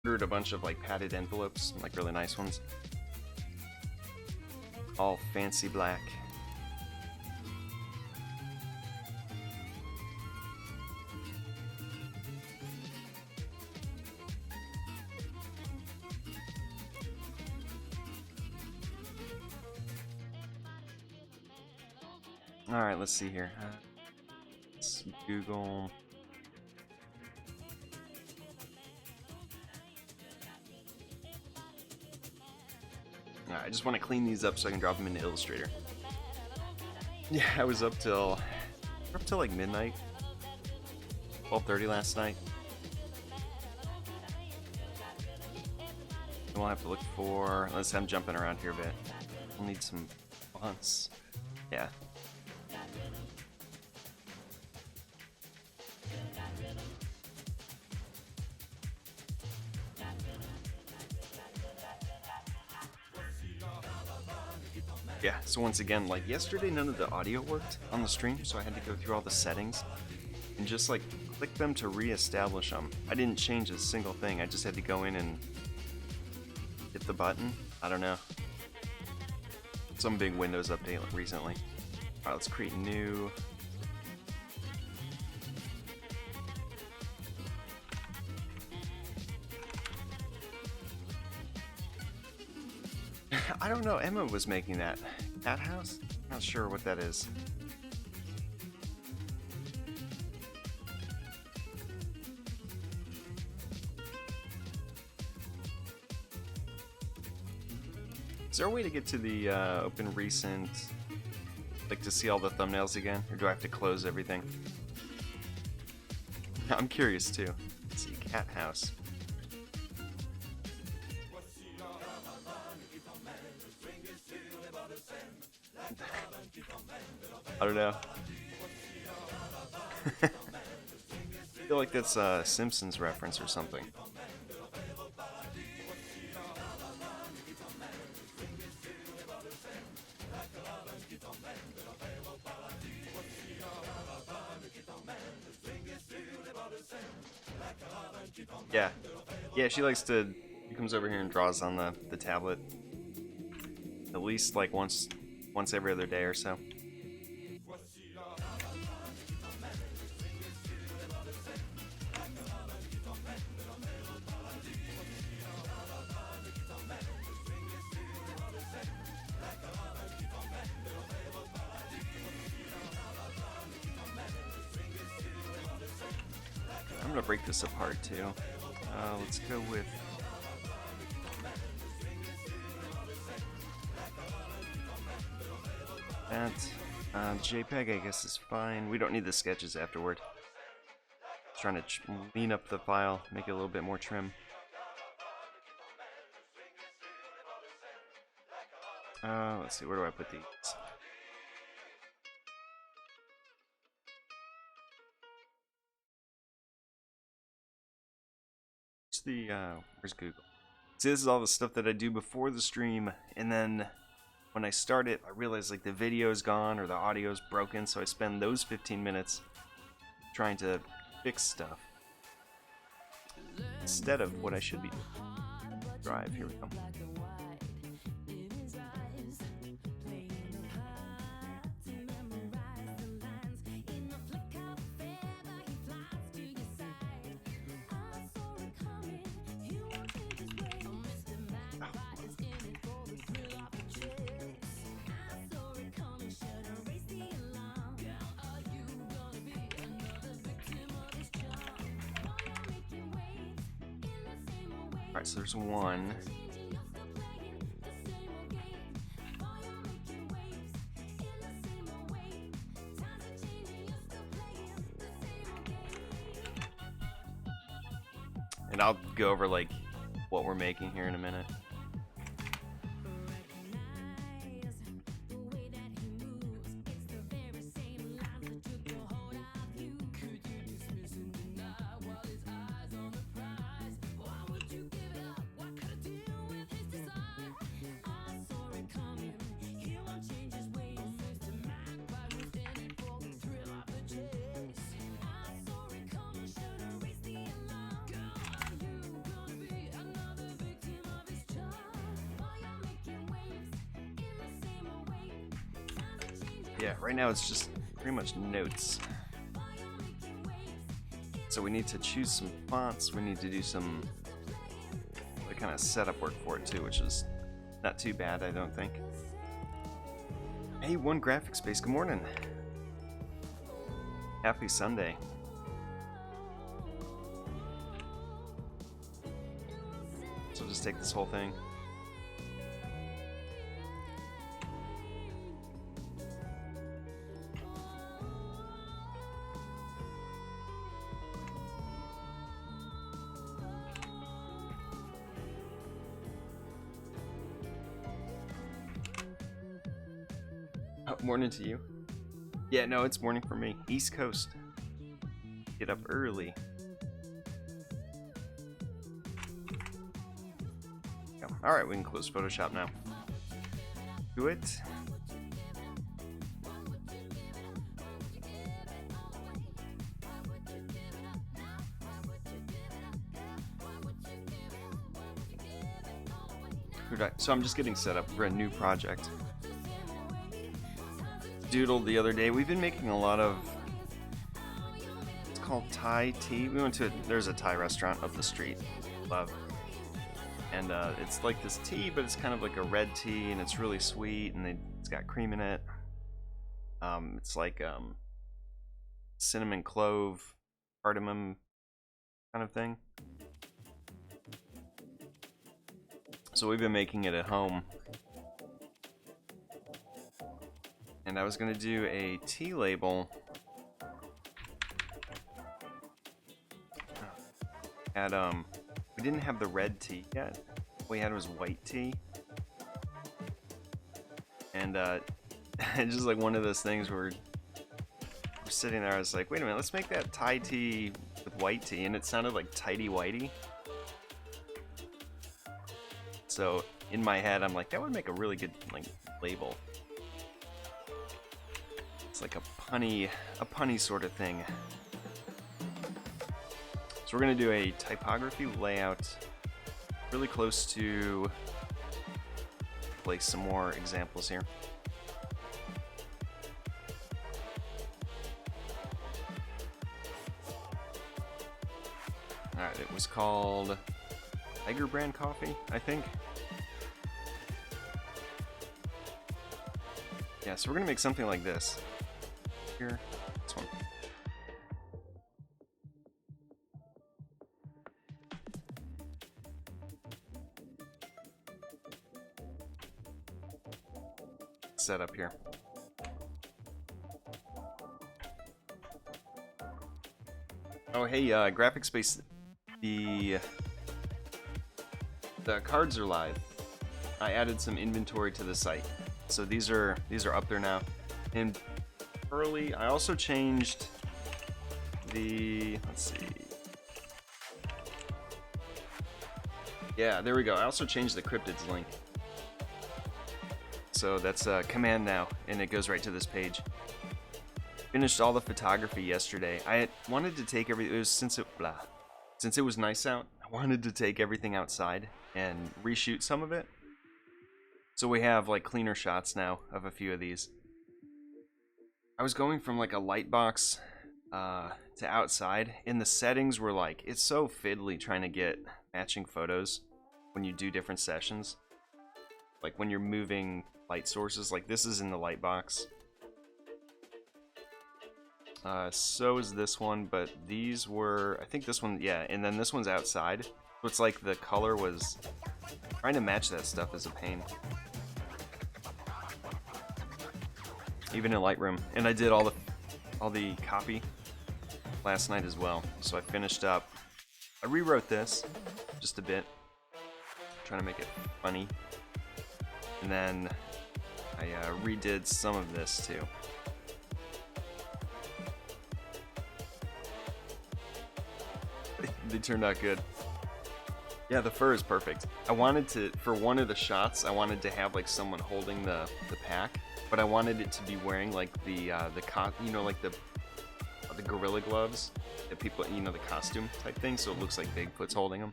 Ordered a bunch of like padded envelopes, like really nice ones. All fancy black. Alright, let's see here. Let's Google. I just want to clean these up so I can drop them into Illustrator. Yeah, I was up till like midnight, 12:30 last night. And we'll have to look for. Let's. I'm jumping around here a bit. We'll need some fonts. Yeah. Yeah, so once again, like yesterday, none of the audio worked on the stream, so I had to go through all the settings and just like click them to re-establish them. I didn't change a single thing, I just had to go in and hit the button. I don't know. Some big Windows update recently. Alright, let's create new. I don't know, Emma was making that. Cat house? Not sure what that is. Is there a way to get to the open recent, like to see all the thumbnails again? Or do I have to close everything? I'm curious too. Let's see, cat house. I don't know. I feel like that's a Simpsons reference or something. Yeah, she likes to, she comes over here and draws on the tablet at least like once every other day or so. I'm gonna break this apart too. Let's go with that. JPEG, I guess, is fine. We don't need the sketches afterward. Trying to clean up the file, make it a little bit more trim. Let's see, where do I put these? Where's Google? See, this is all the stuff that I do before the stream, and then when I start it, I realize like the video is gone or the audio is broken, so I spend those 15 minutes trying to fix stuff instead of what I should be doing. Drive, here we go. Alright, so there's one. And I'll go over like what we're making here in a minute. Yeah, right now it's just pretty much notes. So we need to choose some fonts. We need to do some the kind of setup work for it too, which is not too bad, I don't think. Hey, One Graphic Space, good morning. Happy Sunday. So just take this whole thing. Oh, morning to you. Yeah, no, it's morning for me. East Coast. Get up early. Alright, we can close Photoshop now. Do it. So I'm just getting set up for a new project. Doodled the other day. We've been making a lot of, it's called Thai tea. We went to, there's a Thai restaurant up the street. Love. And it's like this tea, but it's kind of like a red tea, and it's really sweet, and it's got cream in it. It's like cinnamon, clove, cardamom kind of thing. So we've been making it at home. And I was gonna do a tea label. We didn't have the red tea yet. What we had was white tea. And it's just like one of those things where we're sitting there, I was like, wait a minute, let's make that Thai tea with white tea, and it sounded like tighty whitey. So in my head, I'm like, that would make a really good like label. It's like a punny sort of thing. So we're gonna do a typography layout, really close to place some more examples here. Alright, it was called Tiger Brand Coffee, I think. Yeah, so we're gonna make something like this. Here, this one. Set up here. Oh, hey, Graphic Space. The cards are live. I added some inventory to the site, so these are up there now. And early, I also changed the. Let's see. Yeah, there we go. I also changed the cryptids link. So that's a command now, and it goes right to this page. Finished all the photography yesterday. I wanted to take everything. It was since it was nice out. I wanted to take everything outside and reshoot some of it. So we have like cleaner shots now of a few of these. I was going from like a light box to outside, and the settings were like, it's so fiddly trying to get matching photos when you do different sessions. Like when you're moving light sources, like this is in the light box. So is this one, but these were, I think this one, yeah, and then this one's outside. So it's like the color was, trying to match that stuff is a pain. Even in Lightroom. And I did all the copy last night as well. So I finished up, I rewrote this just a bit, trying to make it funny. And then I redid some of this too. They turned out good. Yeah, the fur is perfect. I wanted to, for one of the shots, I wanted to have like someone holding the pack, but I wanted it to be wearing like the you know, like the gorilla gloves that people, you know, the costume type thing, so it looks like Bigfoot's holding them.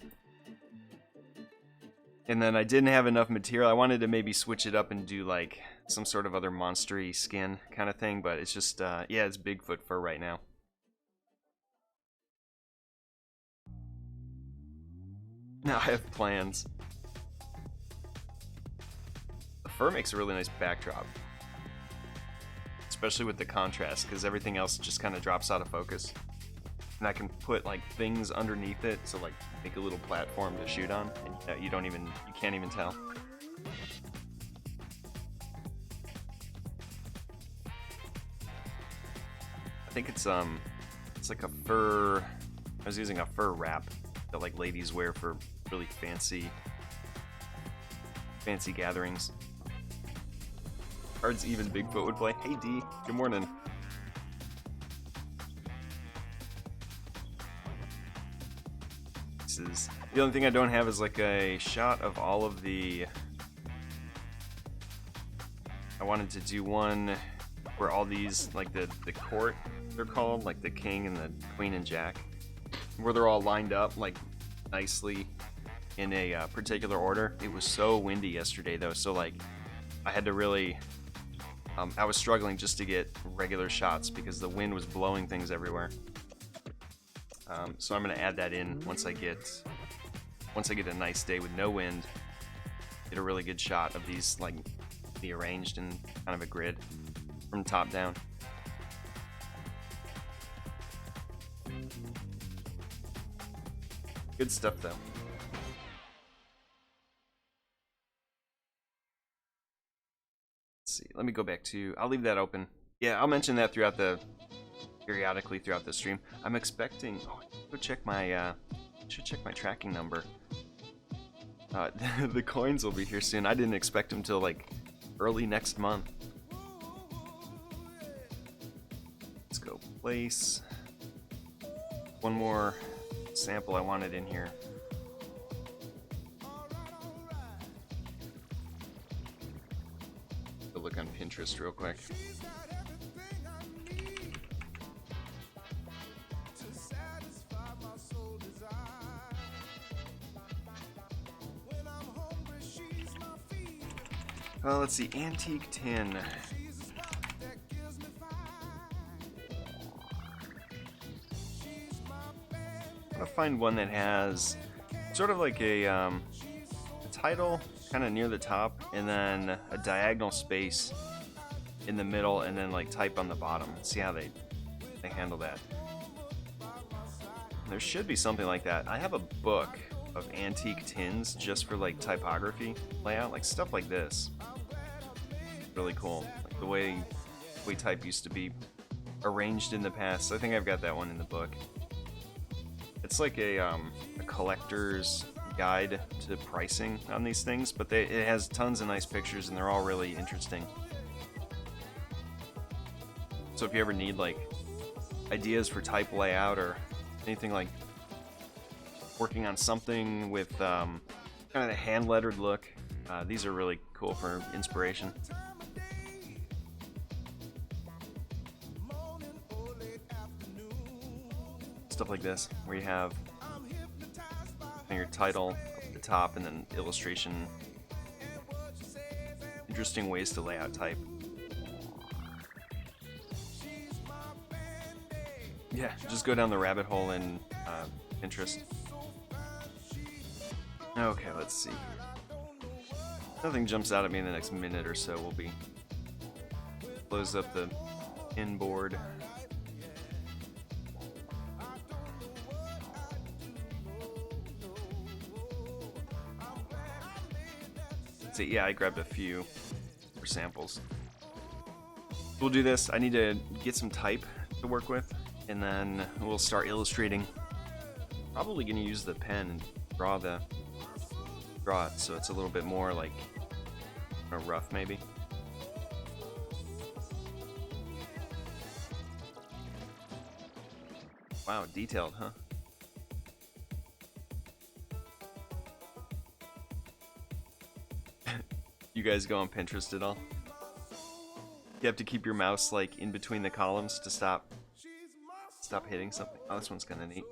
And then I didn't have enough material. I wanted to maybe switch it up and do like some sort of other monstery skin kind of thing, but it's just, yeah, it's Bigfoot fur right now. Now I have plans. The fur makes a really nice backdrop. Especially with the contrast, because everything else just kind of drops out of focus. And I can put like things underneath it to like make a little platform to shoot on, and you can't even tell. I think it's like a fur. I was using a fur wrap that like ladies wear for really fancy gatherings. Cards even Bigfoot would play. Hey D, good morning. The only thing I don't have is like a shot of all of the. I wanted to do one where all these, like the court, they're called, like the king and the queen and jack, where they're all lined up like nicely in a particular order. It was so windy yesterday though, so like I had to really. I was struggling just to get regular shots because the wind was blowing things everywhere. So I'm gonna add that in once I get a nice day with no wind. Get a really good shot of these like be arranged in kind of a grid from top down. Good stuff though. Let's see. Let me go back to. I'll leave that open. Yeah, I'll mention that periodically throughout the stream. I'm expecting. Oh, go check my. Should check my tracking number. The coins will be here soon. I didn't expect them till like early next month. Let's go place. One more sample I wanted in here. Go look on Pinterest real quick. Let's see, antique tin. I'm gonna find one that has sort of like a title kind of near the top, and then a diagonal space in the middle, and then like type on the bottom. See how they handle that. There should be something like that. I have a book of antique tins just for like typography layout, like stuff like this. Really cool, like the way type used to be arranged in the past. I think I've got that one in the book. It's like a collector's guide to pricing on these things, but it has tons of nice pictures and they're all really interesting. So if you ever need like ideas for type layout or anything like working on something with kind of a hand lettered look, these are really cool for inspiration. Stuff like this, where you have your title up at the top and then illustration. Interesting ways to lay out type. Yeah, just go down the rabbit hole in Pinterest. Okay, let's see. Nothing jumps out at me in the next minute or so. We'll be close up the pin board. So yeah, I grabbed a few for samples. We'll do this. I need to get some type to work with, and then we'll start illustrating. Probably gonna use the pen and draw it so it's a little bit more like rough maybe. Wow, detailed, huh? You guys go on Pinterest at all? You have to keep your mouse like in between the columns to stop hitting something. Oh, this one's kind of neat.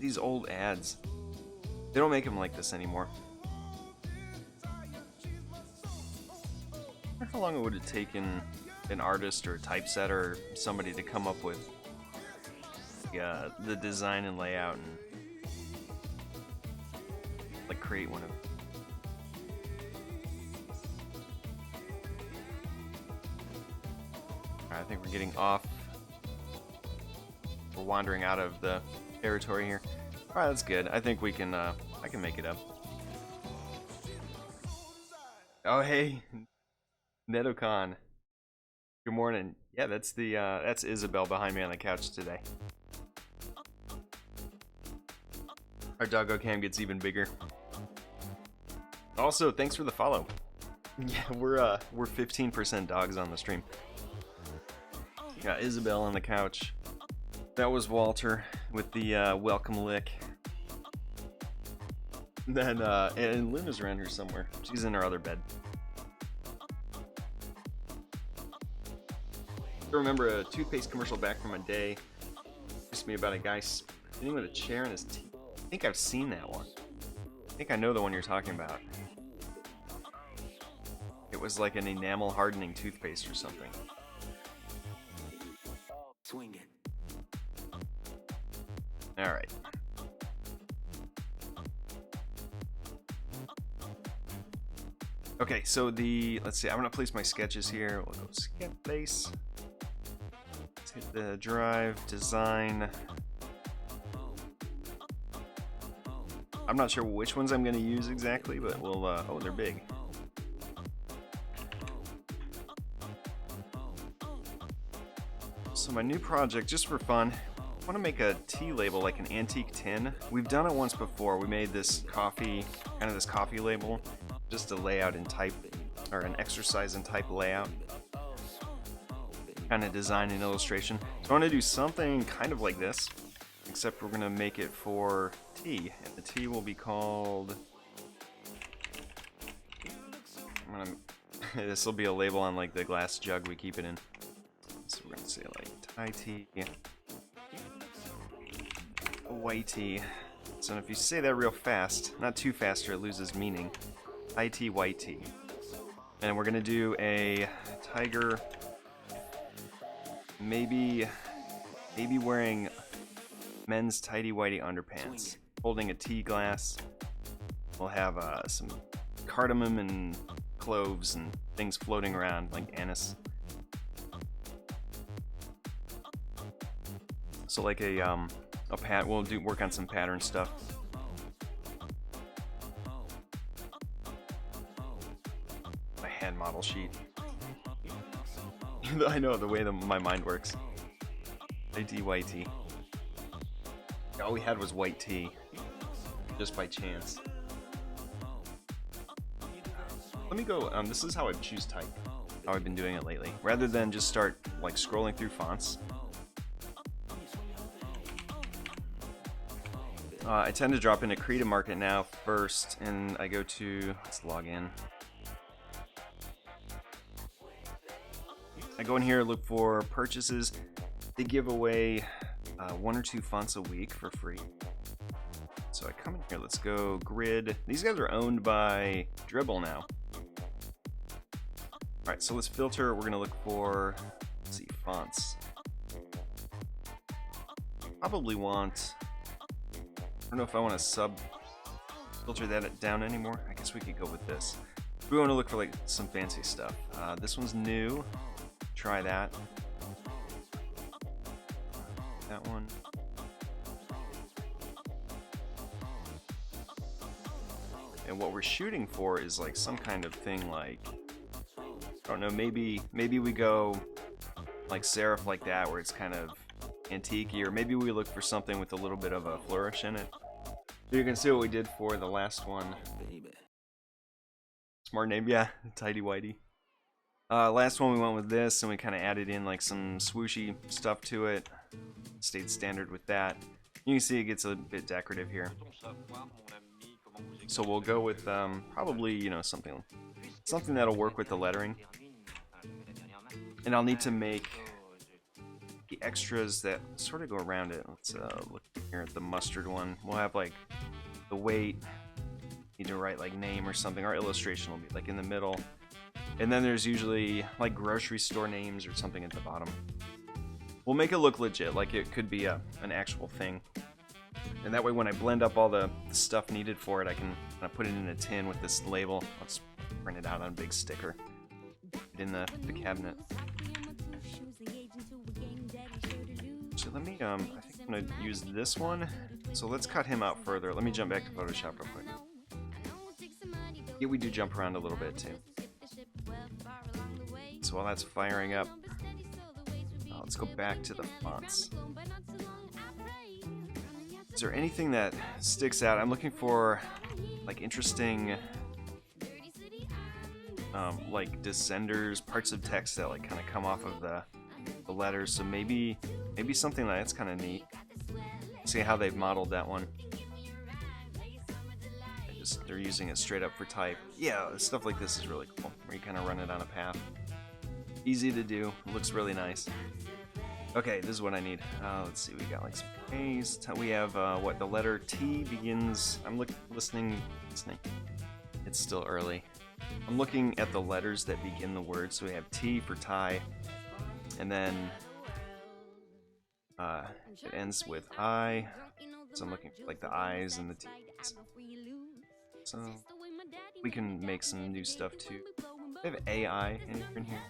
these old ads. They don't make them like this anymore. I wonder how long it would have taken an artist or a typesetter or somebody to come up with the design and layout and like create one of. Alright, I think we're getting off. We're wandering out of the territory here. Alright, that's good. I think we can I can make it up. Oh hey, Netocon. Good morning. Yeah, that's the that's Isabel behind me on the couch today. Our doggo cam gets even bigger. Also, thanks for the follow. Yeah, we're 15% dogs on the stream. Got Isabel on the couch. That was Walter with the welcome lick. Then and Luna's around here somewhere. She's in her other bed. I remember a toothpaste commercial back from a day. Used to be about a guy sitting with a chair in his teeth. I think I've seen that one. I think I know the one you're talking about. It was like an enamel hardening toothpaste or something. Swing it. All right. Okay, so let's see. I'm gonna place my sketches here. We'll go sketch place. Let's hit the drive design. I'm not sure which ones I'm gonna use exactly, but we'll. Oh, they're big. So my new project, just for fun, I want to make a tea label, like an antique tin. We've done it once before. We made this coffee label, just a layout in type, or an exercise in type layout, kind of design and illustration. So I want to do something kind of like this, except we're going to make it for tea, and the tea will be called, this will be a label on like the glass jug we keep it in. So we're going to say like Thai tea, white tea. So if you say that real fast, not too fast or it loses meaning, Thai tea, white tea. And we're going to do a tiger, maybe wearing men's tighty-whitey underpants, holding a tea glass. We'll have some cardamom and cloves and things floating around like anise. So like a we'll work on some pattern stuff. A hand model sheet. I know the way my mind works. white tea. All we had was white tea, just by chance. Let me go. This is how I choose type. How I've been doing it lately, rather than just start like scrolling through fonts. I tend to drop into Creative Market now first, and I go to, let's log in. I go in here, look for purchases. They give away 1 or 2 fonts a week for free. So I come in here, let's go grid. These guys are owned by Dribbble now. Alright, so let's filter. We're gonna look for, let's see, fonts. Probably want, I don't know if I want to filter that down anymore. I guess we could go with this. We want to look for like some fancy stuff. This one's new. Try that. That one. And what we're shooting for is like some kind of thing like, I don't know, maybe we go like serif like that where it's kind of antique-y, or maybe we look for something with a little bit of a flourish in it. So you can see what we did for the last one. Smart name, yeah, tidy whitey. Last one we went with this, and we kind of added in like some swooshy stuff to it. Stayed standard with that. You can see it gets a bit decorative here. So we'll go with probably, you know, something that'll work with the lettering. And I'll need to make the extras that sort of go around it. Let's look here at the mustard one. We'll have like the weight. Need to write like name or something. Our illustration will be like in the middle. And then there's usually like grocery store names or something at the bottom. We'll make it look legit, like it could be an actual thing. And that way when I blend up all the stuff needed for it, I can kind of put it in a tin with this label. Let's print it out on a big sticker. Put it in the cabinet. So let me, I think I'm going to use this one. So let's cut him out further. Let me jump back to Photoshop real quick. Yeah, we do jump around a little bit too. So while that's firing up, let's go back to the fonts. Is there anything that sticks out? I'm looking for like interesting like descenders, parts of text that like kind of come off of the letters. So maybe something that's kind of neat. See how they've modeled that one. They're using it straight up for type. Yeah, stuff like this is really cool, where you kind of run it on a path. Easy to do, looks really nice. Okay, this is what I need. Let's see, we got like some A's. We have, what, the letter T begins... I'm listening. It's still early. I'm looking at the letters that begin the word. So we have T for tie, and then it ends with I. So I'm looking for like the I's and the T's. So we can make some new stuff too. We have AI in here.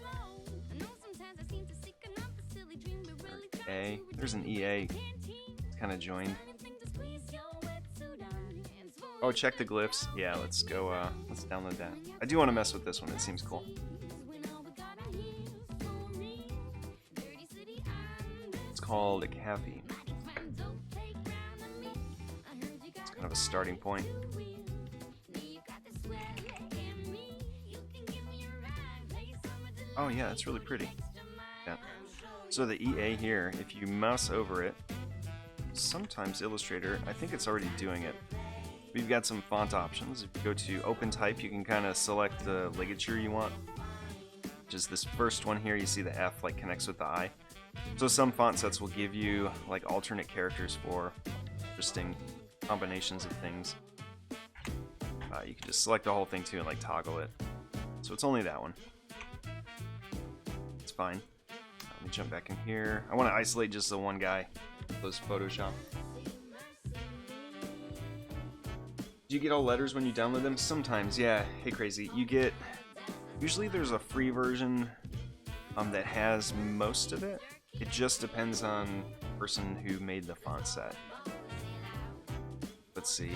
A. There's an EA. It's kind of joined. Oh, check the glyphs. Yeah, let's go. Let's download that. I do want to mess with this one. It seems cool. It's called a cafe. It's kind of a starting point. Oh yeah, that's really pretty. Yeah. So the EA here, if you mouse over it, sometimes Illustrator, I think it's already doing it. We've got some font options. If you go to Open Type, you can kind of select the ligature you want. Just this first one here, you see the F like connects with the I. So some font sets will give you like alternate characters for interesting combinations of things. You can just select the whole thing too and like toggle it. So it's only that one. It's fine. Let me jump back in here. I want to isolate just the one guy. Close Photoshop. Do you get all letters when you download them? Sometimes, yeah. Hey Crazy, you get... Usually there's a free version that has most of it. It just depends on the person who made the font set. Let's see.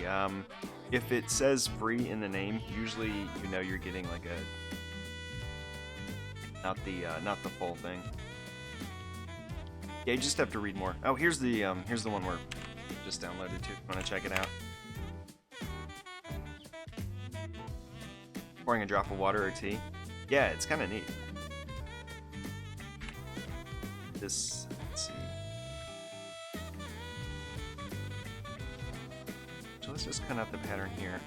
If it says free in the name, usually you know you're getting like a... Not the full thing. Yeah, you just have to read more. Oh, here's the one where just downloaded too. Want to check it out? Pouring a drop of water or tea. Yeah, it's kind of neat. This, let's see. So let's just cut out the pattern here.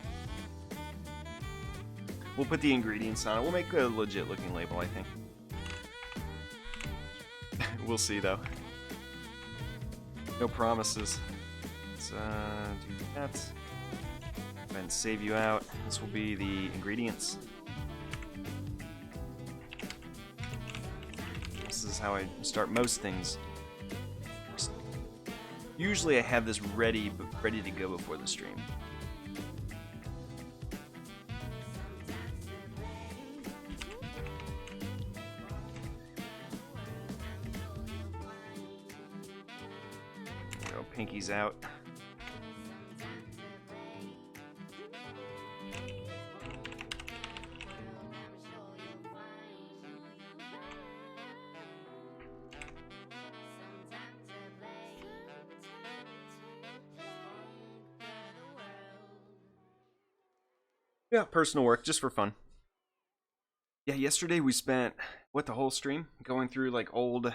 We'll put the ingredients on it. We'll make a legit looking label, I think. We'll see though. No promises. Let's do that. Go ahead and save you out. This will be the ingredients. This is how I start most things. Usually I have this ready to go before the stream. Pinky's out. Yeah, personal work, just for fun. Yeah, yesterday we spent, the whole stream? Going through like old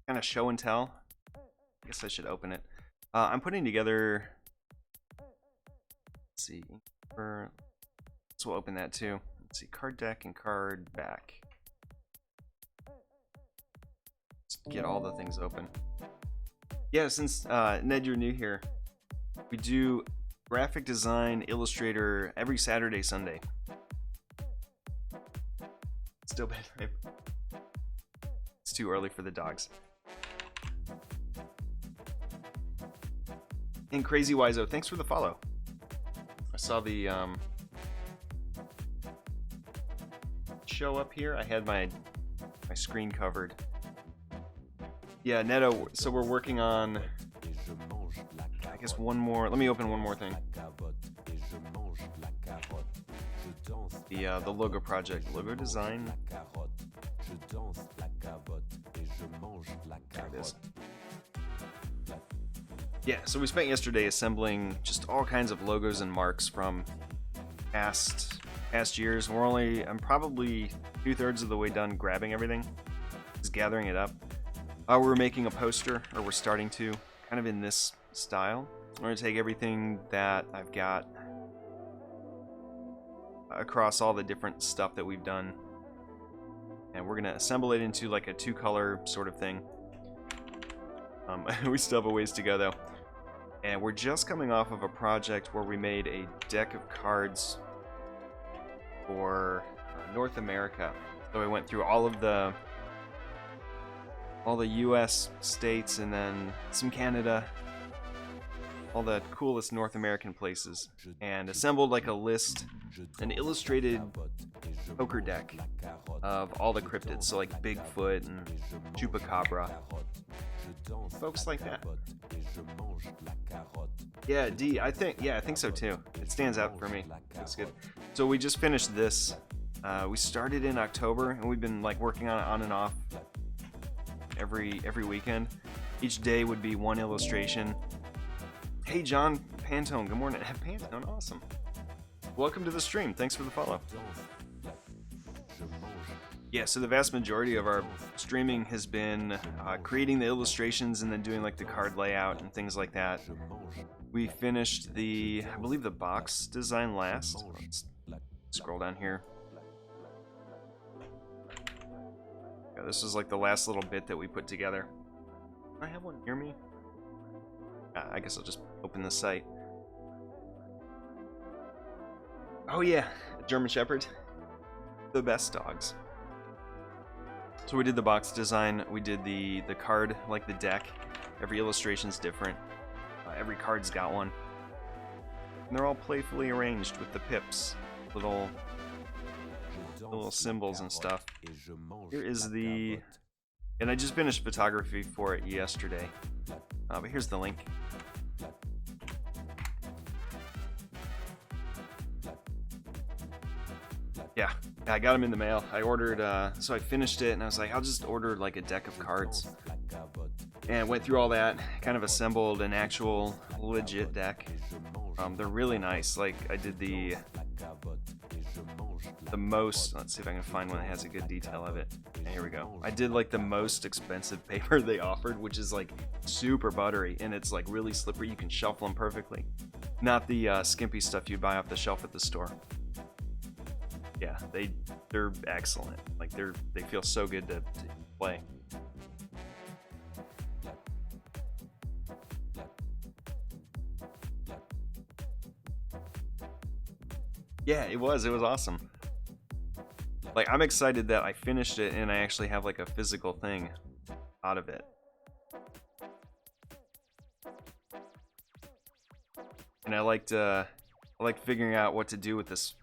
kind of show and tell. I guess I should open it. I'm putting together, let's see, so we'll open that too. Let's see, card deck and card back. Let's just get all the things open. Yeah, since Ned, you're new here, we do graphic design, Illustrator every Saturday, Sunday. Still bedtime. It's too early for the dogs. And Crazy Wizo, thanks for the follow. I saw the show up here. I had my screen covered. Yeah, Neto, so we're working on, I guess, one more. Let me open one more thing. The logo project, logo design. There it is. Yeah, so we spent yesterday assembling just all kinds of logos and marks from past years. I'm probably 2/3 of the way done grabbing everything, just gathering it up. We're making a poster, or we're starting to, kind of in this style. I'm going to take everything that I've got across all the different stuff that we've done, and we're going to assemble it into like a 2-color sort of thing. We still have a ways to go though. And we're just coming off of a project where we made a deck of cards for North America. So we went through all the US states and then some Canada, all the coolest North American places, and assembled like a list, an illustrated poker deck of all the cryptids, so like Bigfoot and Chupacabra, folks like that. Yeah, D, I think so too. It stands out for me. That's good. So we just finished this. We started in October, and we've been like working on it on and off every weekend. Each day would be one illustration. Hey John Pantone, good morning. Pantone, awesome. Welcome to the stream. Thanks for the follow. Yeah, so the vast majority of our streaming has been creating the illustrations and then doing like the card layout and things like that. We finished I believe the box design last. Let's scroll down here. Yeah, this is like the last little bit that we put together. I have one near me. I guess I'll just open the site. Oh yeah, German Shepherd. The best dogs. So we did the box design, we did the card, like the deck. Every illustration's different. Every card's got one. And they're all playfully arranged with the pips. Little symbols and stuff. Here is and I just finished photography for it yesterday. But here's the link. Yeah, I got them in the mail. I ordered, so I finished it, and I was like, I'll just order like a deck of cards. And went through all that, kind of assembled an actual legit deck. They're really nice. Like, I did the most, let's see if I can find one that has a good detail of it. And here we go. I did like the most expensive paper they offered, which is like super buttery, and it's like really slippery. You can shuffle them perfectly. Not the skimpy stuff you'd buy off the shelf at the store. Yeah, they're excellent. Like they feel so good to play. Yeah, it was awesome. Like, I'm excited that I finished it and I actually have like a physical thing out of it. And I liked figuring out what to do with this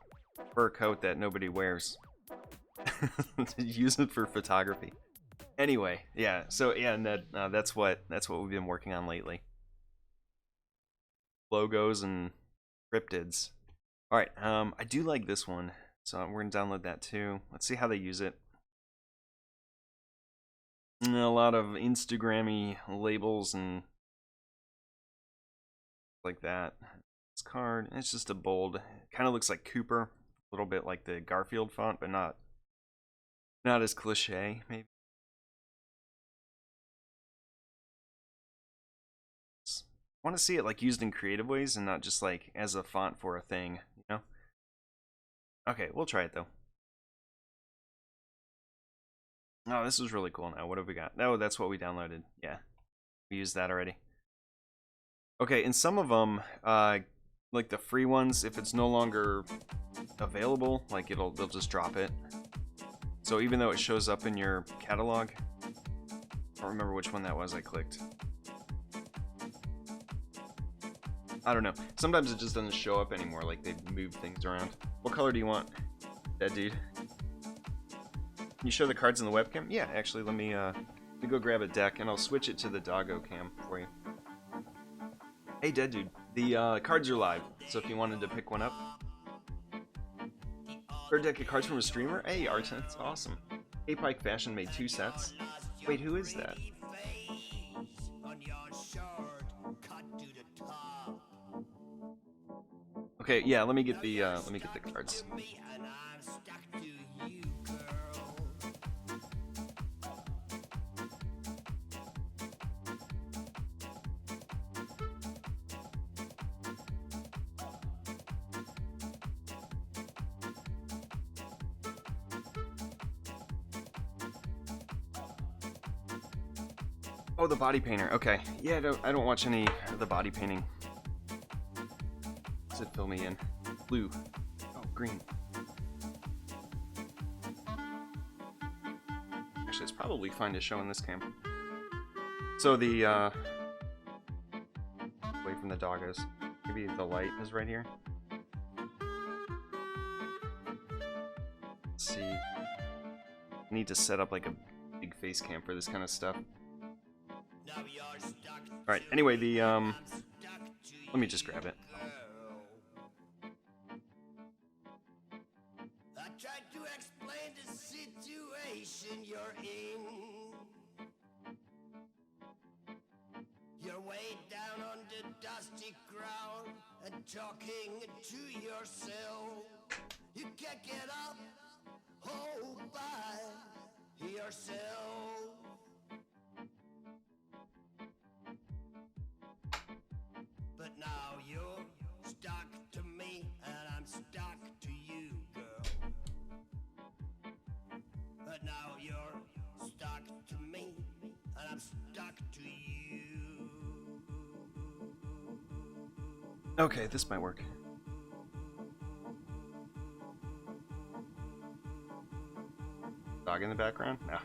fur coat that nobody wears. Use it for photography. Anyway, yeah. So yeah, Ned, that's what we've been working on lately. Logos and cryptids. All right. I do like this one, so we're gonna download that too. Let's see how they use it. A lot of Instagrammy labels and like that. This card, it's just a bold. Kind of looks like Cooper, a little bit like the Garfield font, but not as cliche, maybe. I want to see it like used in creative ways and not just like as a font for a thing, you know? Okay, we'll try it though. Oh, this is really cool now. What have we got? Oh, that's what we downloaded. Yeah, we used that already. Okay, and some of them, like the free ones, if it's no longer available, like they'll just drop it. So even though it shows up in your catalog, I don't remember which one that was I clicked. I don't know. Sometimes it just doesn't show up anymore, like they've moved things around. What color do you want, that dude? Can you show the cards in the webcam? Yeah, actually, let me go grab a deck, and I'll switch it to the doggo cam for you. Hey, dead dude. The cards are live, so if you wanted to pick one up. Third deck of cards from a streamer? Hey, Art, that's awesome. Pike Fashion made 2 sets. Wait, who is that? Okay, yeah, let me get the cards. Oh, the body painter. Okay. Yeah, I don't watch any of the body painting. Does it fill me in? Blue. Oh, green. Actually, it's probably fine to show in this cam. So the, away from the doggos. Maybe the light is right here. Let's see. I need to set up like a big face cam for this kind of stuff. Alright, anyway, the, let me just grab it. I tried to explain the situation you're in. You're way down on the dusty ground and talking to yourself. You can't get up, hold by yourself. But now you're stuck to me and I'm stuck to you, girl. But now you're stuck to me and I'm stuck to you. Okay, this might work. Dog in the background? No.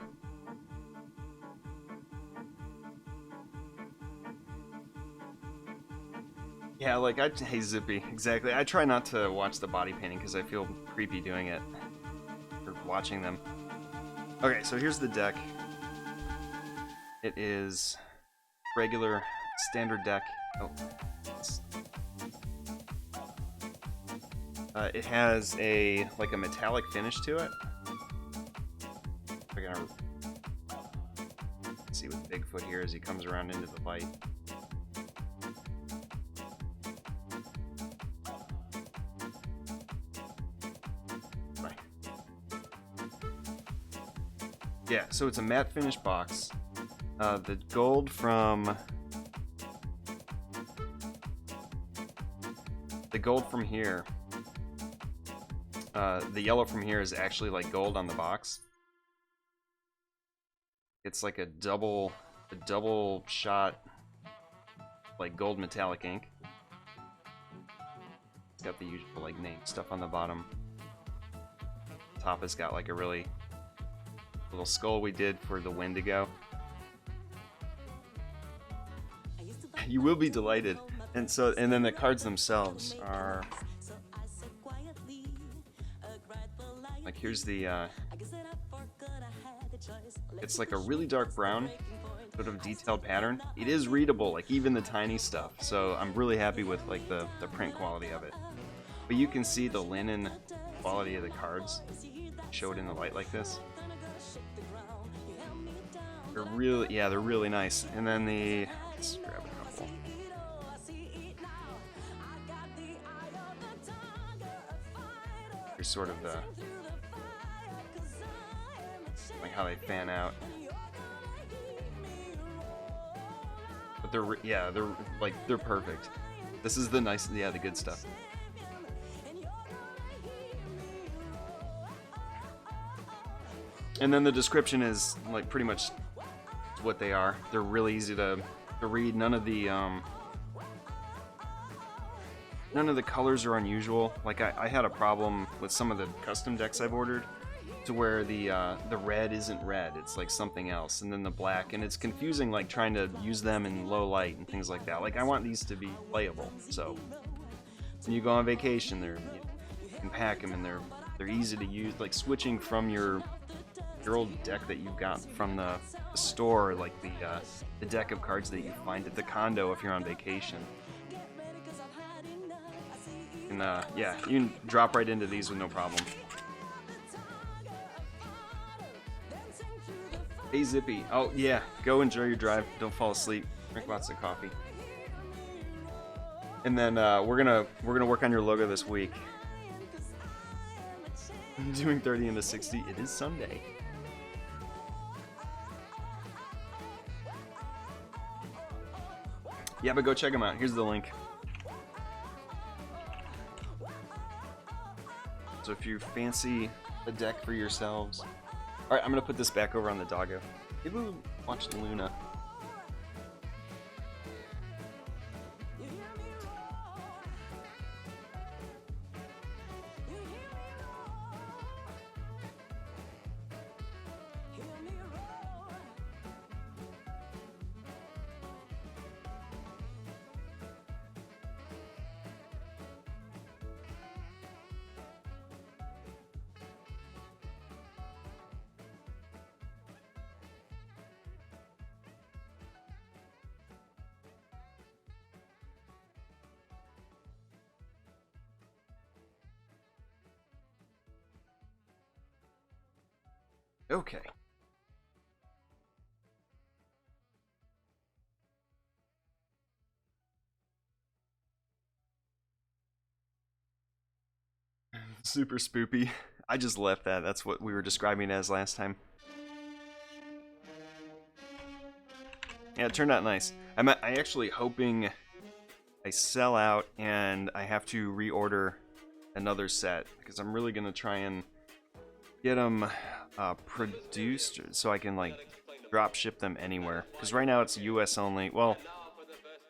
Yeah, like, hey Zippy, exactly. I try not to watch the body painting because I feel creepy doing it. Or watching them. Okay, so here's the deck. It is regular, standard deck. Oh. It has like a metallic finish to it. We're gonna see with Bigfoot here as he comes around into the light. Right. Yeah, so it's a matte finish box. The gold from here. The yellow from here is actually like gold on the box. It's like a double shot, like gold metallic ink. It's got the usual like name stuff on the bottom. Top has got like a really little skull we did for the Wendigo. You will be delighted. And then the cards themselves are like, here's the it's like a really dark brown, sort of detailed pattern. It is readable, like even the tiny stuff. So I'm really happy with like the print quality of it. But you can see the linen quality of the cards showed in the light like this. They're really nice. And then let's grab a couple. Here's sort of like how they fan out. But they're perfect. This is the nice, the good stuff. And then the description is like pretty much what they are. They're really easy to read. None of the colors are unusual. Like I had a problem with some of the custom decks I've ordered, to where the red isn't red, it's like something else, and then the black, and it's confusing, like trying to use them in low light and things like that. Like I want these to be playable, so when you go on vacation, you can pack them and they're easy to use. Like switching from your old deck that you got from the store, like the deck of cards that you find at the condo if you're on vacation. And yeah, you can drop right into these with no problem. Hey Zippy, oh yeah, go enjoy your drive. Don't fall asleep. Drink lots of coffee. And then we're gonna work on your logo this week. I'm doing 30 into 60. It is Sunday. Yeah, but go check them out. Here's the link. So if you fancy a deck for yourselves. Alright, I'm gonna put this back over on the doggo. Maybe we'll watch Luna. Okay. Super spoopy. I just left that. That's what we were describing as last time. Yeah, it turned out nice. I'm actually hoping I sell out and I have to reorder another set, because I'm really gonna try and get them produced so I can like drop ship them anywhere. Because right now it's US only. Well,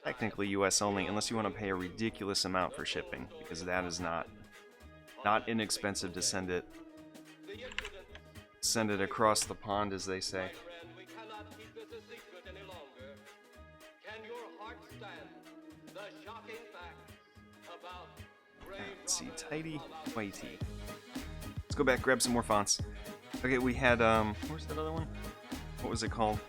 technically US only, unless you want to pay a ridiculous amount for shipping, because that is not inexpensive to send it across the pond, as they say. Let's see, tidy whitey. Let's go back, grab some more fonts. Okay, we had where's that other one? What was it called?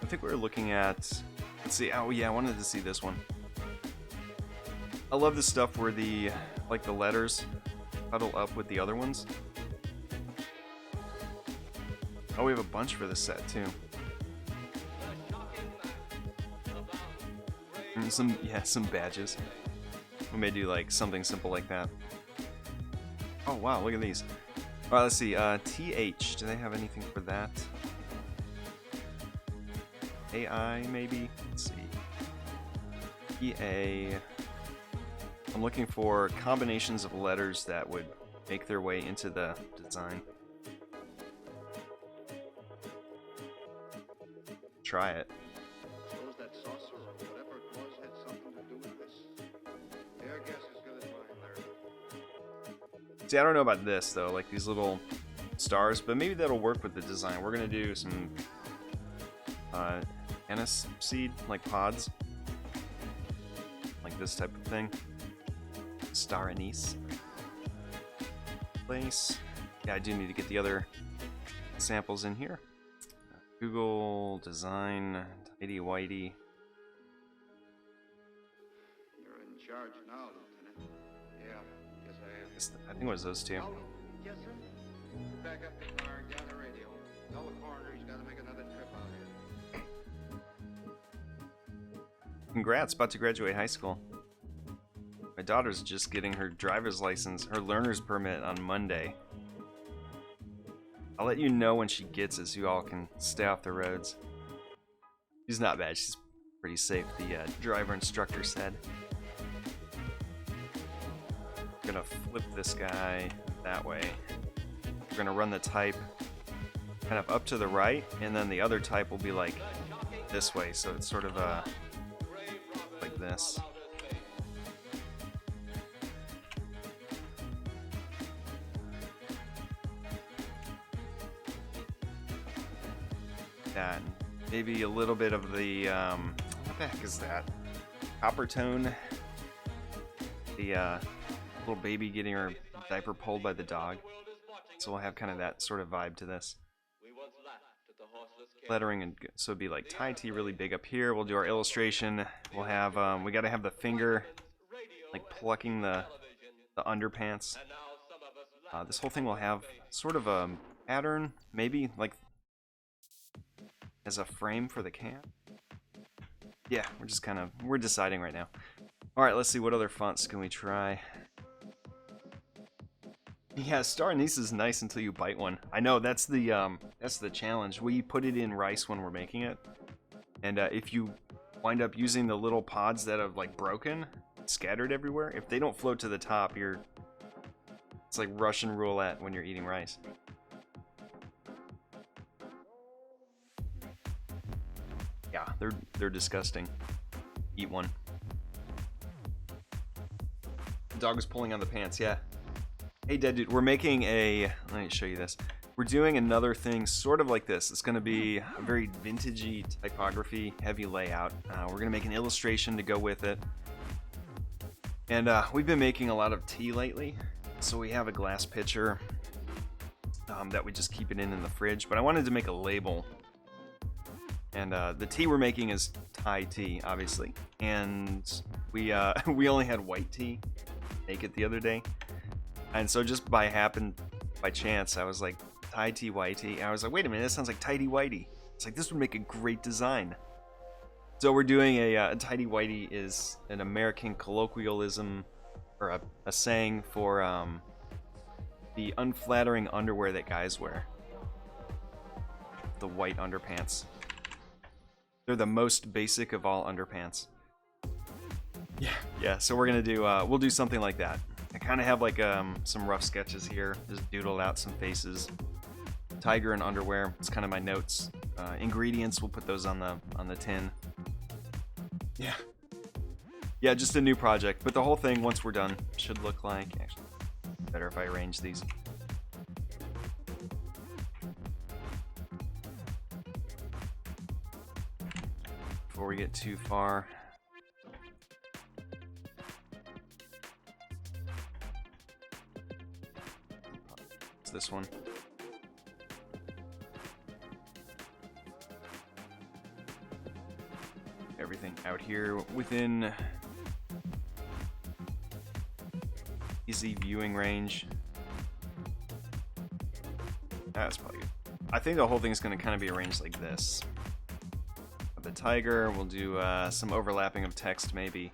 I think we were looking at, let's see, oh yeah, I wanted to see this one. I love this stuff where the letters huddle up with the other ones. Oh, we have a bunch for this set too. And some badges. We may do like something simple like that. Oh wow, look at these. Alright, let's see, TH, do they have anything for that? AI, maybe? Let's see. EA. I'm looking for combinations of letters that would make their way into the design. Try it. Suppose that saucer or whatever it was had something to do with this. Your guess is good as mine, Larry. See, I don't know about this though, like these little stars, but maybe that'll work with the design. We're gonna do some anise seed, like pods, like this type of thing. Star anise. Place. Yeah, I do need to get the other samples in here. Google design, tidy whitey. You're in charge now, Lieutenant. Yeah, yes I am. I think it was those two. Oh, yes, sir. Back up the car, gather radio. Tell the coroner he's got to make another trip out here. Congrats, about to graduate high school. My daughter's just getting her driver's license, her learner's permit on Monday. I'll let you know when she gets it so you all can stay off the roads. She's not bad, she's Pretty safe, the driver instructor said. We're gonna flip this guy that way. We're gonna run the type kind of up to the right, and then the other type will be like this way, so it's sort of like this. That maybe a little bit of the what the heck is that? Copper tone. The little baby getting her diaper pulled by the dog. So we'll have kind of that sort of vibe to this. Lettering, and so it'd be like tie T really big up here. We'll do our illustration. We'll have we got to have the finger like plucking the underpants. This whole thing will have sort of a pattern, maybe like as a frame for the can. Yeah, we're deciding right now. All right, let's see what other fonts can we try. Yeah, Star Anise is nice until you bite one. I know, that's the challenge. We put it in rice when we're making it, and if you wind up using the little pods that have like broken, scattered everywhere, if they don't float to the top, it's like Russian roulette when you're eating rice. Yeah, they're disgusting. Eat one. The dog was pulling on the pants, yeah. Hey, Dead Dude, we're making let me show you this. We're doing another thing sort of like this. It's going to be a very vintagey typography, heavy layout. We're going to make an illustration to go with it. And we've been making a lot of tea lately. So we have a glass pitcher that we just keep it in the fridge. But I wanted to make a label. And the tea we're making is Thai tea, obviously. And we only had white tea. Make it the other day. And so just by chance, I was like, Thai tea, white tea. And I was like, wait a minute, that sounds like tidy whitey. It's like, this would make a great design. So we're doing a tidy whitey is an American colloquialism, or a saying for the unflattering underwear that guys wear. The white underpants. They're the most basic of all underpants. Yeah, so we're gonna do, we'll do something like that. I kind of have like some rough sketches here, just doodled out some faces. Tiger and underwear, it's kind of my notes. Ingredients, we'll put those on the tin. Yeah, just a new project, but the whole thing, once we're done, should look like, actually, better if I arrange these. Before we get too far. This one. Everything out here within easy viewing range. That's probably good. I think the whole thing is going to kind of be arranged like this. The tiger, we'll do some overlapping of text maybe.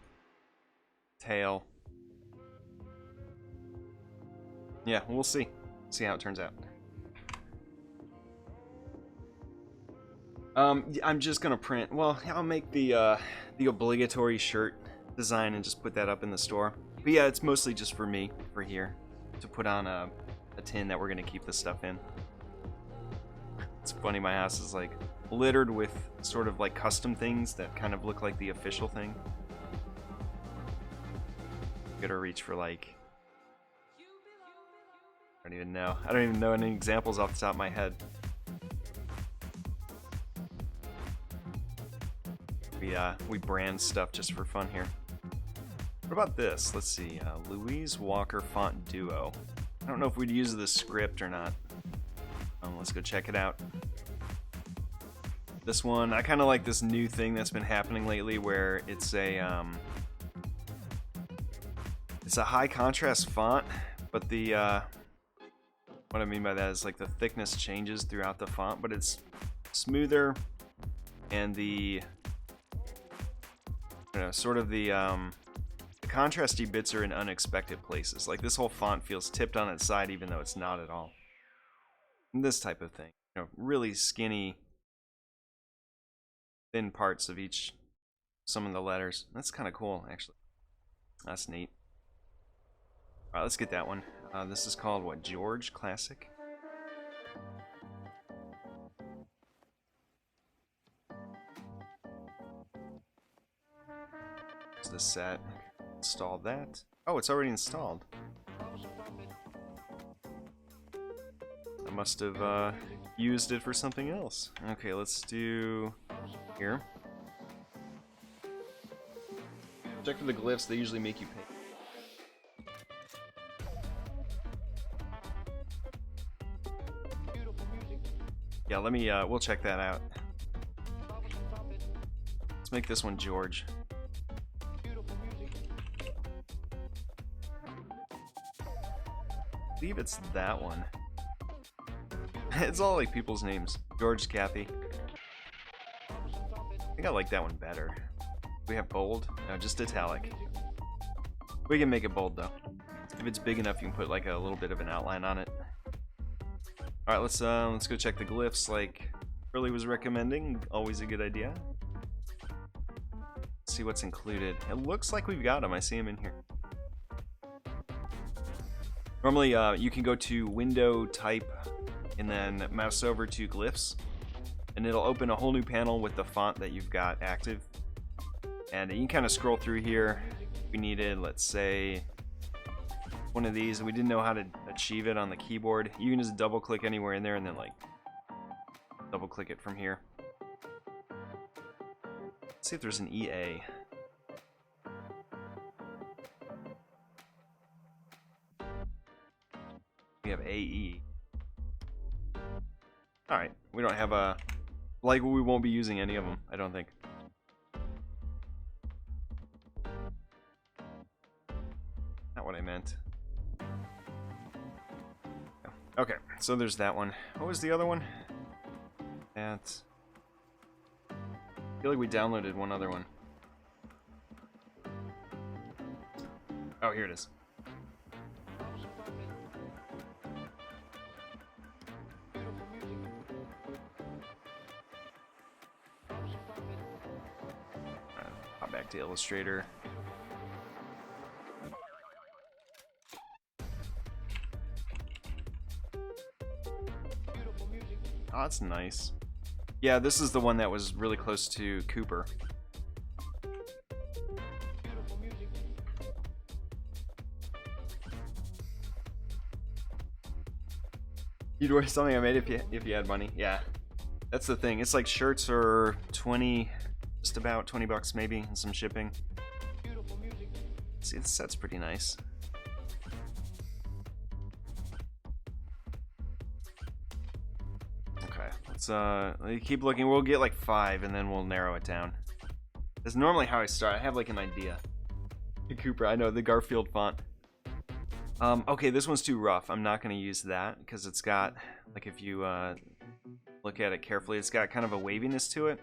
Tail. Yeah, we'll see. See how it turns out. I'm just gonna print. Well, I'll make the obligatory shirt design and just put that up in the store. But yeah, it's mostly just for me, for here, to put on a tin that we're gonna keep this stuff in. It's funny, my house is like littered with sort of like custom things that kind of look like the official thing. Gotta reach for like, I don't even know. I don't even know any examples off the top of my head. We brand stuff just for fun here. What about this? Let's see. Louise Walker Font Duo. I don't know if we'd use this script or not. Let's go check it out. This one, I kind of like this new thing that's been happening lately where it's a high contrast font, but the what I mean by that is like the thickness changes throughout the font, but it's smoother, and the sort of the contrasty bits are in unexpected places. Like this whole font feels tipped on its side even though it's not at all. And this type of thing, really skinny, thin parts of each some of the letters. That's kind of cool, actually. That's neat. Alright, let's get that one. This is called, what, George Classic? There's the set. Install that. Oh, it's already installed. I must have used it for something else. Okay, let's do here. Check for the glyphs, they usually make you pay. Yeah, let me, we'll check that out. Let's make this one George. I believe it's that one. It's all like people's names. George, Kathy. I think I like that one better. We have bold? No, just italic. We can make it bold though. If it's big enough, you can put like a little bit of an outline on it. All right, let's go check the glyphs like Curly was recommending. Always a good idea. Let's see what's included. It looks like we've got them. I see them in here. Normally, you can go to Window, Type, and then mouse over to Glyphs, and it'll open a whole new panel with the font that you've got active. And you can kind of scroll through here. We needed, let's say, one of these, and we didn't know how to achieve it on the keyboard. You can just double click anywhere in there and then like double click it from here. Let's see if there's an EA. We have AE. Alright, we don't have a... Like, we won't be using any of them, I don't think. Not what I meant. Okay, so there's that one. What was the other one? That... I feel like we downloaded one other one. Oh, here it is. Hop back to Illustrator. Oh, that's nice. Yeah, this is the one that was really close to Cooper. You'd wear something I made if you had money. Yeah, that's the thing. It's like shirts are 20, just about 20 bucks maybe, and some shipping. See, the set's pretty nice. Let's keep looking. We'll get like 5 and then we'll narrow it down. That's normally how I start. I have like an idea. Cooper, I know, the Garfield font. Okay, this one's too rough. I'm not going to use that because it's got, like, if you look at it carefully, it's got kind of a waviness to it.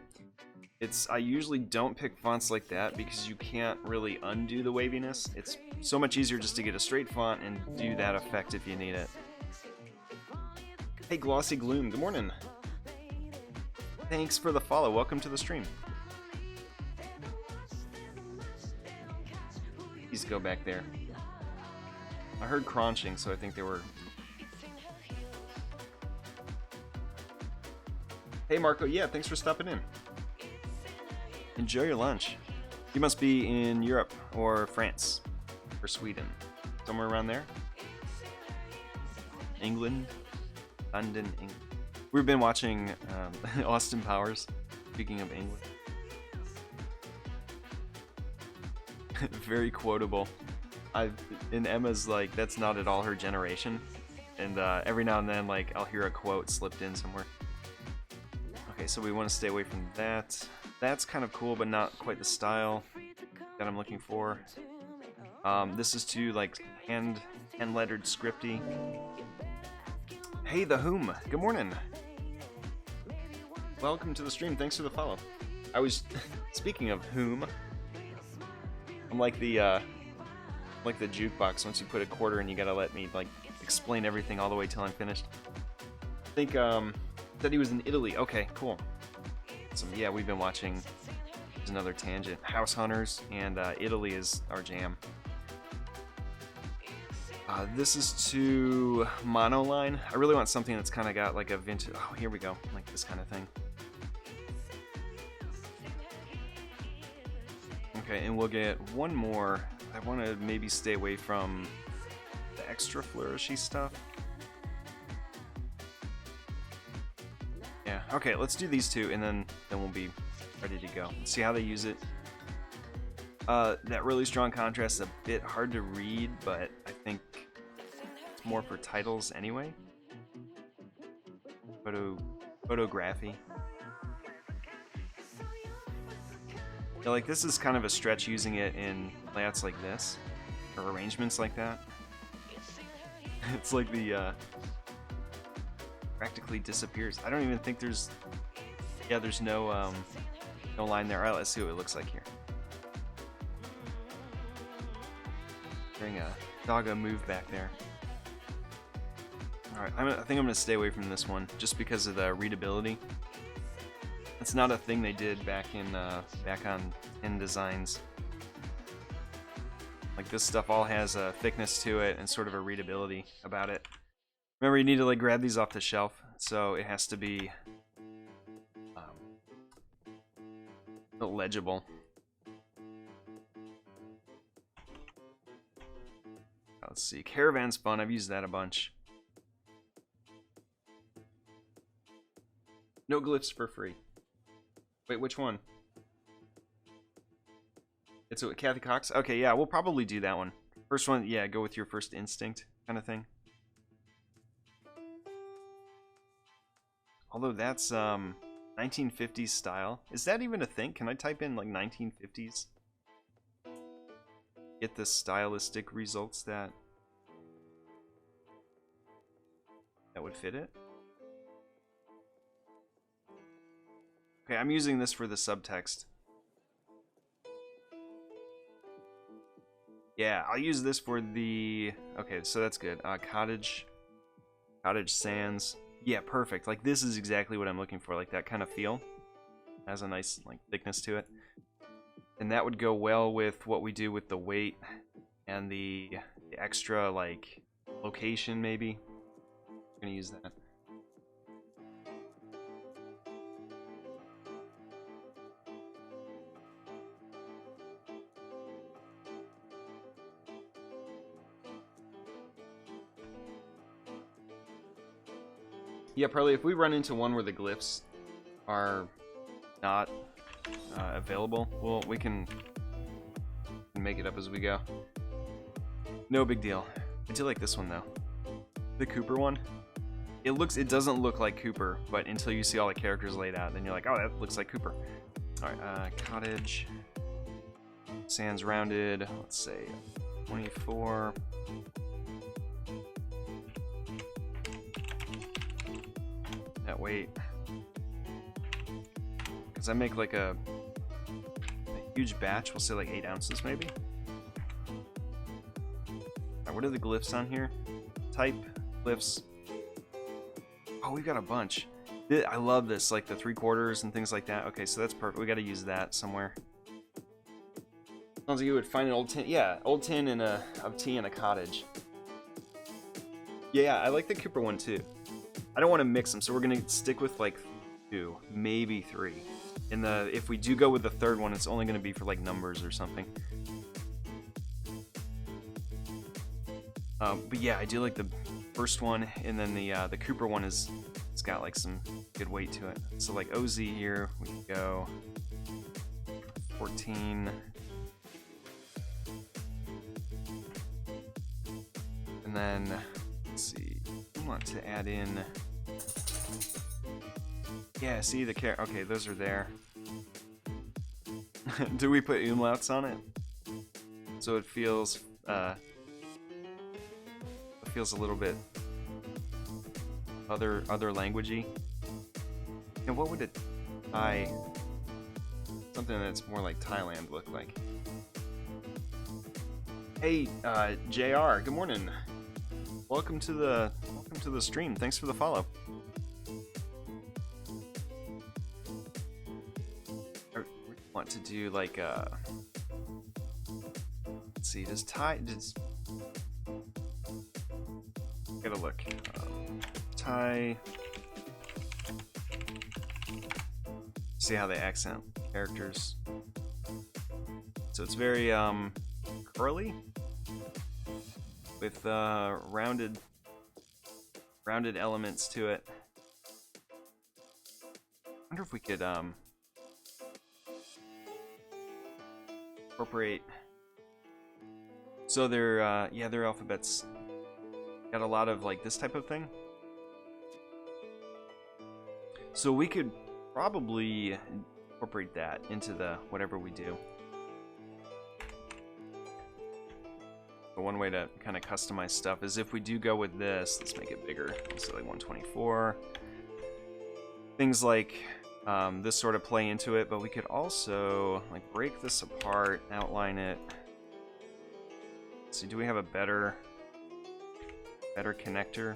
I usually don't pick fonts like that because you can't really undo the waviness. It's so much easier just to get a straight font and do that effect if you need it. Hey, Glossy Gloom, good morning. Thanks for the follow. Welcome to the stream. Please go back there. I heard crunching, so I think they were... Hey, Marco. Yeah, thanks for stopping in. Enjoy your lunch. You must be in Europe or France or Sweden. Somewhere around there. England. London, England. We've been watching Austin Powers, speaking of England. Very quotable. In Emma's, like, that's not at all her generation. And every now and then, like, I'll hear a quote slipped in somewhere. Okay, so we want to stay away from that. That's kind of cool, but not quite the style that I'm looking for. This is too, like, hand-lettered scripty. Hey, the Whom. Good morning. Welcome to the stream. Thanks for the follow. I was speaking of Whom. I'm like the jukebox. Once you put a quarter in, you gotta let me like explain everything all the way till I'm finished. I think said he was in Italy. Okay, cool. So yeah, we've been watching another tangent. House Hunters and Italy is our jam. This is to monoline. I really want something that's kind of got like a vintage. Oh, here we go, like this kind of thing. Okay, and we'll get one more. I want to maybe stay away from the extra flourishy stuff. Yeah, okay, let's do these two, and then we'll be ready to go. Let's see how they use it. That really strong contrast is a bit hard to read, but I think it's more for titles anyway. Photography. Yeah, like this is kind of a stretch using it in layouts like this, or arrangements like that. It's like the practically disappears. I don't even think there's, yeah, there's no no line there. All right, let's see what it looks like here. Hearing a doggo move back there. All right, I think I'm gonna stay away from this one just because of the readability. It's not a thing they did back on InDesigns. Like this stuff all has a thickness to it and sort of a readability about it. Remember, you need to like grab these off the shelf, so it has to be legible. Let's see, Caravan's fun. I've used that a bunch. No glyphs for free. Wait, which one? It's a Kathy Cox? Okay, yeah, we'll probably do that one. First one, yeah, go with your first instinct kind of thing. Although that's 1950s style. Is that even a thing? Can I type in like 1950s? Get the stylistic results that would fit it? Okay, I'm using this for the subtext. Yeah, I'll use this for the... Okay, so that's good. Cottage Sands. Yeah, perfect. Like, this is exactly what I'm looking for. Like, that kind of feel. Has a nice, like, thickness to it. And that would go well with what we do with the weight and the extra, like, location, maybe. I'm gonna use that. Yeah, probably if we run into one where the glyphs are not available, well, we can make it up as we go. No big deal. I do like this one though. The Cooper one. It doesn't look like Cooper, but until you see all the characters laid out, then you're like, oh, that looks like Cooper. All right, Cottage Sands rounded. Let's say 24. That weight, because I make like a huge batch. We'll say like 8 ounces maybe. Right, what are the glyphs on here? Type glyphs. Oh, we've got a bunch. I love this, like the 3/4 and things like that. Okay, so that's perfect. We got to use that somewhere. Sounds like you would find an old tin. Yeah, old tin and of tea in a cottage. Yeah, I like the Cooper one too. I don't want to mix them, so we're gonna stick with like 2, maybe 3. And if we do go with the third one, it's only gonna be for like numbers or something. But yeah, I do like the first one, and then the Cooper one it's got like some good weight to it. So like OZ here, we can go 14. And then let's see, I want to add in. Yeah, see the okay, those are there. Do we put umlauts on it? So it feels a little bit other languagey. And what would it something that's more like Thailand look like? Hey, JR, good morning. Welcome to the stream. Thanks for the follow. want to do like let's see, does tie just gotta look tie, see how they accent characters. So it's very curly with rounded elements to it. I wonder if we could incorporate. So their alphabets got a lot of like this type of thing. So we could probably incorporate that into the whatever we do. But one way to kind of customize stuff is if we do go with this, let's make it bigger. So like 124. Things like this sort of play into it, but we could also like break this apart, outline it. So do we have a better connector?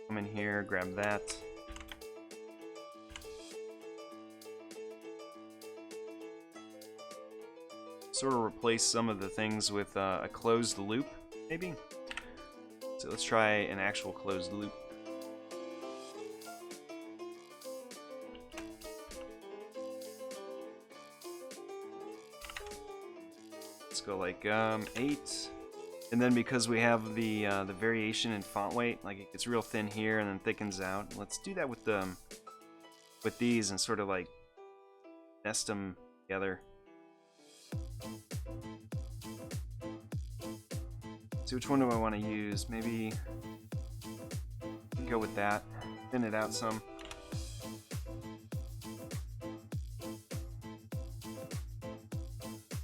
Come in here, grab that. Sort of replace some of the things with a closed loop, maybe? So let's try an actual closed loop. Let's go like 8. And then because we have the variation in font weight, like it gets real thin here and then thickens out. Let's do that with these and sort of like nest them together. So which one do I want to use? Maybe go with that. Thin it out some.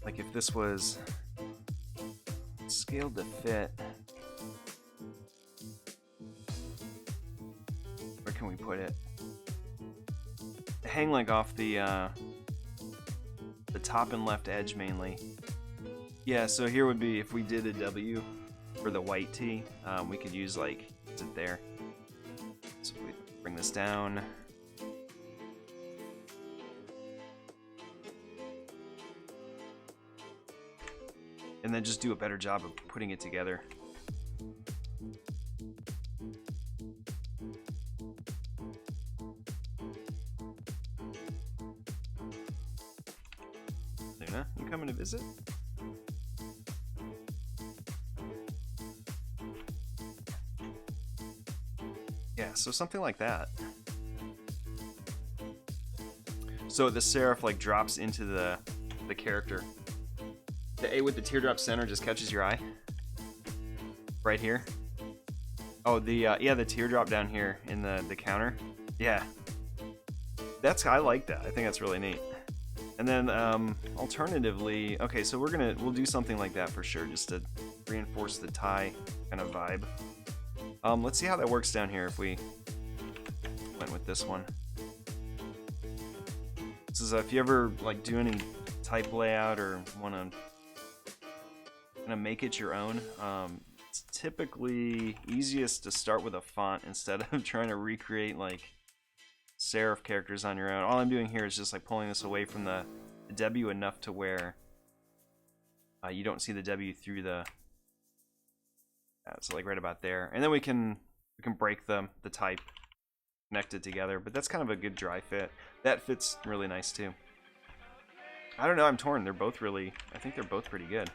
Like if this was scaled to fit, where can we put it? Hang like off the top and left edge mainly. Yeah, so here would be if we did a W for the white T, we could use like, is it there? So if we bring this down. And then just do a better job of putting it together. Luna, you coming to visit? Yeah, so something like that. So the serif like drops into the character. The A with the teardrop center just catches your eye. Right here. Oh, the teardrop down here in the counter. Yeah. I like that. I think that's really neat. And then alternatively, okay, so we'll do something like that for sure, just to reinforce the tie kind of vibe. Let's see how that works down here if we went with this one. This is if you ever like do any type layout or want to kind of make it your own, it's typically easiest to start with a font instead of trying to recreate like serif characters on your own. All I'm doing here is just like pulling this away from the W enough to where you don't see the W through the so like right about there, and then we can break the type, connect it together. But that's kind of a good dry fit. That fits really nice too. I don't know, I'm torn. They're both really, I think they're both pretty good.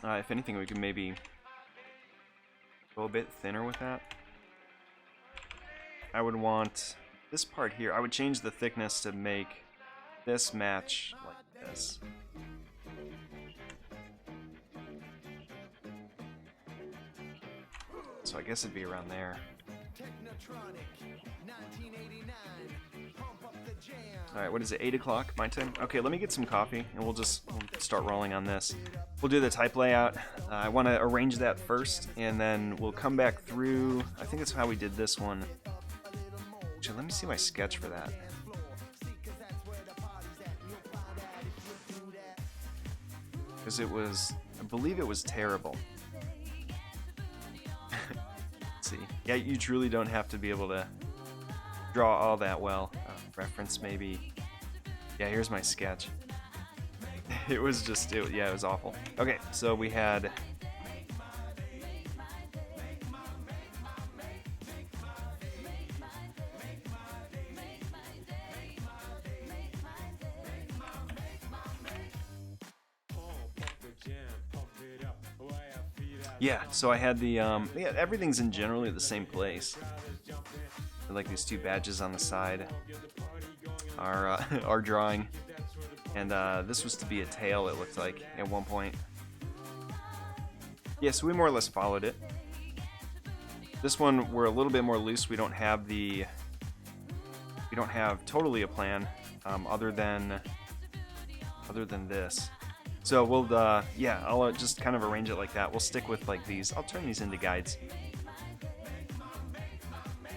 If anything, we can maybe go a bit thinner with that. I would want this part here. I would change the thickness to make this match like this. So I guess it'd be around there. Alright, what is it, 8 o'clock my time? Okay, let me get some coffee and we'll start rolling on this. We'll do the type layout. I want to arrange that first and then we'll come back through. I think that's how we did this one. Actually, let me see my sketch for that. Because it was, I believe it was terrible. Let's see. Yeah, you truly don't have to be able to draw all that well. Reference maybe Yeah, here's my sketch. It was just, yeah, it was awful. Okay, so we had... Yeah, so I had the, yeah, everything's in generally the same place. Like these two badges on the side are our drawing. And this was to be a tail, it looked like, at one point. Yeah, so we more or less followed it. This one, we're a little bit more loose. We don't have totally a plan, other than this. So we'll, yeah, I'll just kind of arrange it like that. We'll stick with like these. I'll turn these into guides.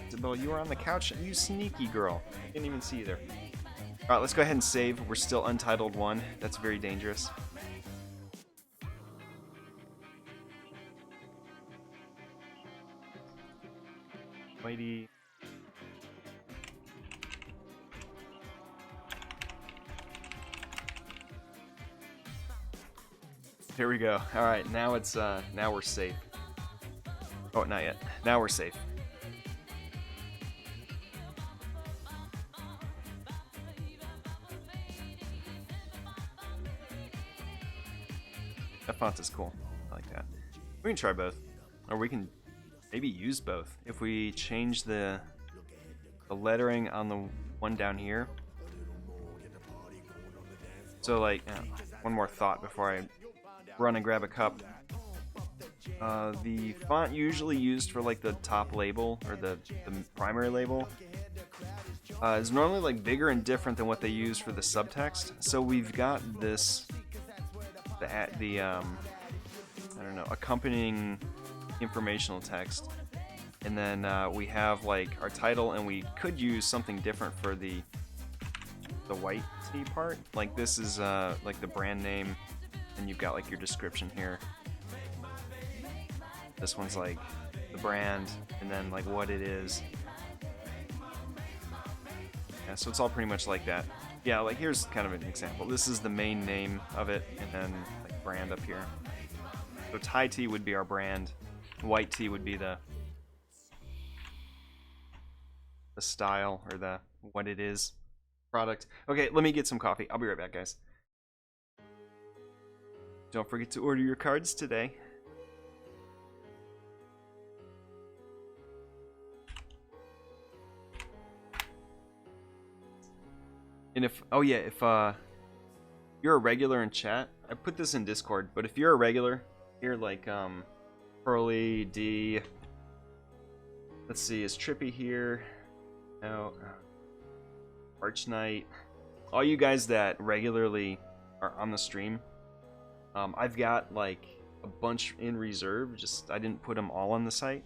Isabel, you were on the couch, you sneaky girl. I didn't even see you there. All right, let's go ahead and save. We're still Untitled 1. That's very dangerous. Mighty. Here we go. All right, now it's now we're safe. Oh, not yet. Now we're safe. That font is cool. I like that. We can try both, or we can maybe use both. If we change the lettering on the one down here. So like, one more thought before I run and grab a cup. The font usually used for like the top label or the primary label is normally like bigger and different than what they use for the subtext. So we've got this, the I don't know, accompanying informational text, and then we have like our title, and we could use something different for the white T part. Like this is like the brand name, and you've got like your description here. This one's like the brand, and then like what it is. Yeah, so it's all pretty much like that. Yeah, like here's kind of an example. This is the main name of it, and then like brand up here. So Thai tea would be our brand. White tea would be the style, or the what it is product. Okay, let me get some coffee. I'll be right back, guys. Don't forget to order your cards today. And if, oh yeah, if you're a regular in chat, I put this in Discord, but if you're a regular, here like Pearly, D, let's see, is Trippy here? No. Arch Knight. All you guys that regularly are on the stream, I've got like a bunch in reserve, just I didn't put them all on the site.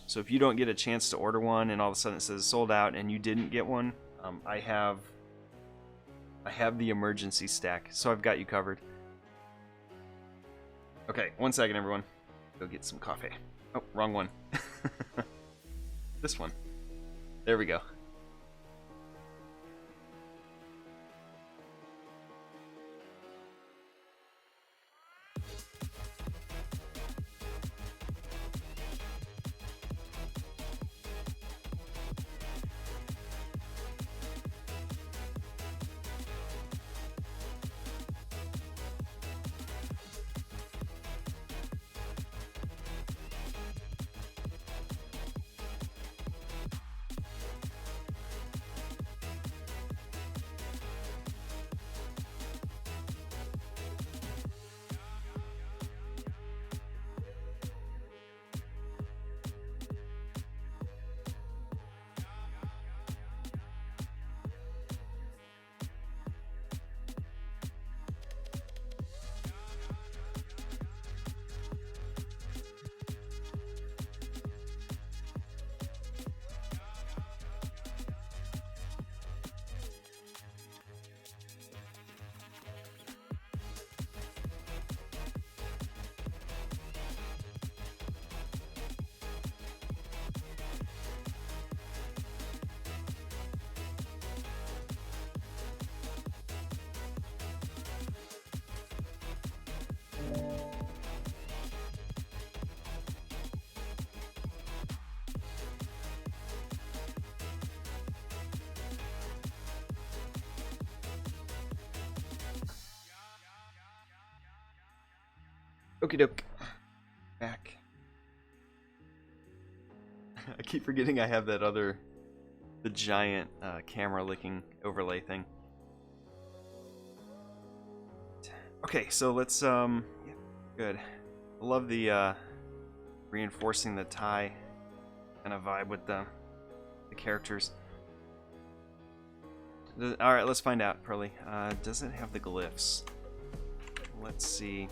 So if you don't get a chance to order one and all of a sudden it says sold out and you didn't get one, I have the emergency stack, so I've got you covered. Okay, 1 second, everyone. Go get some coffee. Oh, wrong one. This one. There we go. Okie doke. Back. I keep forgetting I have that other, the giant camera licking overlay thing. Okay, so let's yeah, good. I love the reinforcing the tie kind of vibe with the characters. All right, let's find out, Pearly. Does it have the glyphs? Let's see.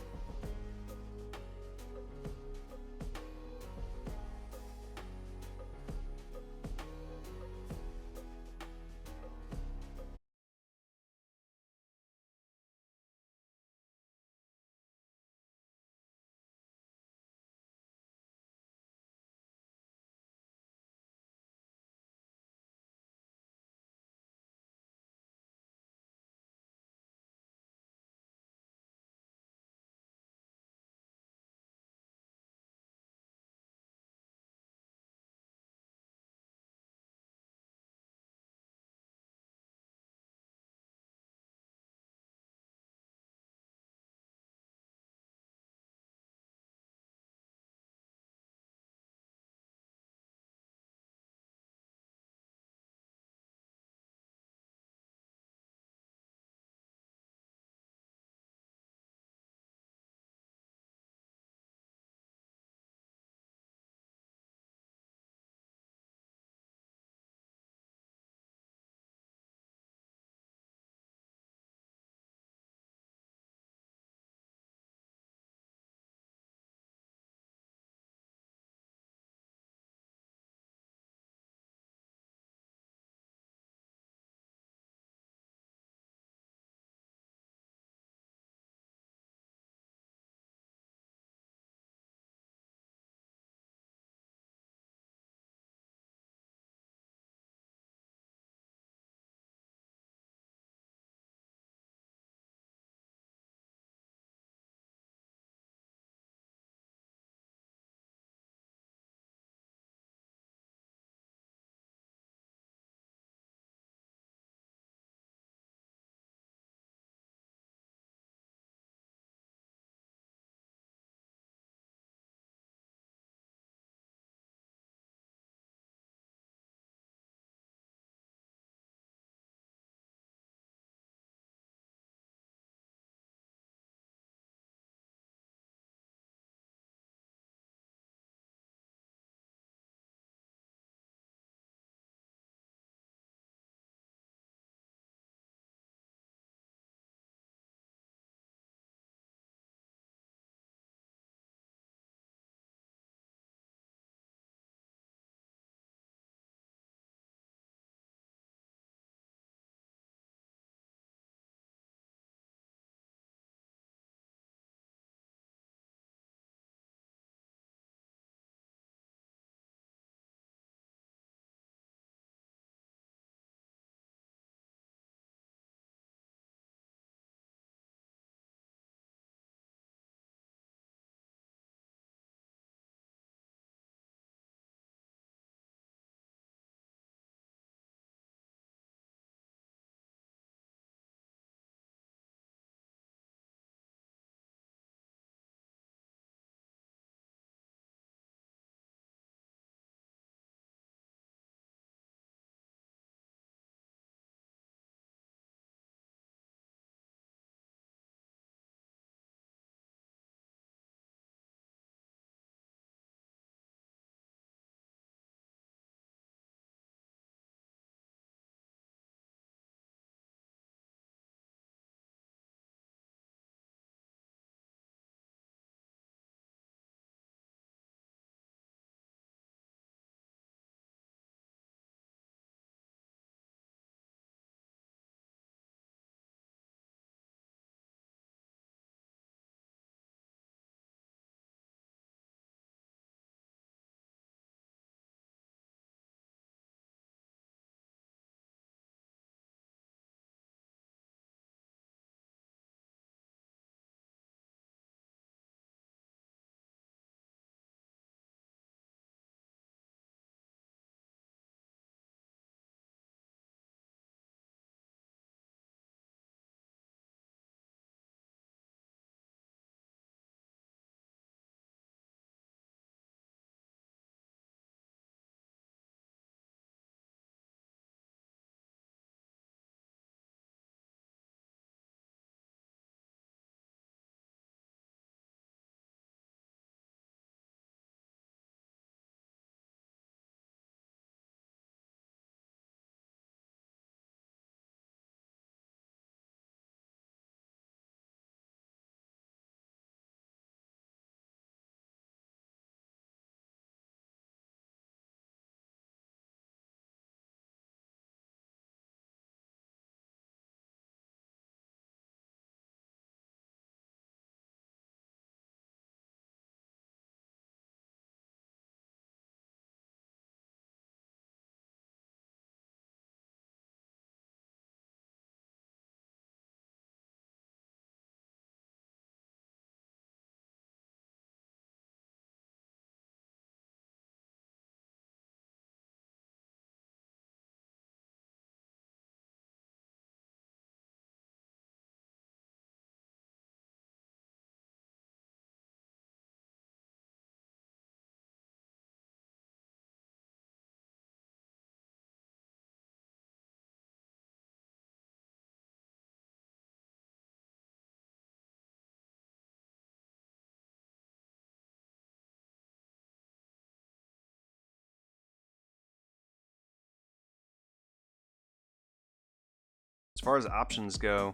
as far as options go,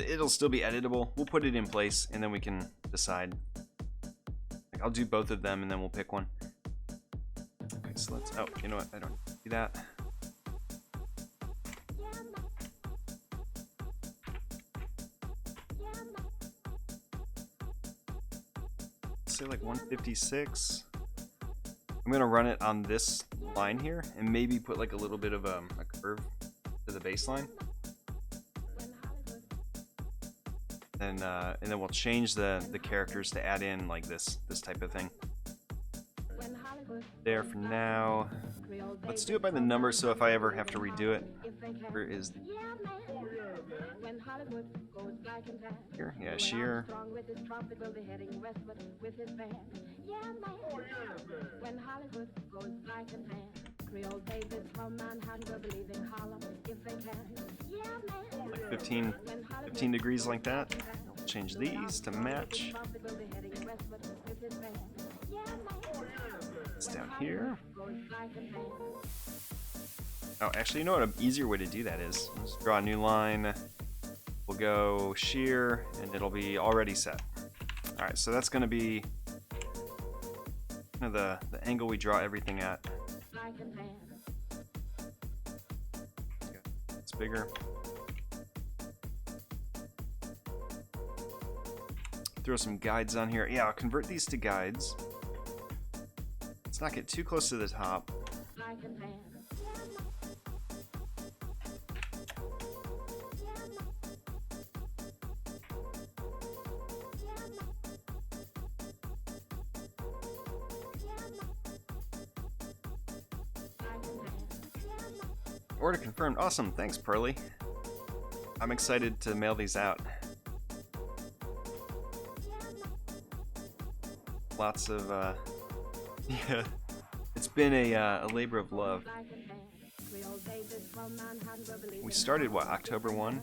it'll still be editable. We'll put it in place and then we can decide. Like, I'll do both of them and then we'll pick one. Okay, so let's, oh, you know what? I don't do that. Let's say like 156. I'm gonna run it on this line here and maybe put like a little bit of a curve to the baseline. And then we'll change the characters to add in like this type of thing. There for now. Let's do it by the number, so if I ever have to redo it, where is here? Yeah, sheer. Like 15 degrees like that. Change these to match. It's down here. Oh, actually, you know what? An easier way to do that is let's draw a new line. We'll go shear, and it'll be already set. All right, so that's going to be kind of the angle we draw everything at. It's bigger. Throw some guides on here. Yeah, I'll convert these to guides. Let's not get too close to the top. Order confirmed. Awesome. Thanks, Pearly. I'm excited to mail these out. Lots of, yeah, it's been a labor of love. We started, what, October 1?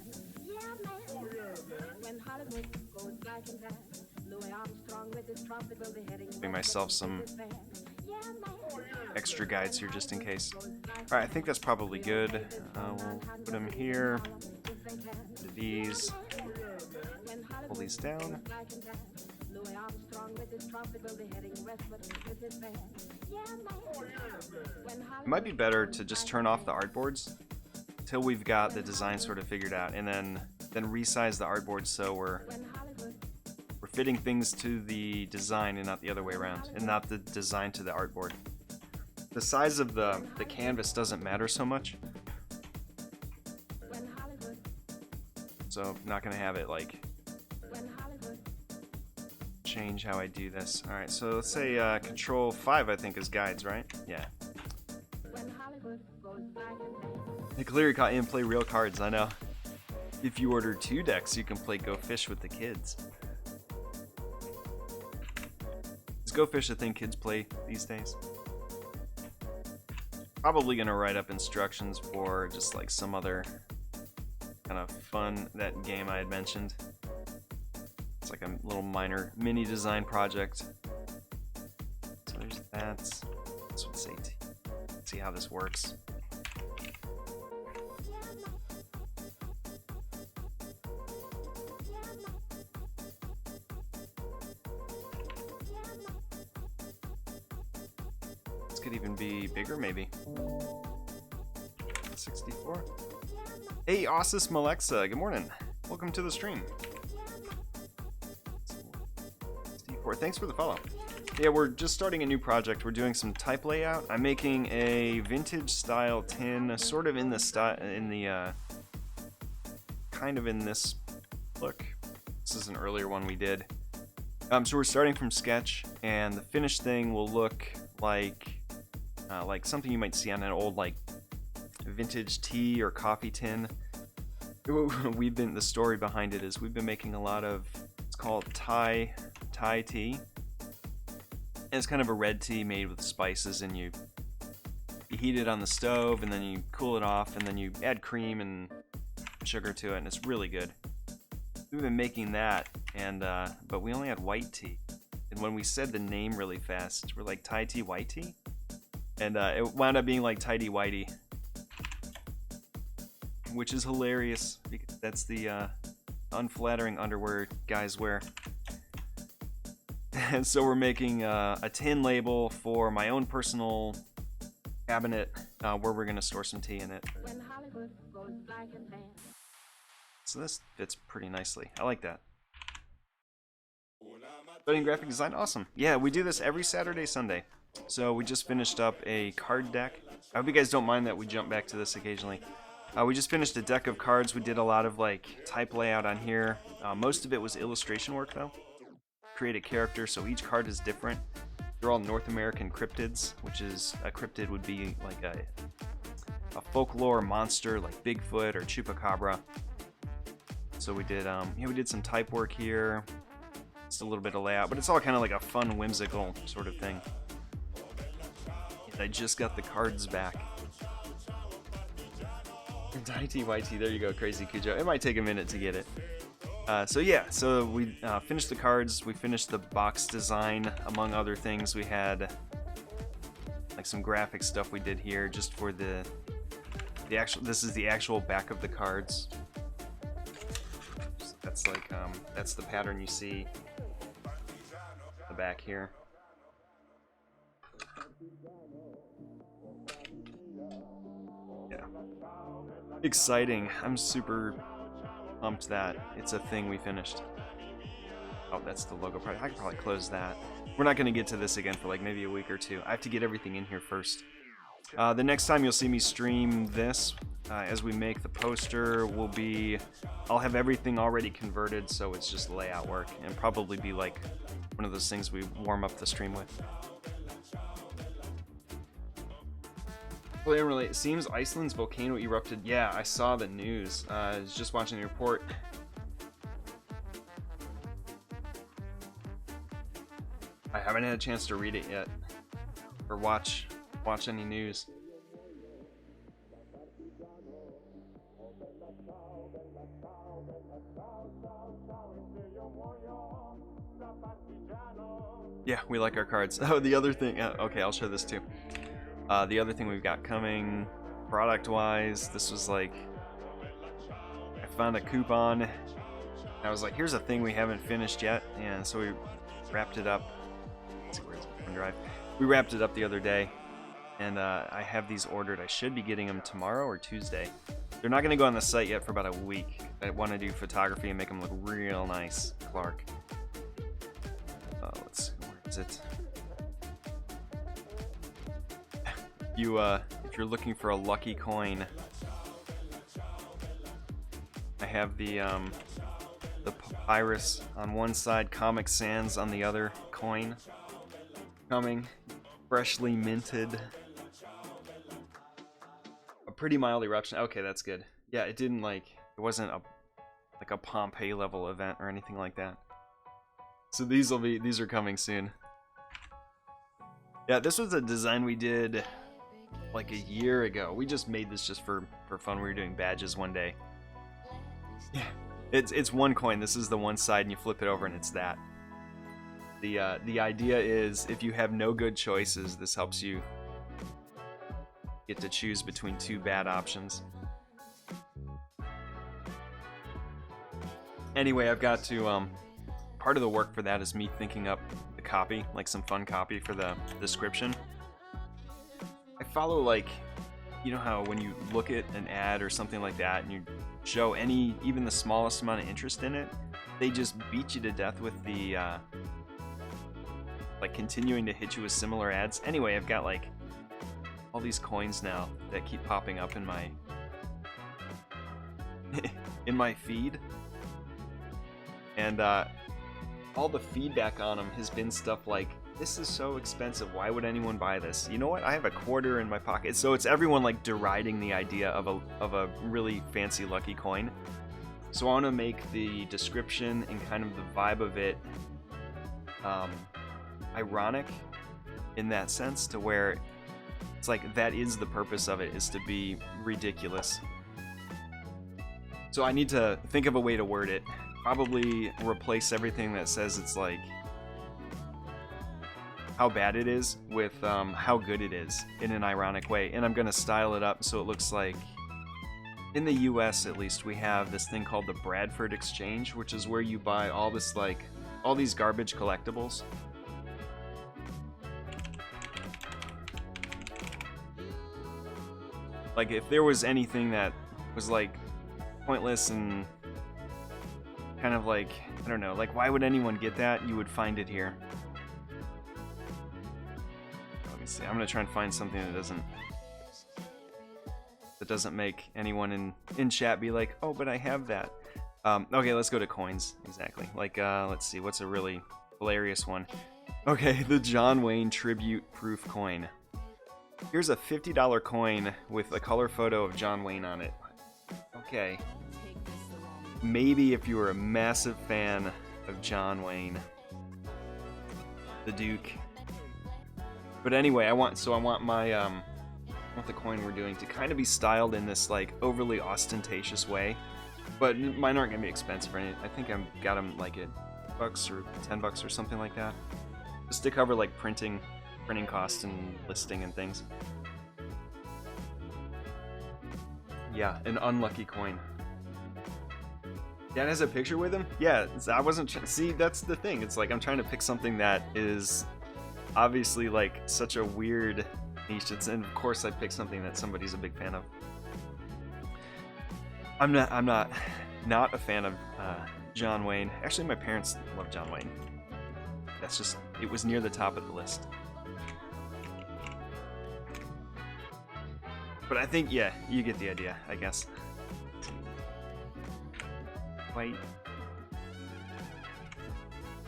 Giving myself some extra guides here just in case. Alright, I think that's probably good. We'll put them here. These. Pull these down. It might be better to just turn off the artboards until we've got the design sort of figured out, and then resize the artboards so we're fitting things to the design and not the other way around, and not the design to the artboard. The size of the canvas doesn't matter so much, so I'm not gonna have it like change how I do this. Alright, so let's say Control 5 I think is guides, right? Yeah. Hey, Cleary caught in play real cards, I know. If you order 2 decks, you can play Go Fish with the kids. Is Go Fish a thing kids play these days? Probably gonna write up instructions for just like some other kind of fun, that game I had mentioned. It's like a little minor mini design project. So there's that. This would say see how this works. This could even be bigger, maybe. 64. Hey, Osis Malexa, good morning. Welcome to the stream. 64. Thanks for the follow. Yeah, we're just starting a new project. We're doing some type layout. I'm making a vintage style tin, sort of in the style, kind of in this look. This is an earlier one we did. So we're starting from sketch, and the finished thing will look like something you might see on an old like vintage tea or coffee tin. The story behind it is we've been making a lot of, it's called Thai tea. And it's kind of a red tea made with spices, and you heat it on the stove, and then you cool it off, and then you add cream and sugar to it, and it's really good. we've been making that, and but we only had white tea. And when we said the name really fast, we're like Thai tea, white tea, and it wound up being like tighty whitey, which is hilarious because that's the unflattering underwear guys wear. And so we're making a tin label for my own personal cabinet where we're gonna store some tea in it. When Hollywood goes black and tan. So this fits pretty nicely. I like that. Studying graphic design, awesome. Yeah, we do this every Saturday, Sunday. So we just finished up a card deck. I hope you guys don't mind that we jump back to this occasionally. We just finished a deck of cards. We did a lot of like type layout on here. Most of it was illustration work though. Create a character, so each card is different. They're all North American cryptids, which is a cryptid would be like a folklore monster like Bigfoot or Chupacabra. So we did we did some type work here. Just a little bit of layout, but it's all kind of like a fun, whimsical sort of thing. And I just got the cards back. IT, there you go, Crazy Cujo. It might take a minute to get it. So yeah, so we finished the cards, we finished the box design, among other things. We had like some graphic stuff we did here just for the actual, this is the actual back of the cards. So that's like, that's the pattern you see the back here. Yeah. Exciting. I'm super pumped that it's a thing we finished. Oh, that's the logo part. I could probably close that. We're not going to get to this again for like maybe a week or two. I have to get everything in here first. The next time you'll see me stream this, as we make the poster, will be... I'll have everything already converted, so it's just layout work, and probably be like one of those things we warm up the stream with. It seems Iceland's volcano erupted. Yeah, I saw the news. I was just watching the report. I haven't had a chance to read it yet, or watch any news. Yeah, we like our cards. Oh, the other thing. Okay, I'll show this too. The other thing we've got coming, product-wise, this was like, I found a coupon. I was like, here's a thing we haven't finished yet, and so we wrapped it up. Let's see, where's my drive? We wrapped it up the other day, and I have these ordered. I should be getting them tomorrow or Tuesday. They're not going to go on the site yet for about a week. I want to do photography and make them look real nice, Clark. Let's see, where is it? If you're looking for a lucky coin, I have the papyrus on one side, Comic Sans on the other coin. Coming, freshly minted. A pretty mild eruption. Okay, that's good. Yeah, it didn't it wasn't like a Pompeii level event or anything like that. So these are coming soon. Yeah, this was a design we did like a year ago. We just made this just for fun. We were doing badges one day. Yeah, it's one coin. This is the one side, and you flip it over, and it's that. The idea is if you have no good choices, this helps you get to choose between two bad options. Anyway, I've got to part of the work for that is me thinking up the copy, like some fun copy for the description. I follow, like, you know how when you look at an ad or something like that and you show even the smallest amount of interest in it, they just beat you to death with the like continuing to hit you with similar ads. Anyway, I've got like all these coins now that keep popping up in my in my feed, and all the feedback on them has been stuff like, this is so expensive, why would anyone buy this? You know what, I have a quarter in my pocket. So it's everyone like deriding the idea of a really fancy lucky coin. So I want to make the description and kind of the vibe of it ironic in that sense, to where it's like that is the purpose of it, is to be ridiculous. So I need to think of a way to word it, probably replace everything that says it's like how bad it is with how good it is in an ironic way. And I'm gonna style it up so it looks like, in the US at least, we have this thing called the Bradford Exchange, which is where you buy all this like all these garbage collectibles. Like if there was anything that was like pointless and kind of like, I don't know, like why would anyone get that? You would find it here. Let me see. I'm gonna try and find something that doesn't make anyone in chat be like, oh, but I have that. Okay, let's go to coins. Exactly. Like, let's see, what's a really hilarious one? Okay, the John Wayne Tribute Proof Coin. Here's a $50 coin with a color photo of John Wayne on it. Okay. Maybe if you were a massive fan of John Wayne, the Duke. But anyway, I want my I want the coin we're doing to kind of be styled in this like overly ostentatious way. But mine aren't gonna be expensive or anything. I think I've got them like at $5 or $10 or something like that, just to cover like printing costs and listing and things. Yeah, an unlucky coin. Dad has a picture with him? Yeah, I wasn't see, that's the thing. It's like I'm trying to pick something that is obviously like such a weird niche. And of course I picked something that somebody's a big fan of. I'm not a fan of John Wayne. Actually, my parents love John Wayne. That's just, it was near the top of the list. But I think, yeah, you get the idea, I guess. Wait.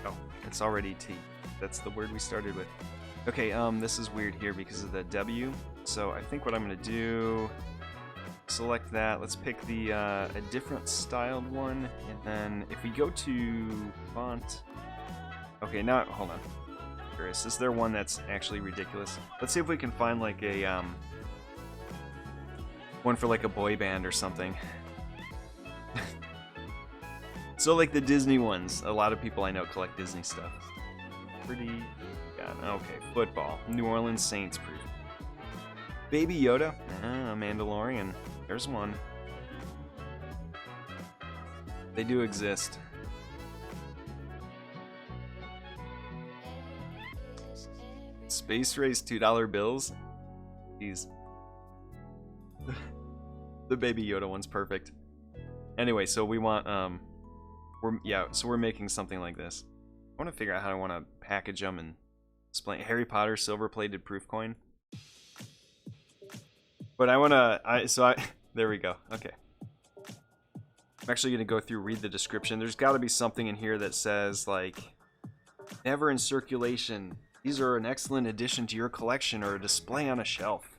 Oh, it's already T. That's the word we started with. Okay, this is weird here because of the W. So I think what I'm gonna do, select that. Let's pick the a different styled one, and then if we go to font. Okay, now hold on. Curious, is there one that's actually ridiculous? Let's see if we can find like a one for like a boy band or something. So like the Disney ones, a lot of people I know collect Disney stuff. Pretty, God, okay, football, New Orleans Saints proof. Baby Yoda, Mandalorian, there's one. They do exist. Space Race $2 bills? Jeez. The Baby Yoda one's perfect. Anyway, so we want, we're making something like this. I want to figure out how I want to package them and display Harry Potter silver-plated proof coin. But I want to, there we go, okay. I'm actually going to go through, read the description. There's got to be something in here that says, like, never in circulation. These are an excellent addition to your collection or a display on a shelf.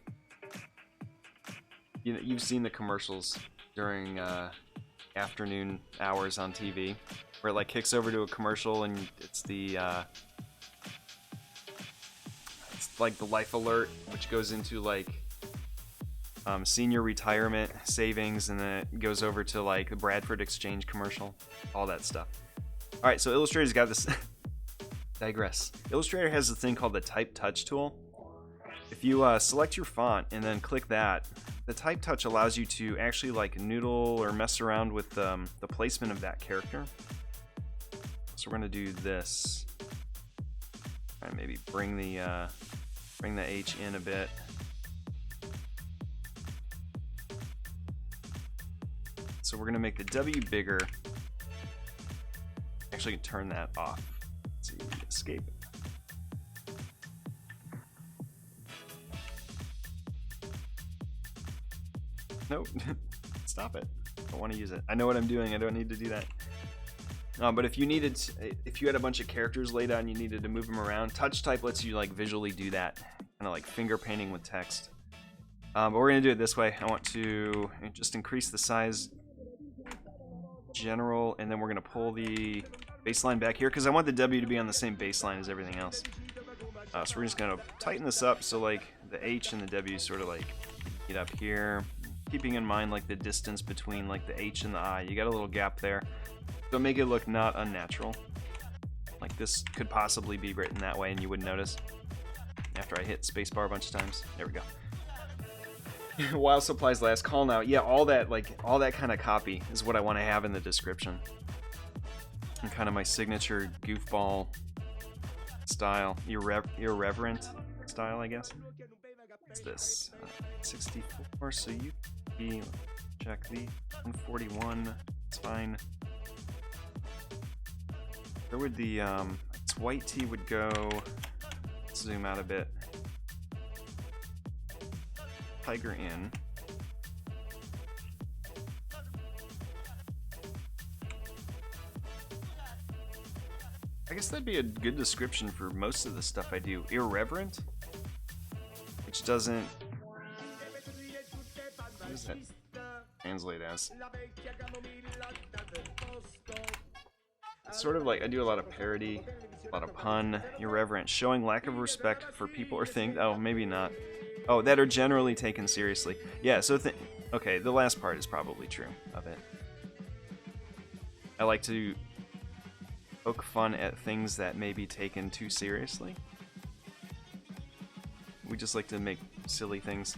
You know, you've seen the commercials during afternoon hours on TV, where it like kicks over to a commercial and it's the it's like the life alert, which goes into like senior retirement savings, and then it goes over to like the Bradford Exchange commercial, all that stuff. All right, so Illustrator's got this. Digress. Illustrator has a thing called the Type Touch tool. If you select your font and then click that, the Type Touch allows you to actually like noodle or mess around with the placement of that character. So we're gonna do this. Try and maybe bring the H in a bit. So we're gonna make the W bigger. Actually, turn that off. Let's see, escape. Nope. Stop it. I don't want to use it. I know what I'm doing. I don't need to do that. But if you had a bunch of characters laid out and you needed to move them around, Touch Type lets you like visually do that, kind of like finger painting with text. But we're gonna do it this way. I want to just increase the size, general, and then we're gonna pull the baseline back here because I want the W to be on the same baseline as everything else. So we're just gonna tighten this up so like the H and the W sort of like get up here. Keeping in mind like the distance between like the H and the I. You got a little gap there. So make it look not unnatural. Like this could possibly be written that way and you wouldn't notice. After I hit spacebar a bunch of times. There we go. While supplies last, call now. Yeah, all that kind of copy is what I want to have in the description. And kind of my signature goofball style, irreverent style, I guess. What's this? 64. So you be check the 141. It's fine. Where would the it's white tee would go? Let's zoom out a bit. Tiger in. I guess that'd be a good description for most of the stuff I do. Irreverent, which doesn't. What does that translate as? It's sort of like I do a lot of parody, a lot of pun. Irreverent, showing lack of respect for people or things. Oh, maybe not. Oh, that are generally taken seriously. Yeah, so okay, the last part is probably true of it. I like to poke fun at things that may be taken too seriously. We just like to make silly things.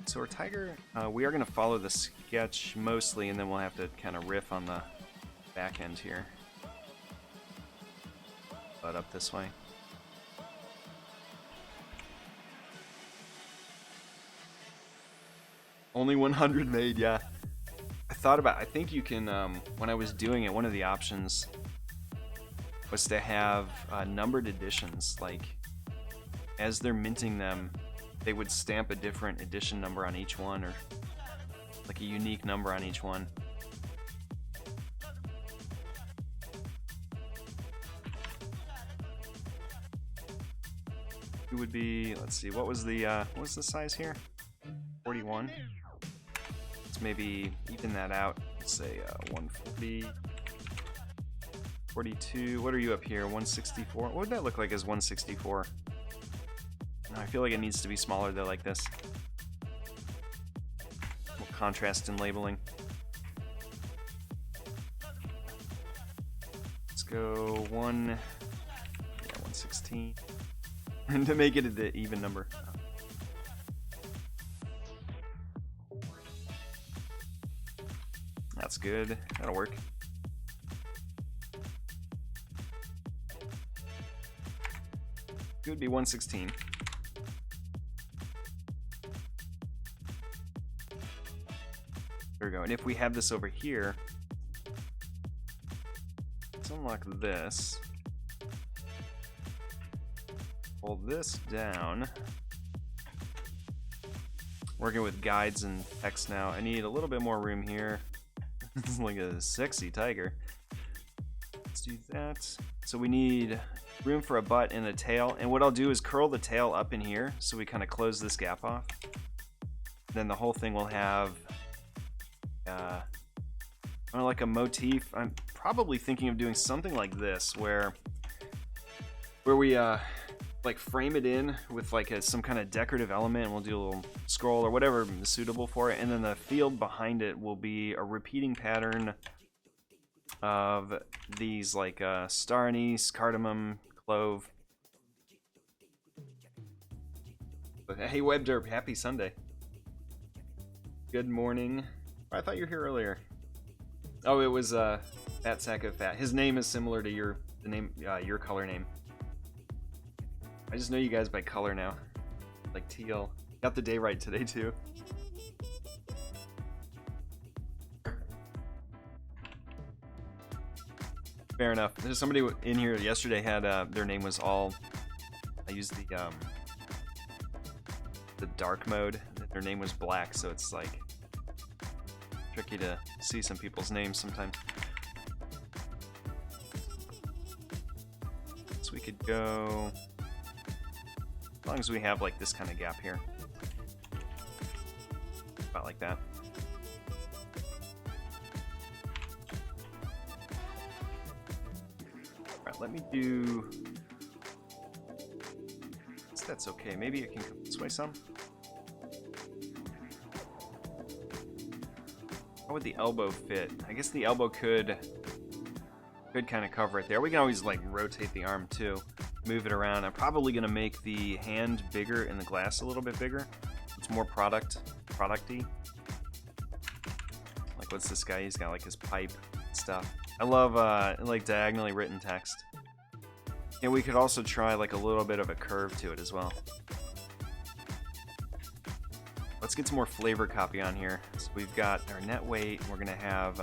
So our tiger, we are going to follow the sketch mostly, and then we'll have to kind of riff on the back end here. But up this way. Only 100 made, yeah. I think you can, when I was doing it, one of the options was to have numbered editions. Like, as they're minting them, they would stamp a different edition number on each one, or like a unique number on each one. It would be, let's see, what was the size here? 41. Let's maybe even that out. Let's say 140, 42. What are you up here? 164. What would that look like as 164? I feel like it needs to be smaller though, like this. More contrast in labeling. Let's go 116. And to make it the even number. That's good. That'll work. It would be 116. There we go. And if we have this over here, let's unlock this. Pull this down. Working with guides and text now. I need a little bit more room here. This is like a sexy tiger. Let's do that. So we need room for a butt and a tail. And what I'll do is curl the tail up in here so we kind of close this gap off. Then the whole thing will have like a motif. I'm probably thinking of doing something like this where we like frame it in with like some kind of decorative element, and we'll do a little scroll or whatever is suitable for it, and then the field behind it will be a repeating pattern of these like star anise, cardamom, clove. But hey WebDerp, happy Sunday. Good morning. I thought you were here earlier. Oh, it was Fat Sack of Fat. His name is similar to your color name. I just know you guys by color now. Like teal. Got the day right today too. Fair enough. There's somebody in here yesterday had their name was all. I used the dark mode. Their name was black, so it's like tricky to see some people's names sometimes. So we could go. As long as we have like this kind of gap here. About like that. Alright, let me do. That's okay. Maybe it can come this way some. How would the elbow fit? I guess the elbow could could kind of cover it there. We can always like rotate the arm too, move it around. I'm probably gonna make the hand bigger and the glass a little bit bigger. It's more producty. Like what's this guy? He's got like his pipe stuff. I love like diagonally written text. And we could also try like a little bit of a curve to it as well. Let's get some more flavor copy on here. So we've got our net weight. We're gonna have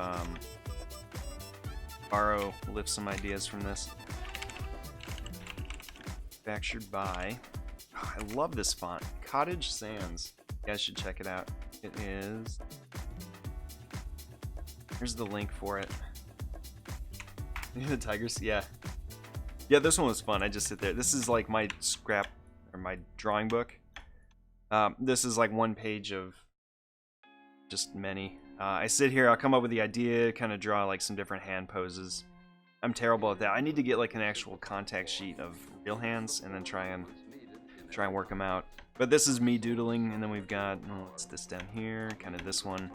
Borrow lift some ideas from this. Manufactured by. Oh, I love this font, Cottage Sands. You guys should check it out. It is. Here's the link for it. The tigers, yeah. Yeah, this one was fun. I just sit there. This is like my scrap or my drawing book. This is like one page of just many. I sit here, I'll come up with the idea, kind of draw like some different hand poses. I'm terrible at that. I need to get like an actual contact sheet of real hands and then try and work them out. But this is me doodling, and then we've got, what's this down here? Kind of this one.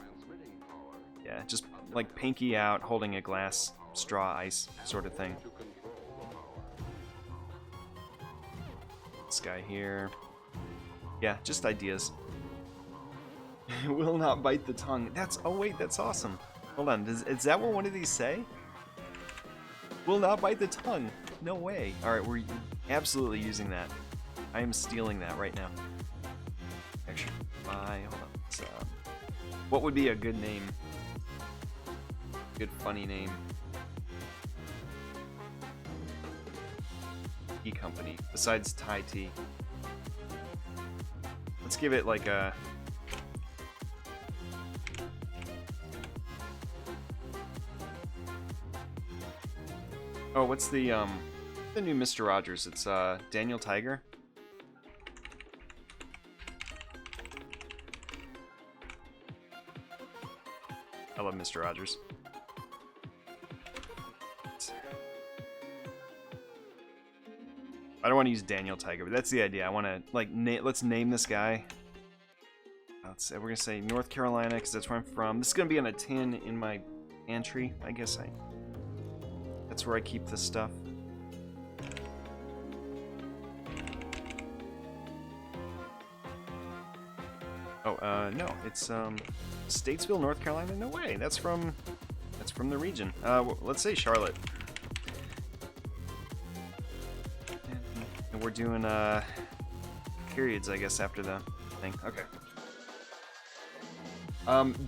Yeah, just like pinky out, holding a glass straw ice sort of thing. This guy here. Yeah, just ideas. Will not bite the tongue. Oh wait, that's awesome. Hold on, is that what one of these say? Will not bite the tongue. No way. Alright, we're absolutely using that. I am stealing that right now. Actually, hold on. What would be a good name? Good funny name. Tea company, besides Thai tea. Let's give it like a... Oh, what's the new Mr. Rogers? It's Daniel Tiger. I love Mr. Rogers. I don't want to use Daniel Tiger, but that's the idea. I want to like let's name this guy. We're gonna say North Carolina because that's where I'm from. This is gonna be on a tin in my pantry. I guess that's where I keep this stuff. Oh, no, it's Statesville, North Carolina. No way. That's from the region. Let's say Charlotte. And we're doing periods, I guess, after the thing. Okay.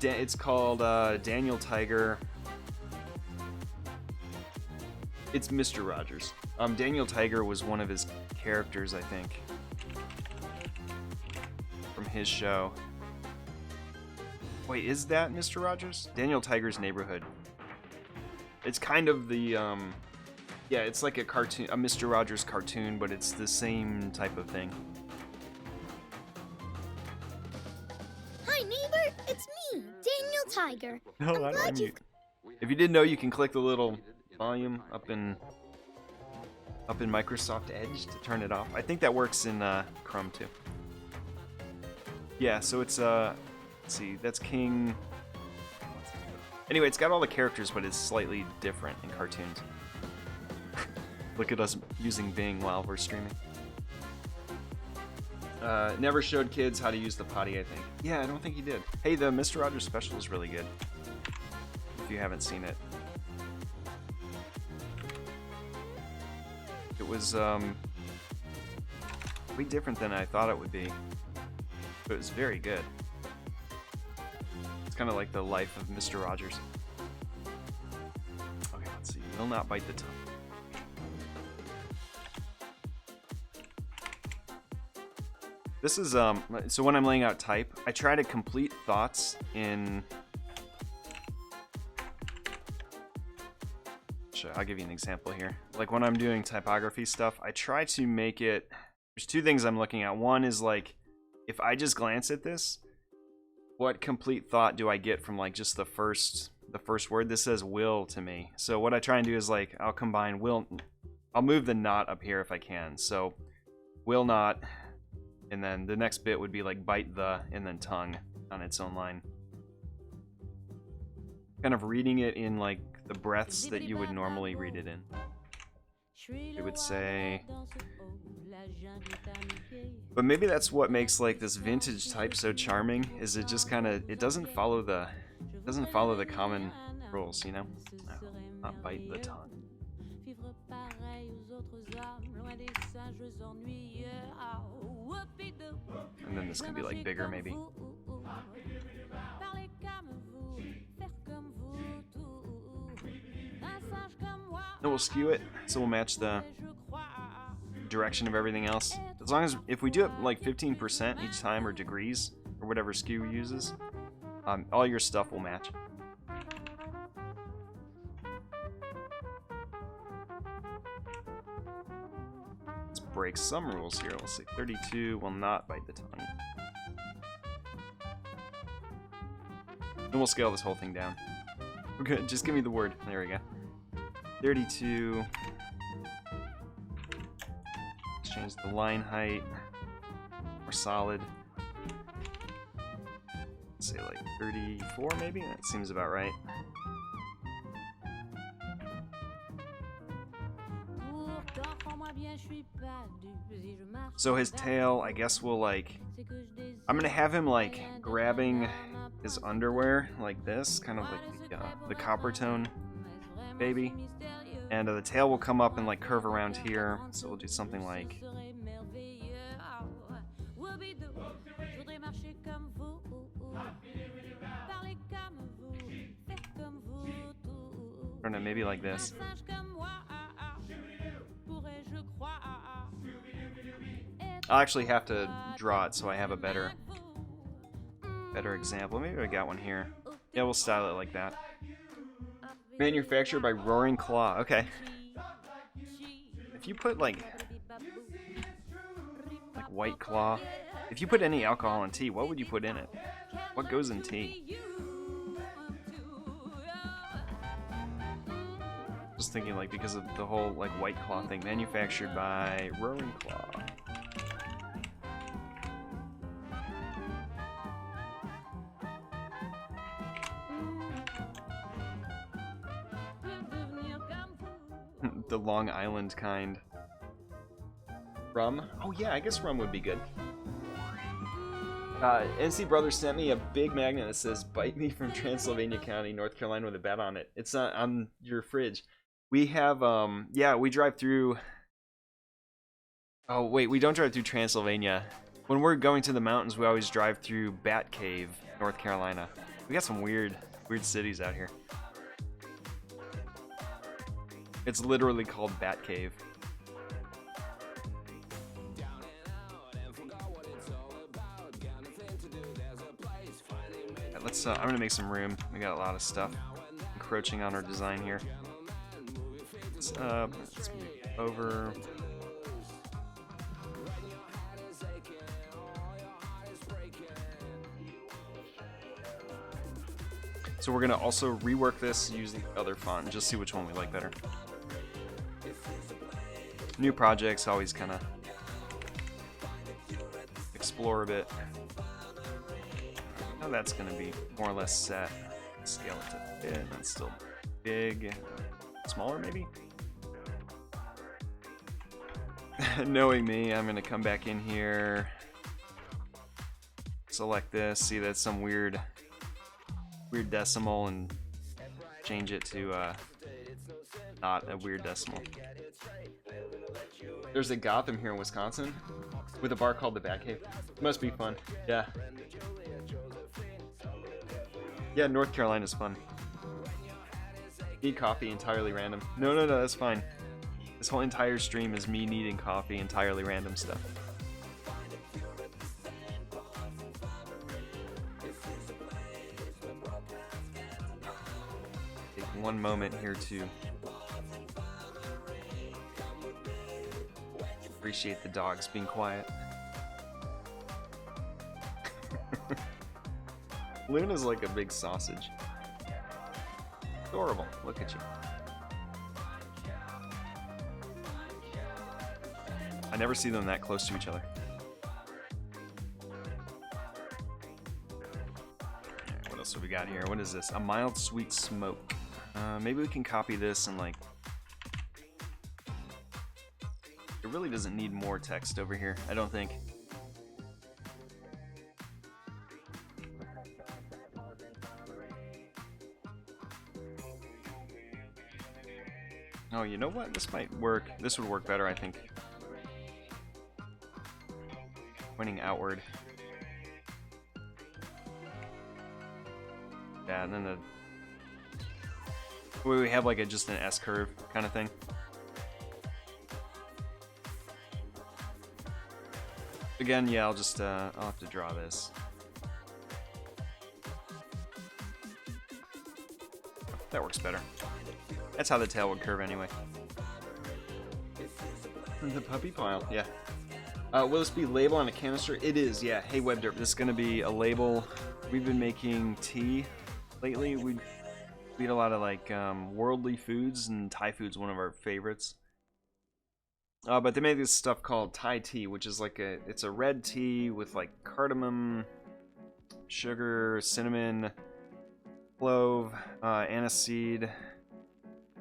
It's called Daniel Tiger. It's Mr. Rogers. Daniel Tiger was one of his characters, I think, from his show. Wait, is that Mr. Rogers? Daniel Tiger's Neighborhood. It's kind of the, yeah, it's like a cartoon, a Mr. Rogers cartoon, but it's the same type of thing. Hi, neighbor. It's me, Daniel Tiger. No, I'm I glad don't you've... If you didn't know, you can click the little volume up in Microsoft Edge to turn it off. I think that works in Chrome too. Yeah, so it's let's see, that's King. Anyway, it's got all the characters, but it's slightly different in cartoons. Look at us using Bing while we're streaming. Never showed kids how to use the potty, I think. Yeah, I don't think he did. Hey, the Mr. Rogers special is really good. If you haven't seen it. It was way different than I thought it would be. But it was very good. It's kind of like the life of Mr. Rogers. Okay, let's see. Will not bite the tongue. This is, so when I'm laying out type, I try to complete thoughts in... I'll give you an example here. Like when I'm doing typography stuff, I try to make it... There's two things I'm looking at. One is like, if I just glance at this, what complete thought do I get from like just the first word? This says will to me. So what I try and do is like, I'll combine will... I'll move the not up here if I can. So will not... And then the next bit would be like bite the, and then tongue on its own line. Kind of reading it in like the breaths that you would normally read it in. It would say, but maybe that's what makes like this vintage type so charming. Is it just kind of, it doesn't follow the common rules, you know? Oh, not bite the tongue. And then this can be like bigger maybe. Then we'll skew it, so we'll match the direction of everything else. As long as, if we do it like 15% each time, or degrees, or whatever skew uses, all your stuff will match. Let's break some rules here. Let's say 32 will not bite the tongue. Then we'll scale this whole thing down. We're good. Just give me the word. There we go. 32. Let's change the line height. More solid. Let's say like 34 maybe? That seems about right. So his tail, I guess we'll like... I'm gonna have him like grabbing his underwear like this, kind of like the copper tone baby. And the tail will come up and like curve around here, so we'll do something like... I don't know, maybe like this. I'll actually have to draw it so I have a better example. Maybe I got one here. Yeah, we'll style it like that. Manufactured by Roaring Claw. Okay. If you put like White Claw, if you put any alcohol in tea, what would you put in it? What goes in tea? Just thinking like because of the whole like White Claw thing. Manufactured by Roaring Claw. The Long Island kind. Rum? Oh yeah, I guess rum would be good. NC Brothers sent me a big magnet that says, "Bite me from Transylvania County, North Carolina," with a bat on it. It's not on your fridge. We have, yeah, we drive through... Oh wait, we don't drive through Transylvania. When we're going to the mountains, we always drive through Bat Cave, North Carolina. We got some weird cities out here. It's literally called Bat Cave. Right, let's. I'm gonna make some room. We got a lot of stuff encroaching on our design here. Let's move over. So we're gonna also rework this using the other font and just see which one we like better. New projects always kind of explore a bit. Now that's gonna be more or less set. Scale it to fit. That's still big. Smaller maybe? Knowing me, I'm gonna come back in here, select this, see that's some weird decimal, and change it to not a weird decimal. There's a Gotham here in Wisconsin with a bar called the Bat Cave. Must be fun. Yeah. Yeah, North Carolina's fun. Need coffee, entirely random. No, that's fine. This whole entire stream is me needing coffee, entirely random stuff. Take one moment here to appreciate the dogs being quiet. Luna's like a big sausage. Adorable. Look at you. I never see them that close to each other. Alright, what else have we got here? What is this? A mild sweet smoke. Maybe we can copy this and like... It really doesn't need more text over here, I don't think. Oh, you know what? This might work. This would work better, I think. Pointing outward. Yeah, and then the... We have like just an S-curve kind of thing. Again, yeah, I'll just, I'll have to draw this. That works better. That's how the tail would curve anyway. The puppy pile, yeah. Will this be label on a canister? It is, yeah. Hey WebDerp, this is gonna be a label. We've been making tea lately. We eat a lot of like worldly foods, and Thai food's one of our favorites. But they make this stuff called Thai tea, which is like it's a red tea with like cardamom, sugar, cinnamon, clove, aniseed,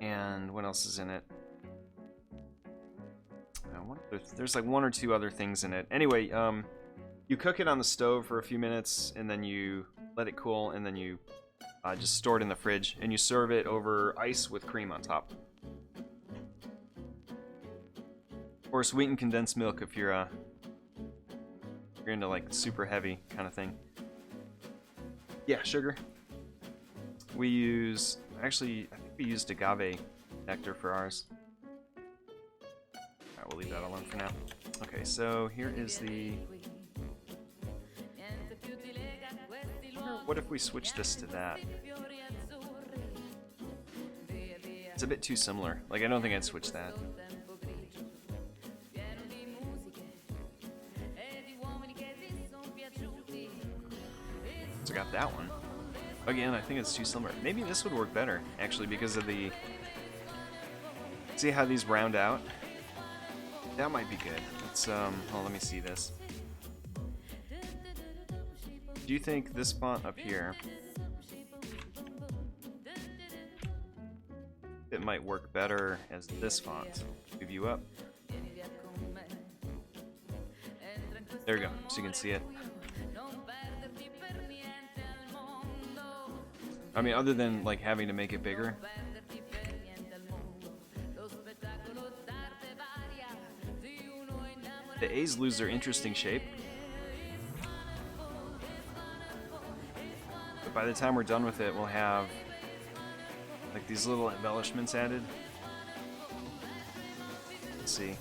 and what else is in it? There's like one or two other things in it. Anyway, you cook it on the stove for a few minutes, and then you let it cool, and then you just store it in the fridge, and you serve it over ice with cream on top. Or sweetened condensed milk if you're into like super heavy kind of thing. Yeah, sugar. We use, actually, I think we used agave nectar for ours. Alright, we'll leave that alone for now. Okay, so here is the... What if we switch this to that? It's a bit too similar. Like, I don't think I'd switch that. So I got that one. Again, I think it's too similar. Maybe this would work better, actually, because of the... See how these round out? That might be good. Let's, oh, let me see this. Do you think this font up here... It might work better as this font? Move you up. There we go, so you can see it. I mean, other than like having to make it bigger. The A's lose their interesting shape. But by the time we're done with it, we'll have like these little embellishments added. Let's see.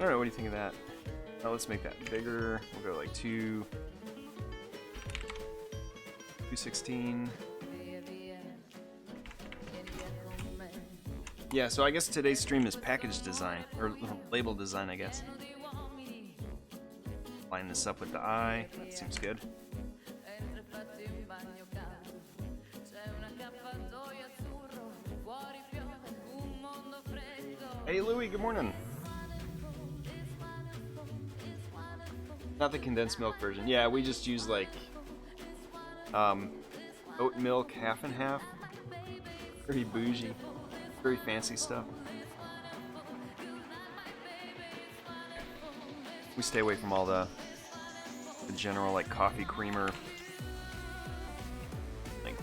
Alright, what do you think of that? Oh, let's make that bigger. We'll go like 216. Yeah, so I guess today's stream is package design, or label design, I guess. Line this up with the eye. That seems good. Hey Louie, good morning. Not the condensed milk version. Yeah, we just use like oat milk half and half. Very bougie, very fancy stuff. We stay away from all the general like coffee creamer, like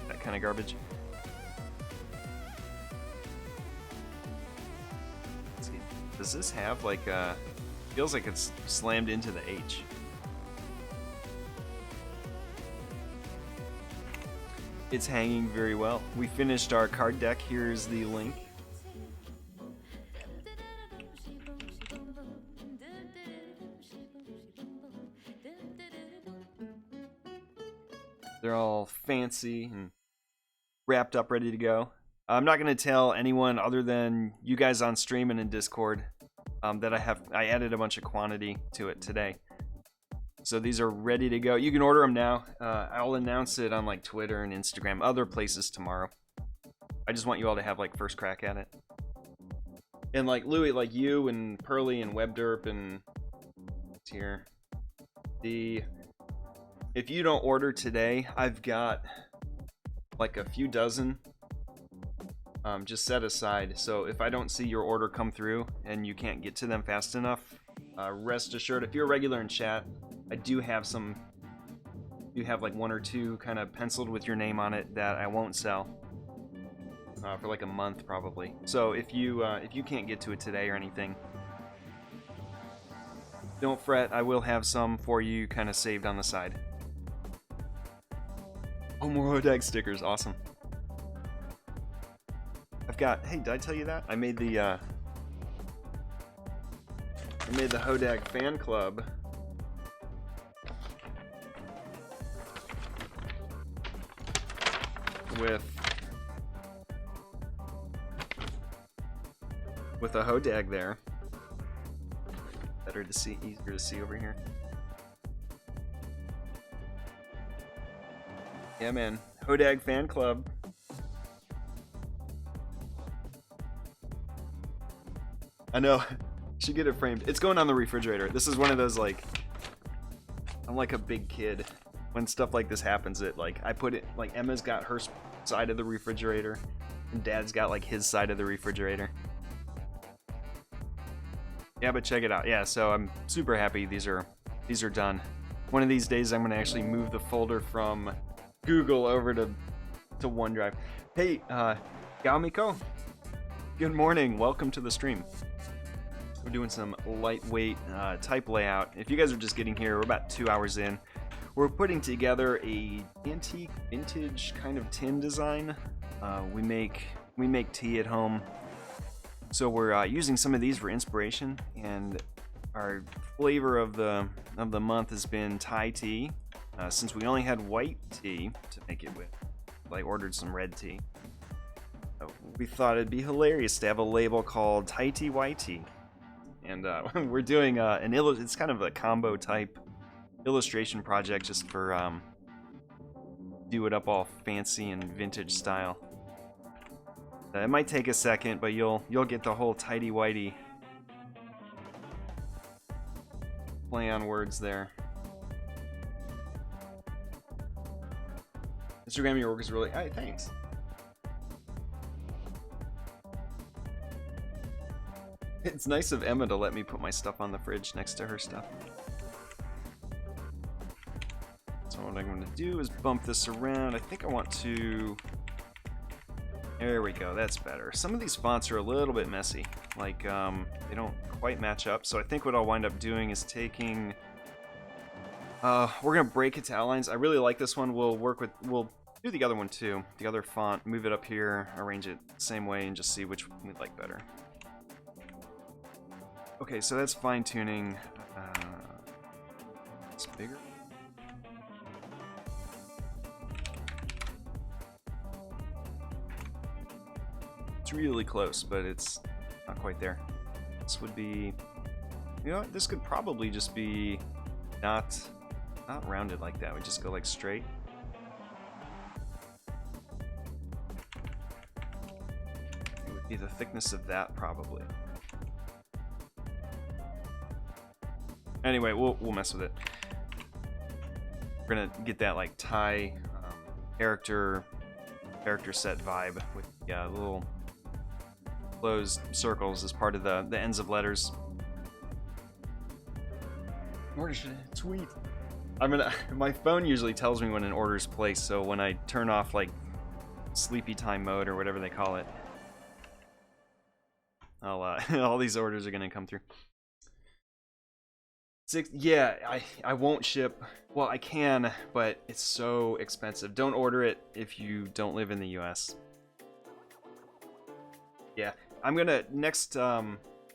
that kind of garbage. Let's see. Does this have like feels like it's slammed into the H. It's hanging very well. We finished our card deck. Here's the link. They're all fancy and wrapped up, ready to go. I'm not going to tell anyone other than you guys on stream and in Discord that I added a bunch of quantity to it today. So these are ready to go. You can order them now. I'll announce it on like Twitter and Instagram, other places tomorrow. I just want you all to have like first crack at it. And like Louis, like you and Pearly and WebDerp and it's here. If you don't order today, I've got like a few dozen just set aside. So if I don't see your order come through and you can't get to them fast enough, rest assured, if you're a regular in chat, I do have some. You have like one or two kind of penciled with your name on it that I won't sell for like a month probably. So if you can't get to it today or anything, don't fret. I will have some for you, kind of saved on the side. Oh, more Hodag stickers, awesome. I've got. Hey, did I tell you that? I made the Hodag fan club. With a Hodag there. Better to see, easier to see over here. Yeah, man. Hodag fan club. I know. Should get it framed. It's going on the refrigerator. This is one of those, like, I'm like a big kid. When stuff like this happens, it like I put it like Emma's got her side of the refrigerator and Dad's got like his side of the refrigerator. Yeah, but check it out. Yeah, so I'm super happy these are done. One of these days I'm gonna actually move the folder from Google over to OneDrive. Hey, Gaomiko, good morning. Welcome to the stream. We're doing some lightweight type layout. If you guys are just getting here, we're about 2 hours in. We're putting together a antique vintage kind of tin design. We make tea at home, so we're using some of these for inspiration. And our flavor of the month has been Thai tea. Since we only had white tea to make it with, I ordered some red tea. We thought it'd be hilarious to have a label called Thai tea white tea. And we're doing it's kind of a combo type illustration project just for do it up all fancy and vintage style. It might take a second, but you'll get the whole tidy whitey play on words there. Instagram, your work is really. Hey, thanks. It's nice of Emma to let me put my stuff on the fridge next to her stuff. So what I'm going to do is bump this around. I think I want to... There we go, that's better. Some of these fonts are a little bit messy. Like, they don't quite match up. So I think what I'll wind up doing is taking... we're going to break it to outlines. I really like this one. We'll do the other one too. The other font, move it up here, arrange it the same way, and just see which one we like better. Okay, so that's fine-tuning. It's bigger. It's really close, but it's not quite there. This would be... You know what? This could probably just be not rounded like that. We just go like straight. It would be the thickness of that probably. Anyway, we'll mess with it. We're gonna get that like Thai character set vibe with little closed circles as part of the ends of letters. Order should tweet. My phone usually tells me when an order's placed, so when I turn off like sleepy time mode or whatever they call it, I'll all these orders are gonna come through. Yeah, I won't ship. Well, I can, but it's so expensive. Don't order it if you don't live in the US. Yeah, I'm gonna next.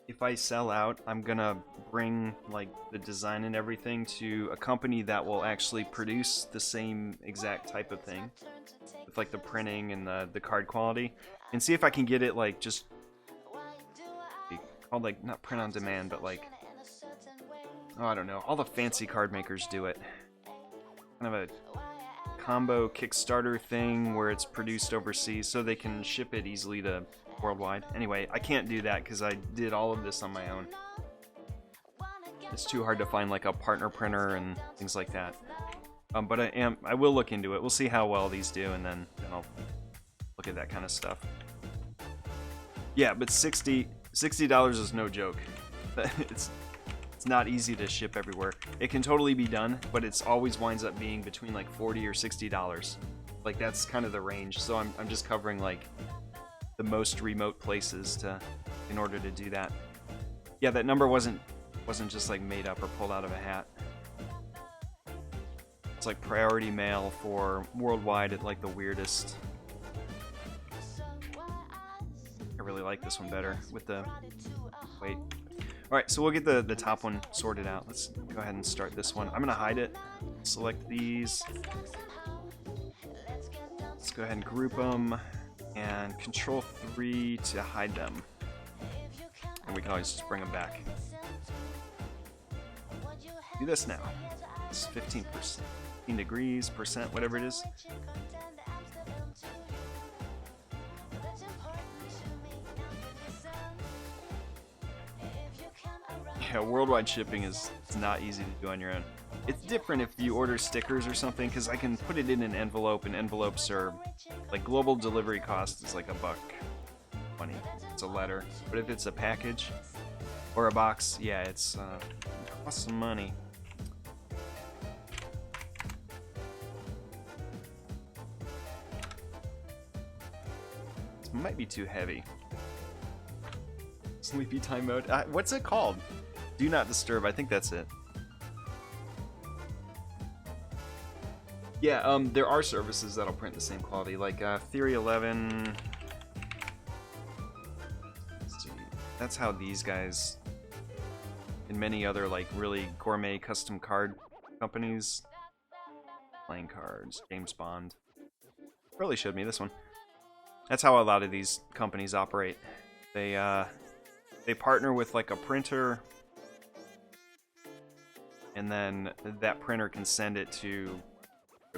If I sell out, I'm gonna bring like the design and everything to a company that will actually produce the same exact type of thing with like the printing and the card quality, and see if I can get it like just called like, not print on demand, but like, oh, I don't know, all the fancy card makers do it. Kind of a combo Kickstarter thing where it's produced overseas so they can ship it easily to worldwide. Anyway, I can't do that because I did all of this on my own. It's too hard to find like a partner printer and things like that. But I will look into it. We'll see how well these do, and then I'll look at that kind of stuff. Yeah, but $60 is no joke. It's not easy to ship everywhere. It can totally be done, but it's always winds up being between like $40 or $60. Like that's kind of the range. So I'm just covering like the most remote places in order to do that. Yeah, that number wasn't just like made up or pulled out of a hat. It's like priority mail for worldwide at like the weirdest. I really like this one better with the wait. Alright, so we'll get the top one sorted out. Let's go ahead and start this one. I'm gonna hide it. Select these. Let's go ahead and group them and Control 3 to hide them. And we can always just bring them back. Do this now. It's 15%, 15 degrees, percent, whatever it is. Yeah, worldwide shipping is not easy to do on your own. It's different if you order stickers or something, because I can put it in an envelope, and envelopes are, like, global delivery cost is like $1.20. It's a letter. But if it's a package or a box, yeah, it costs some money. This might be too heavy. Sleepy time mode. What's it called? Do not disturb. I think that's it. Yeah, there are services that'll print the same quality, like Theory 11. Let's see. That's how these guys, and many other like really gourmet custom card companies, playing cards, James Bond. Probably showed me this one. That's how a lot of these companies operate. They partner with like a printer, and then that printer can send it to,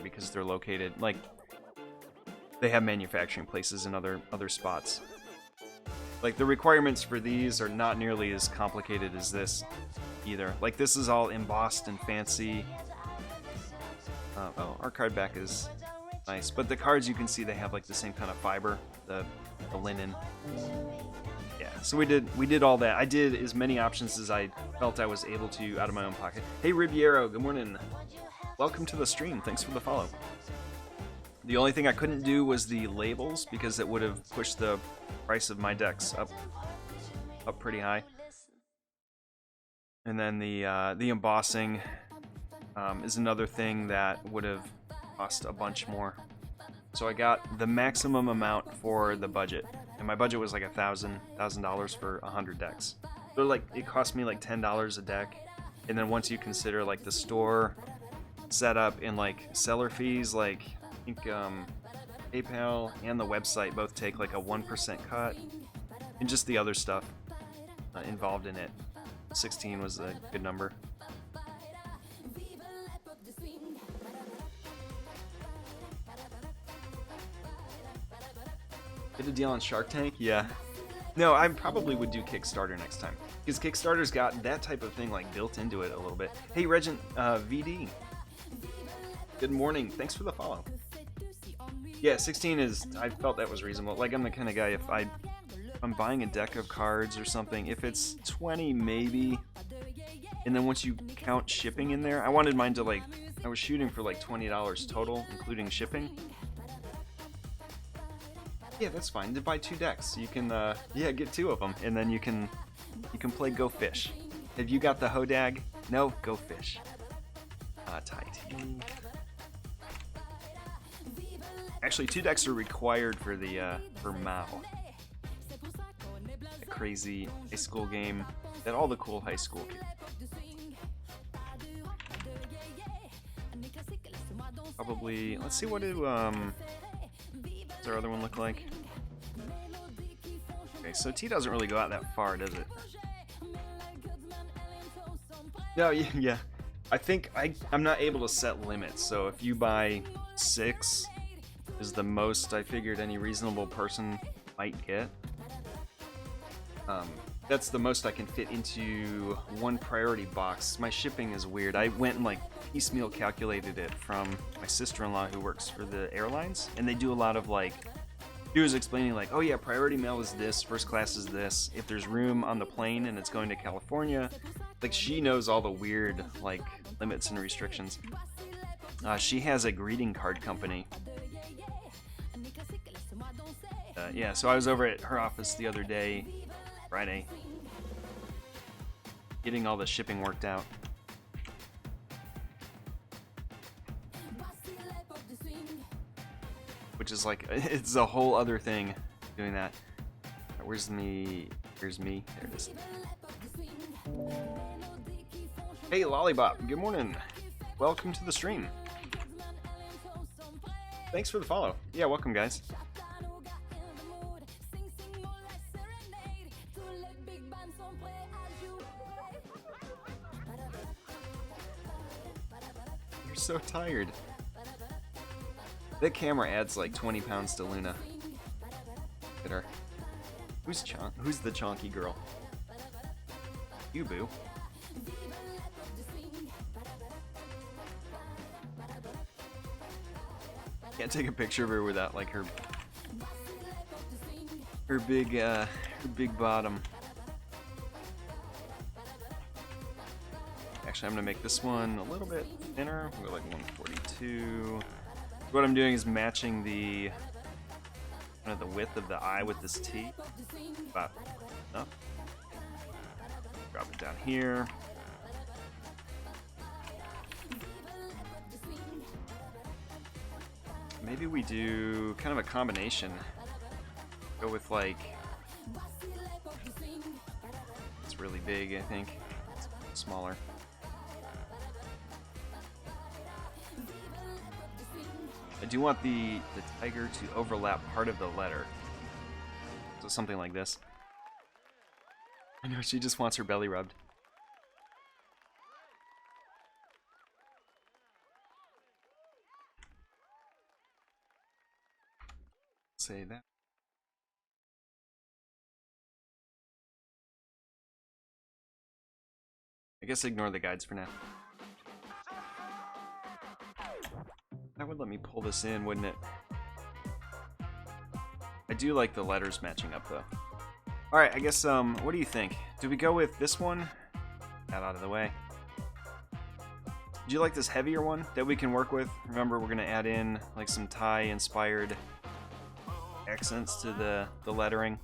because they're located, like, they have manufacturing places in other spots. Like, the requirements for these are not nearly as complicated as this either. Like, this is all embossed and fancy. Oh, our card back is nice, but the cards, you can see they have like the same kind of fiber, the linen. Yeah, so we did all that. I did as many options as I felt I was able to out of my own pocket. Hey Riviero, good morning. Welcome to the stream. Thanks for the follow. The only thing I couldn't do was the labels, because it would have pushed the price of my decks up pretty high. And then the embossing is another thing that would have cost a bunch more. So I got the maximum amount for the budget, and my budget was like $1,000 for 100 decks. So like it cost me like $10 a deck, and then once you consider like the store setup and like seller fees, like I think PayPal and the website both take like a 1% cut, and just the other stuff involved in it. 16 was a good number. Get a deal on Shark Tank? Yeah. No, I probably would do Kickstarter next time, because Kickstarter's got that type of thing like built into it a little bit. Hey Regent, VD. Good morning. Thanks for the follow. Yeah, 16 is, I felt that was reasonable. Like, I'm the kind of guy, if I'm buying a deck of cards or something, if it's 20 maybe, and then once you count shipping in there, I wanted mine to like, I was shooting for like $20 total, including shipping. Yeah, that's fine. To buy 2 decks, you can yeah, get 2 of them, and then you can play Go Fish. Have you got the Hodag? No, Go Fish. Tight. Actually, 2 decks are required for the for Mao. A crazy high school game that all the cool high school kids. Probably. Let's see, what do does our other one look like? Okay, so T doesn't really go out that far, does it? No, yeah. I think I'm not able to set limits. So if you buy 6 is the most I figured any reasonable person might get. That's the most I can fit into one priority box. My shipping is weird. I went and like piecemeal calculated it from my sister-in-law who works for the airlines, and they do a lot of like, he was explaining like, oh yeah, priority mail is this, first class is this. If there's room on the plane and it's going to California, like she knows all the weird like limits and restrictions. She has a greeting card company. Yeah, so I was over at her office the other day, Friday, getting all the shipping worked out. Which is like, it's a whole other thing doing that. Where's me? Here's me. There it is. Hey, Lollipop. Good morning. Welcome to the stream. Thanks for the follow. Yeah, welcome, guys. You're so tired. That camera adds like 20 pounds to Luna. Look at her. Who's the chonky girl? You, boo. Can't take a picture of her without like her big bottom. Actually, I'm gonna make this one a little bit thinner. We'll go like 142. What I'm doing is matching the kind of the width of the eye with this T. About enough. Drop it down here. Maybe we do kind of a combination. Go with like, it's really big, I think. It's smaller. I do want the tiger to overlap part of the letter. So something like this. I know, she just wants her belly rubbed. Say that. I guess ignore the guides for now. That would let me pull this in, wouldn't it? I do like the letters matching up, though. Alright, I guess, what do you think? Do we go with this one? That out of the way. Do you like this heavier one that we can work with? Remember, we're going to add in, like, some Thai-inspired accents to the lettering.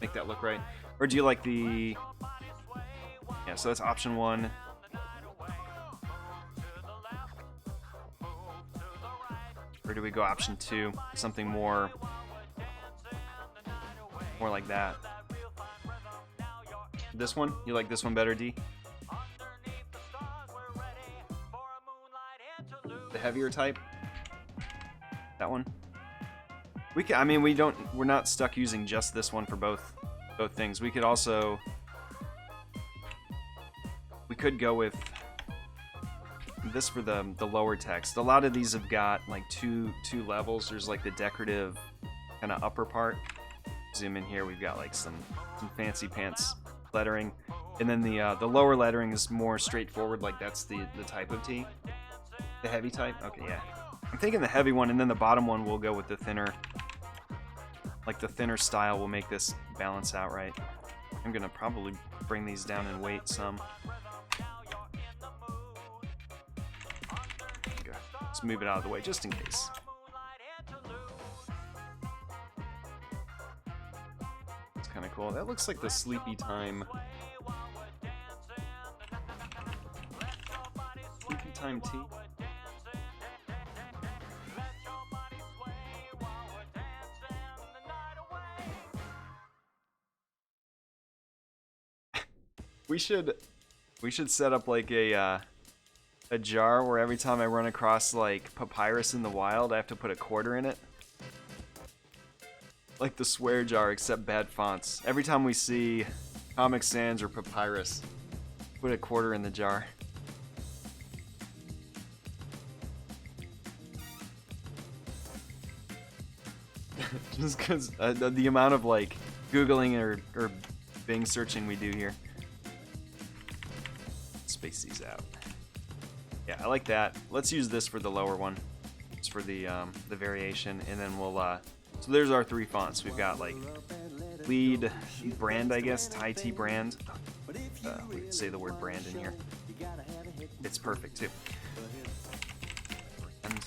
Make that look right. Or do you like the... Yeah, so that's option 1. Or do we go option 2? Something more like that. This one? You like this one better, D? The heavier type? That one? We can, I mean, we're not stuck using just this one for both things. We could also, we could go with this for the lower text. A lot of these have got like two levels. There's like the decorative kind of upper part. Zoom in here, we've got like some fancy pants lettering, and then the lower lettering is more straightforward, like that's the type of T. The heavy type? Okay, yeah. I'm thinking the heavy one, and then the bottom one will go with the thinner, like the thinner style will make this balance out right. I'm gonna probably bring these down in weight some. Okay. Let's move it out of the way just in case. It's kind of cool. That looks like the Sleepy Time. Sleepy Time tea. We should set up like a jar where every time I run across like papyrus in the wild, I have to put a quarter in it. Like the swear jar, except bad fonts. Every time we see Comic Sans or papyrus, put a quarter in the jar. Just because the amount of like Googling or Bing searching we do here. Space these out. Yeah, I like that. Let's use this for the lower one. It's for the variation, and then we'll so there's our 3 fonts. We've got like lead brand, I guess, Thai brand. We could say the word brand in here. It's perfect too. Brand.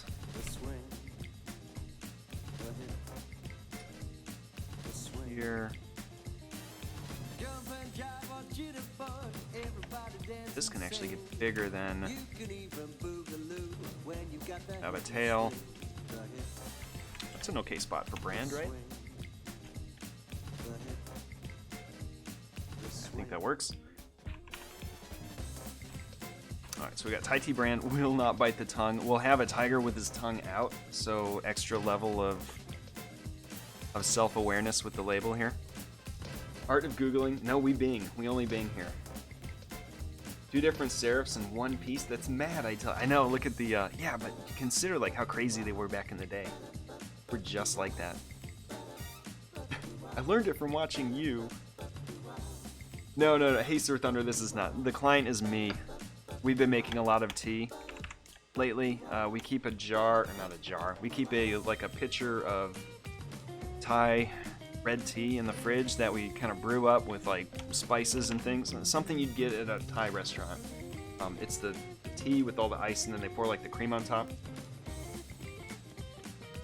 Here. This can actually get bigger than have a tail. That's an okay spot for brand, right? I think that works. Alright, so we got Thai tea brand, will not bite the tongue. We'll have a tiger with his tongue out, so extra level of self-awareness with the label here. Art of Googling. No, we Bing. We only Bing here. 2 different serifs in one piece. That's mad, I know, look at the, yeah, but consider like how crazy they were back in the day. We're just like that. I learned it from watching you. No. Hey, Sir Thunder, this is not. The client is me. We've been making a lot of tea lately. We keep a jar, or not a jar. We keep a pitcher of Thai red tea in the fridge that we kind of brew up with like spices and things. Something you'd get at a Thai restaurant. It's the tea with all the ice, and then they pour like the cream on top.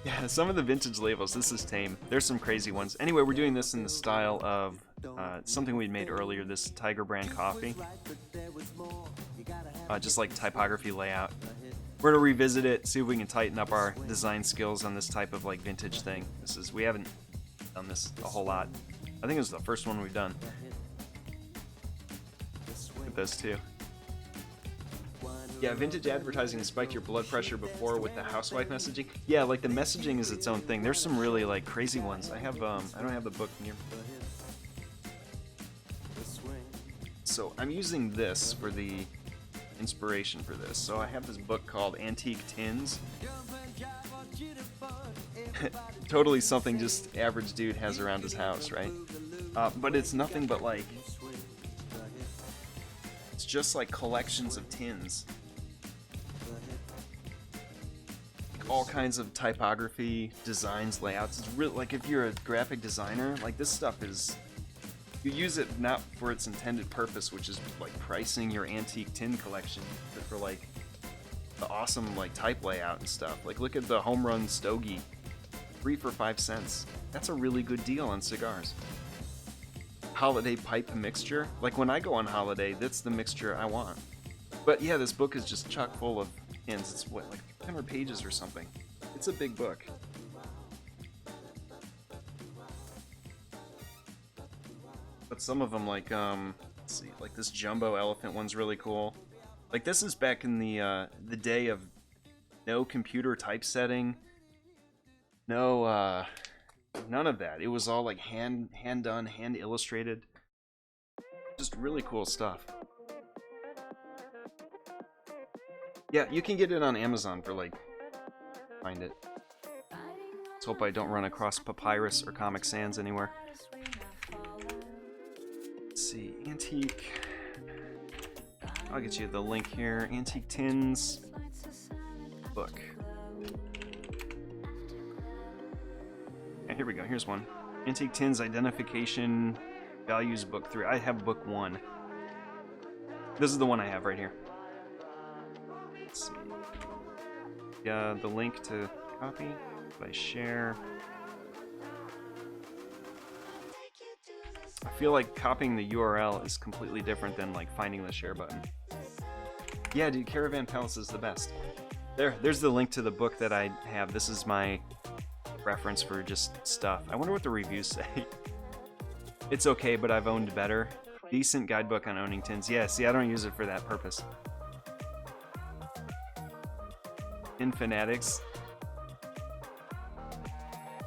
Yeah, some of the vintage labels, this is tame. There's some crazy ones. Anyway, we're doing this in the style of something we made earlier, this Tiger brand coffee. Just like typography layout. We're gonna revisit it, see if we can tighten up our design skills on this type of like vintage thing. We haven't done this a whole lot. I think it was the first one we've done. Look at those two. Yeah, vintage advertising spiked your blood pressure before with the housewife messaging. Yeah, like the messaging is its own thing. There's some really like crazy ones. I don't have the book near. So I'm using this for the inspiration for this. So I have this book called Antique Tins. Totally something just average dude has around his house, right? But it's nothing but like, it's just like collections of tins. Like all kinds of typography, designs, layouts. It's really, like if you're a graphic designer, like this stuff is, you use it not for its intended purpose, which is like pricing your antique tin collection, but for like the awesome like type layout and stuff. Like look at the Home Run Stogie, 3 for 5 cents. That's a really good deal on cigars. Holiday pipe mixture. Like when I go on holiday, that's the mixture I want. But yeah, this book is just chock full of pins. It's what, like 100 pages or something. It's a big book. But some of them, like, let's see, like this jumbo elephant one's really cool. Like this is back in the day of no computer typesetting, no, none of that. It was all like hand done, hand illustrated. Just really cool stuff. Yeah, you can get it on Amazon for like, find it. Let's hope I don't run across Papyrus or Comic Sans anywhere. Let's see, antique. I'll get you the link here. Antique Tins book. Yeah, here we go. Here's one. Antique Tins Identification Values Book 3. I have book 1. This is the one I have right here. Let's see. Yeah, the link to copy. If I share. I feel like copying the URL is completely different than like finding the share button. Yeah, dude, Caravan Palace is the best. There's the link to the book that I have. This is my reference for just stuff. I wonder what the reviews say. It's okay, but I've owned better. Decent guidebook on owning tins. Yeah, see, I don't use it for that purpose. Tin Fanatics.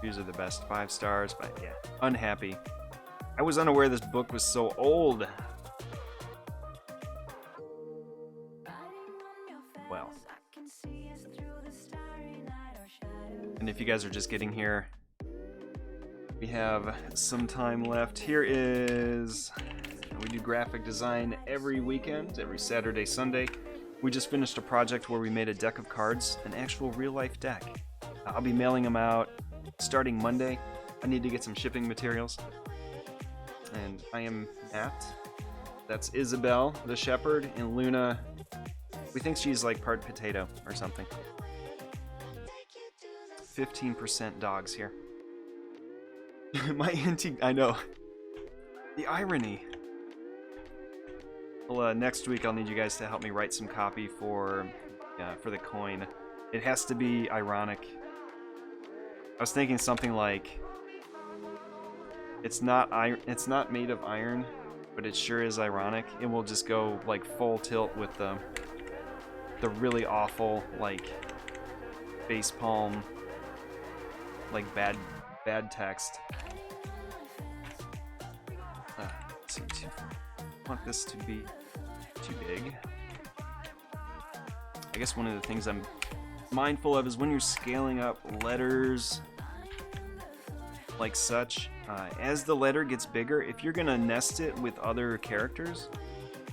These are the best. 5 stars, but yeah, unhappy. I was unaware this book was so old. Well. And if you guys are just getting here, We have some time left. Here is, we do graphic design every weekend, every Saturday, Sunday. We just finished a project where we made a deck of cards, an actual real-life deck. I'll be mailing them out starting Monday. I need to get some shipping materials. And I am Matt. That's Isabel, the shepherd, and Luna. We think she's like part potato or something. 15% dogs here. My antique, I know. The irony. Well, next week I'll need you guys to help me write some copy for the coin. It has to be ironic. I was thinking something like, it's not made of iron, but it sure is ironic. And we'll just go like full tilt with the really awful like facepalm, like bad text. Let's see, I want this to be too big. I guess one of the things I'm mindful of is when you're scaling up letters like such, as the letter gets bigger, if you're gonna nest it with other characters,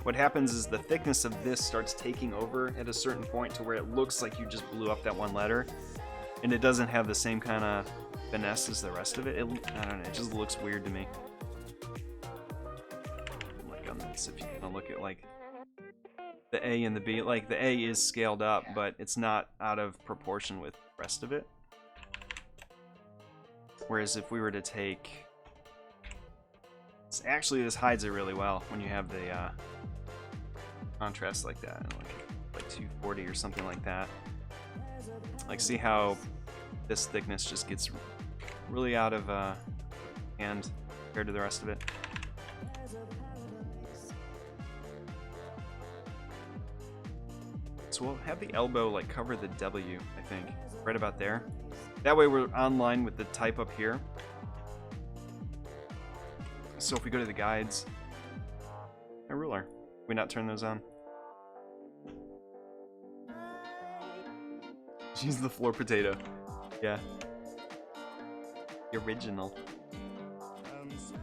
what happens is the thickness of this starts taking over at a certain point to where it looks like you just blew up that one letter, and it doesn't have the same kind of finesse as the rest of it. I don't know, it just looks weird to me. Like on this, if you kind of look at like the A and the B, like the A is scaled up, but it's not out of proportion with the rest of it. Whereas if we were to take, actually this hides it really well when you have the contrast like that, like 240 or something like that. Like, see how this thickness just gets really out of hand compared to the rest of it. So we'll have the elbow like cover the W, I think, right about there. That way we're online with the type up here. So if we go to the guides, a ruler, can we not turn those on? She's the floor potato. Yeah. The original.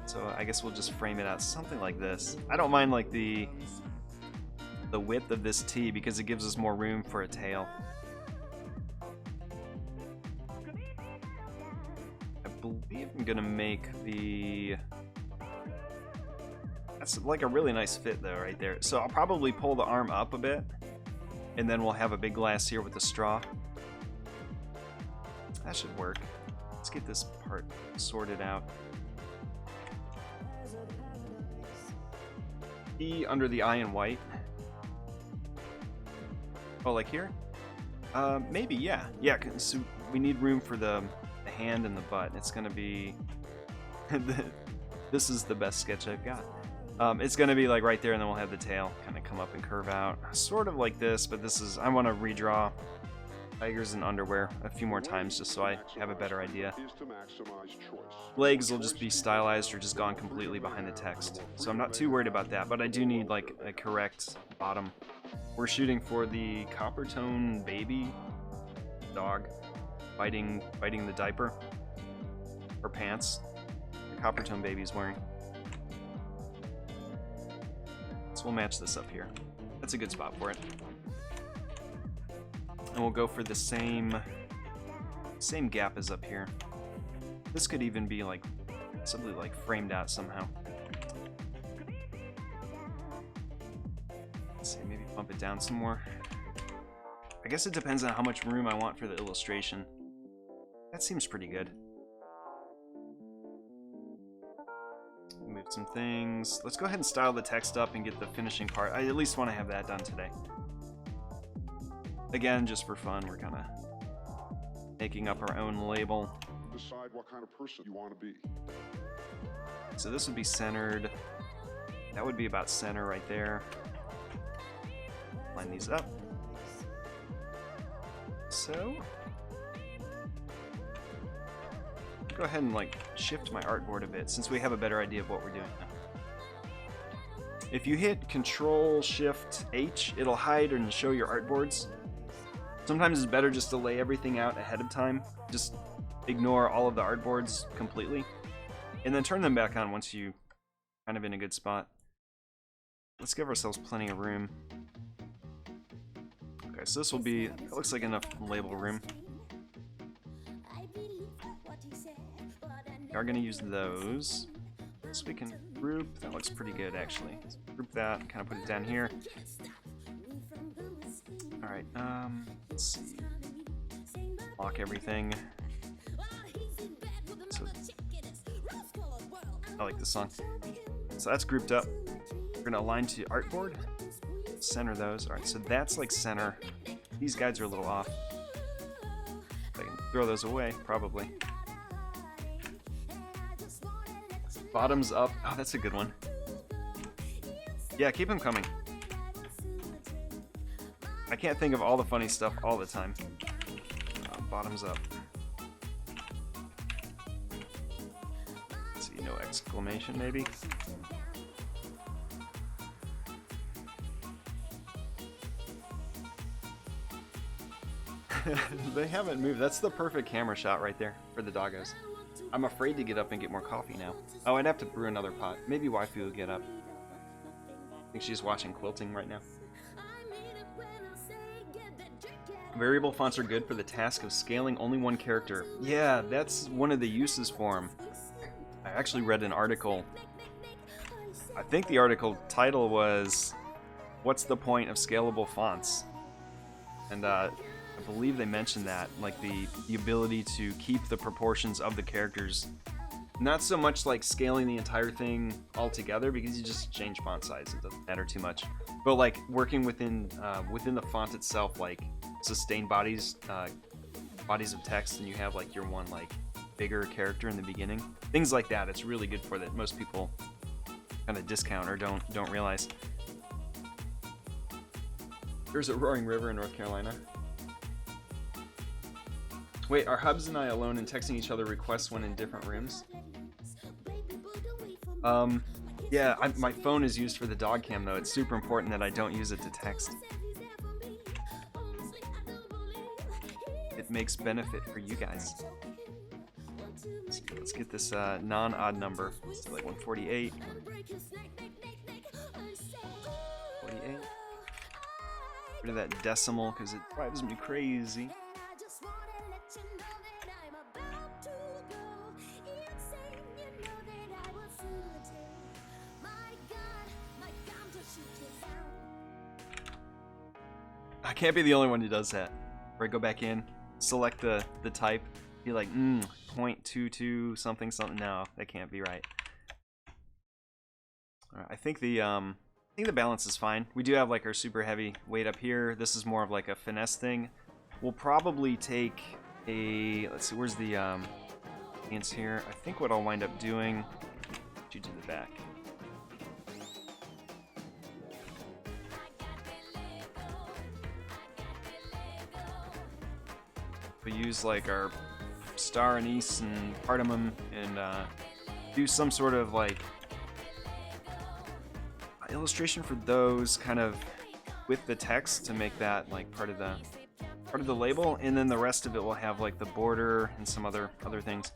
So I guess we'll just frame it out something like this. I don't mind like the width of this T because it gives us more room for a tail. I believe I'm gonna make the... That's like a really nice fit though right there. So I'll probably pull the arm up a bit, and then we'll have a big glass here with the straw. That should work. Let's get this part sorted out. E under the I in white. Oh, like here? Maybe, yeah. Yeah, so we need room for the hand and the butt. It's gonna be... This is the best sketch I've got. It's gonna be like right there, and then we'll have the tail kind of come up and curve out. Sort of like this, but this is... I want to redraw tigers in underwear a few more times just so I have a better idea. Legs will just be stylized or just gone completely behind the text. So I'm not too worried about that, but I do need like a correct bottom. We're shooting for the copper tone baby dog biting the diaper or pants the copper tone baby's wearing. So we'll match this up here. That's a good spot for it. And we'll go for the same gap as up here. This could even be like simply like framed out somehow. Let's see, maybe bump it down some more. I guess it depends on how much room I want for the illustration. That seems pretty good. Move some things. Let's go ahead and style the text up and get the finishing part. I at least want to have that done today. Again, just for fun, we're kind of making up our own label. Decide what kind of person you want to be. So this would be centered. That would be about center right there. Line these up. So, go ahead and like shift my artboard a bit since we have a better idea of what we're doing now. If you hit Control-Shift-H, it'll hide and show your artboards. Sometimes it's better just to lay everything out ahead of time. Just ignore all of the artboards completely. And then turn them back on once you kind of in a good spot. Let's give ourselves plenty of room. Okay, so this will be, it looks like enough label room. We are going to use those. So we can group, that looks pretty good actually. Let's group that, kind of put it down here. Alright, let's see. Lock everything. So, I like this song. So that's grouped up. We're gonna align to artboard. Center those. Alright, so that's like center. These guides are a little off. I can throw those away, probably. Bottoms up. Oh, that's a good one. Yeah, keep them coming. I can't think of all the funny stuff all the time. Bottoms up. Let's see, no exclamation maybe. They haven't moved. That's the perfect camera shot right there for the doggos. I'm afraid to get up and get more coffee now. Oh, I'd have to brew another pot. Maybe waifu will get up. I think she's watching quilting right now. Variable fonts are good for the task of scaling only one character. Yeah, that's one of the uses for them. I actually read an article. I think the article title was, "What's the point of scalable fonts?" And I believe they mentioned that, like the ability to keep the proportions of the characters. Not so much like scaling the entire thing all together, because you just change font size, it doesn't matter too much. But like working within the font itself, like sustain bodies of text, and you have like your one like bigger character in the beginning. Things like that, it's really good for that most people kind of discount or don't realize. There's a roaring river in North Carolina. Wait, are Hubs and I alone in texting each other requests when in different rooms? Yeah, my phone is used for the dog cam though. It's super important that I don't use it to text. It makes benefit for you guys. Let's get this non-odd number. Let's do like 148. 48. Rid of that decimal because it drives me crazy. I can't be the only one who does that. Where I go back in, select the type, be like, 0.22 something something. No, that can't be right. Alright, I think the balance is fine. We do have like our super heavy weight up here. This is more of like a finesse thing. We'll probably take a, let's see, where's the ants here? I think what I'll wind up doing, you do the back. We use like our star anise and cardamom and do some sort of like illustration for those kind of with the text to make that like part of the label, and then the rest of it will have like the border and some other things.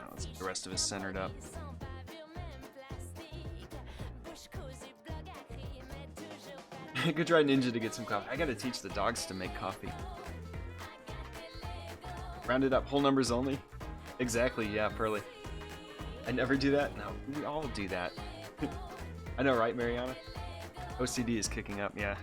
Let's get the rest of it centered up. Go try Ninja to get some coffee. I gotta teach the dogs to make coffee. Round it up, whole numbers only. Exactly, yeah, Pearly. I never do that? No, we all do that. I know, right, Mariana? OCD is kicking up, yeah.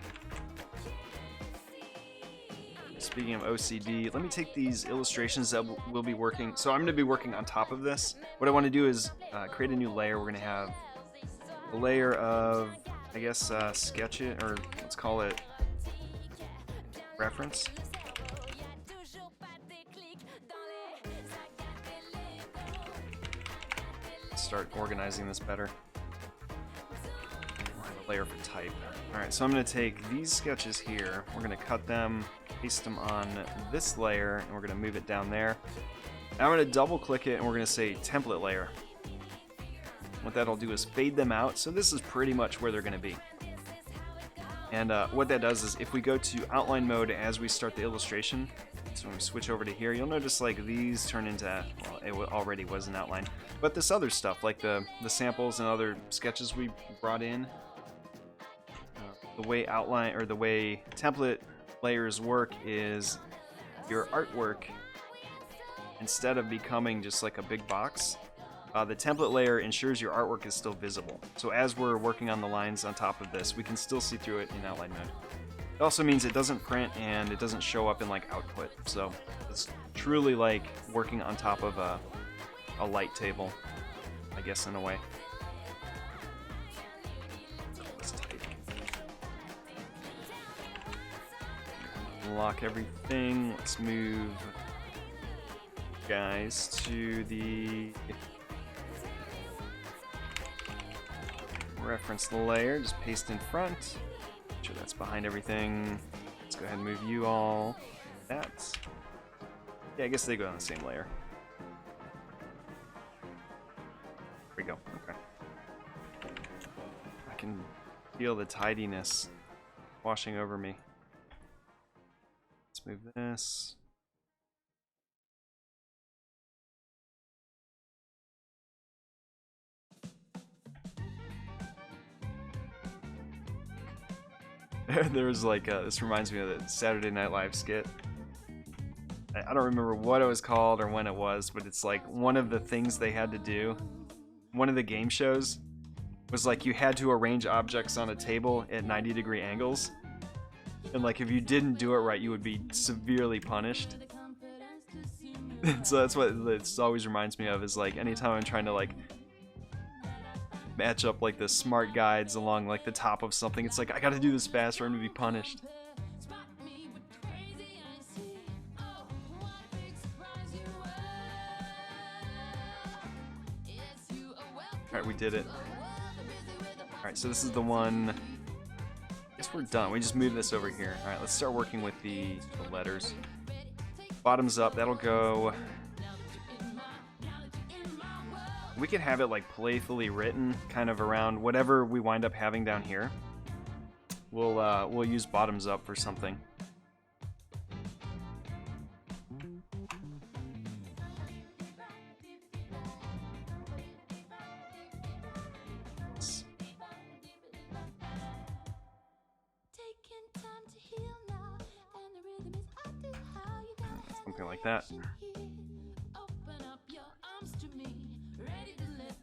Speaking of OCD, let me take these illustrations that we'll be working. So I'm going to be working on top of this. What I want to do is create a new layer. We're going to have a layer of, I guess, sketch it, or let's call it reference. Start organizing this better. We'll have a layer for type. Alright, so I'm going to take these sketches here, we're going to cut them, paste them on this layer, and we're going to move it down there. Now I'm going to double click it and we're going to say template layer. What that'll do is fade them out, so this is pretty much where they're going to be. And what that does is if we go to outline mode as we start the illustration, so when we switch over to here, you'll notice like these turn into, well, it already was an outline, but this other stuff like the samples and other sketches we brought in, the way outline or the way template layers work is your artwork, instead of becoming just like a big box, the template layer ensures your artwork is still visible. So as we're working on the lines on top of this, we can still see through it in outline mode. It also means it doesn't print and it doesn't show up in like output. So it's truly like working on top of a light table, I guess, in a way. Let's type. Lock everything. Let's move guys to the reference layer, just paste in front. Make sure that's behind everything. Let's go ahead and move you all. That. Yeah, I guess they go on the same layer. There we go. Okay. I can feel the tidiness washing over me. Let's move this. There was like this reminds me of the Saturday Night Live skit. I don't remember what it was called or when it was, but it's like one of the things they had to do. One of the game shows was like you had to arrange objects on a table at 90-degree angles, and like if you didn't do it right, you would be severely punished. So that's what it always reminds me of, is like anytime I'm trying to like match up like the smart guides along like the top of something, it's like I gotta do this fast or I'm gonna be punished. Alright, we did it. Alright, so this is the one. I guess we're done. We just move this over here. Alright, let's start working with the letters. Bottoms up, that'll go. We could have it like playfully written, kind of around whatever we wind up having down here. We'll use bottoms up for something. Something like that.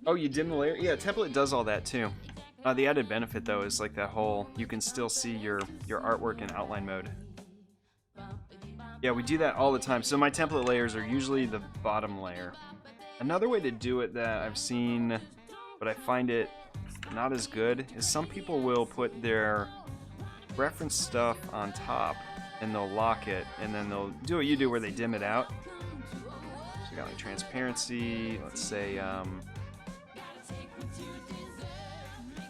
Oh, you dim the layer? Yeah, template does all that too. The added benefit though is like that whole, you can still see your artwork in outline mode. Yeah, we do that all the time. So my template layers are usually the bottom layer. Another way to do it that I've seen, but I find it not as good, is some people will put their reference stuff on top and they'll lock it, and then they'll do what you do where they dim it out. So we got like transparency, let's say,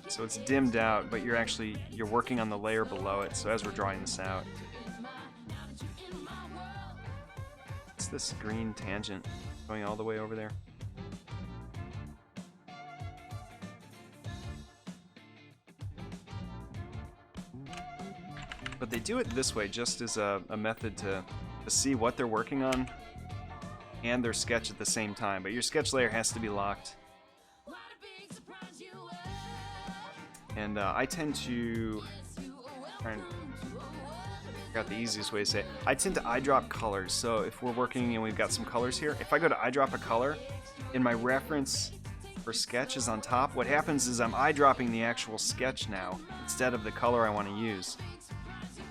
so it's dimmed out, but you're working on the layer below it. So as we're drawing this out, it's this green tangent going all the way over there. But they do it this way just as a method to see what they're working on and their sketch at the same time. But your sketch layer has to be locked. And I tend to try and figure out the easiest way to say it. I tend to eyedrop colors. So if we're working and we've got some colors here, if I go to eyedrop a color and my reference for sketch is on top, what happens is I'm eyedropping the actual sketch now instead of the color I want to use.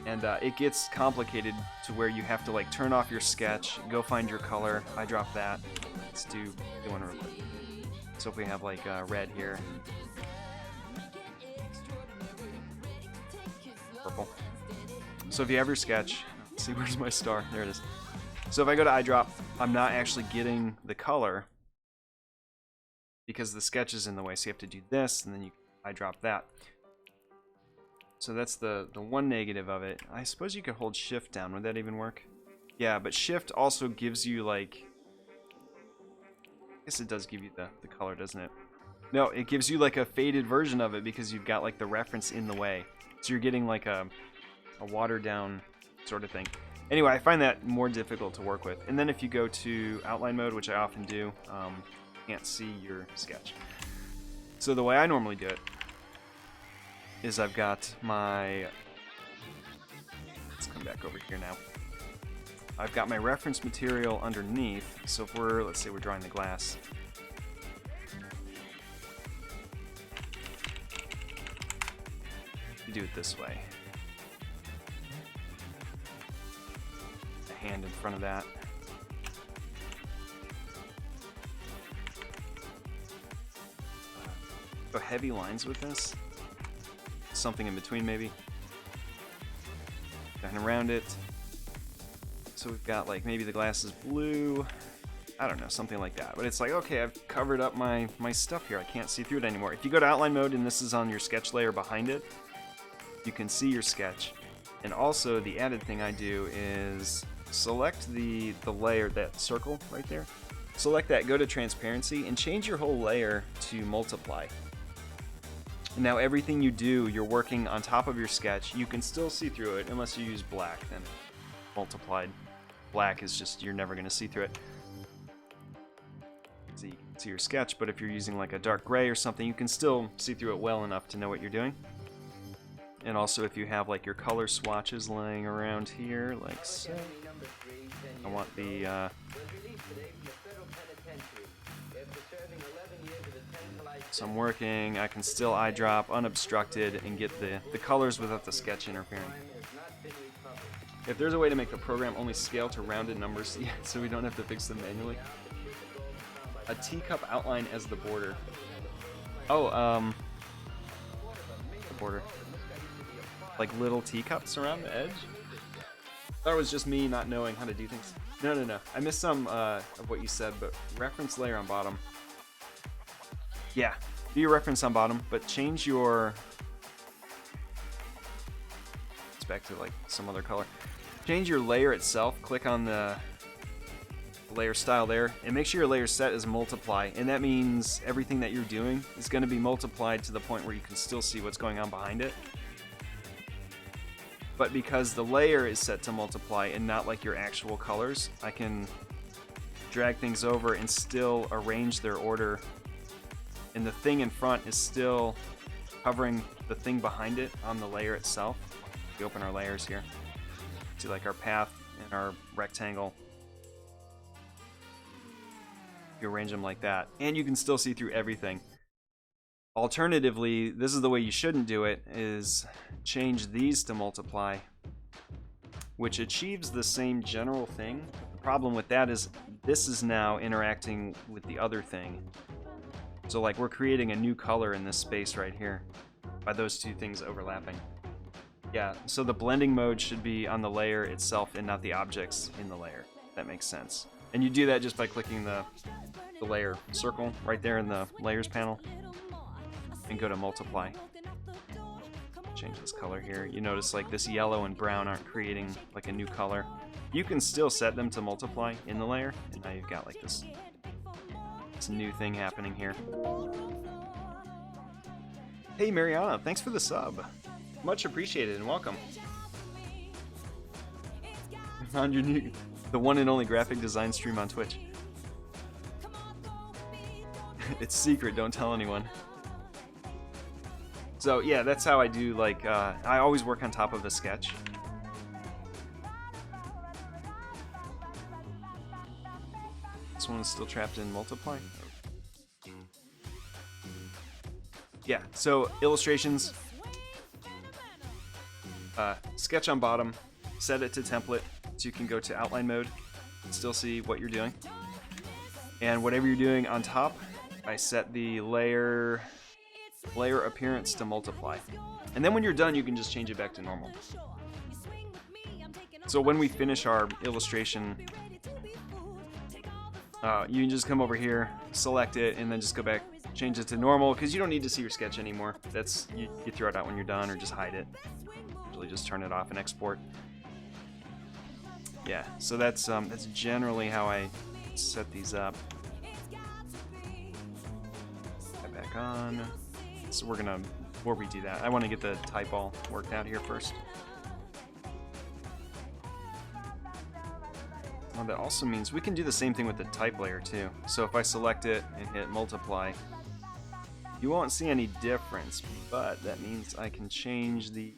And it gets complicated to where you have to like turn off your sketch, go find your color, eyedrop that. Let's do one real quick. So if we have like red here. Purple. So if you have your sketch, let's see, where's my star? There it is. So if I go to eyedrop, I'm not actually getting the color because the sketch is in the way. So you have to do this, and then you eyedrop that. So that's the one negative of it. I suppose you could hold shift down. Would that even work? Yeah, but shift also gives you like, I guess it does give you the color, doesn't it? No, it gives you like a faded version of it because you've got like the reference in the way. So you're getting like a watered down sort of thing. Anyway, I find that more difficult to work with. And then if you go to outline mode, which I often do, can't see your sketch. So the way I normally do it is I've got my, let's come back over here now. I've got my reference material underneath. So if let's say we're drawing the glass. You do it this way. A hand in front of that. Go heavy lines with this. Something in between maybe. And around it. So we've got like maybe the glass is blue. I don't know, something like that. But it's like, okay, I've covered up my stuff here. I can't see through it anymore. If you go to outline mode and this is on your sketch layer behind it, you can see your sketch. And also the added thing I do is select the layer, that circle right there. Select that, go to transparency, and change your whole layer to multiply. And now everything you do, you're working on top of your sketch. You can still see through it unless you use black, then multiplied. Black is just, you're never going to see through it. So you can see your sketch, but if you're using like a dark gray or something, you can still see through it well enough to know what you're doing. And also if you have like your color swatches laying around here, like so. I want the, so I'm working, I can still eyedrop unobstructed and get the colors without the sketch interfering. If there's a way to make the program only scale to rounded numbers, yeah, so we don't have to fix them manually. A teacup outline as the border. Oh, the border. Like little teacups around the edge? That was just me not knowing how to do things. No. I missed some of what you said, but reference layer on bottom. Yeah, do your reference on bottom, but change your... It's back to like some other color. Change your layer itself, click on the layer style there, and make sure your layer set is multiply, and that means everything that you're doing is going to be multiplied to the point where you can still see what's going on behind it. But because the layer is set to multiply and not like your actual colors, I can drag things over and still arrange their order, and the thing in front is still covering the thing behind it on the layer itself. We open our layers here. See like our path and our rectangle. You arrange them like that, and you can still see through everything. Alternatively, this is the way you shouldn't do it, is change these to multiply, which achieves the same general thing. The problem with that is this is now interacting with the other thing. So like we're creating a new color in this space right here by those two things overlapping. Yeah, so the blending mode should be on the layer itself and not the objects in the layer. That makes sense. And you do that just by clicking the layer circle right there in the layers panel and go to multiply. Change this color here. You notice like this yellow and brown aren't creating like a new color. You can still set them to multiply in the layer, and now you've got like this new thing happening here. Hey Mariana, thanks for the sub. Much appreciated and welcome. On your new, the one and only graphic design stream on Twitch. It's secret, don't tell anyone. So yeah, that's how I do, like, I always work on top of a sketch. This one is still trapped in multiply. Yeah, so illustrations, sketch on bottom, set it to template so you can go to outline mode and still see what you're doing. And whatever you're doing on top, I set the layer appearance to multiply. And then when you're done, you can just change it back to normal. So when we finish our illustration, you can just come over here, select it, and then just go back, change it to normal, because you don't need to see your sketch anymore. That's you throw it out when you're done, or just hide it. Usually just turn it off and export. Yeah, so that's generally how I set these up. Back on. So we're gonna before we do that, I want to get the type all worked out here first. Well, that also means we can do the same thing with the type layer too. So if I select it and hit multiply, you won't see any difference, but that means I can change the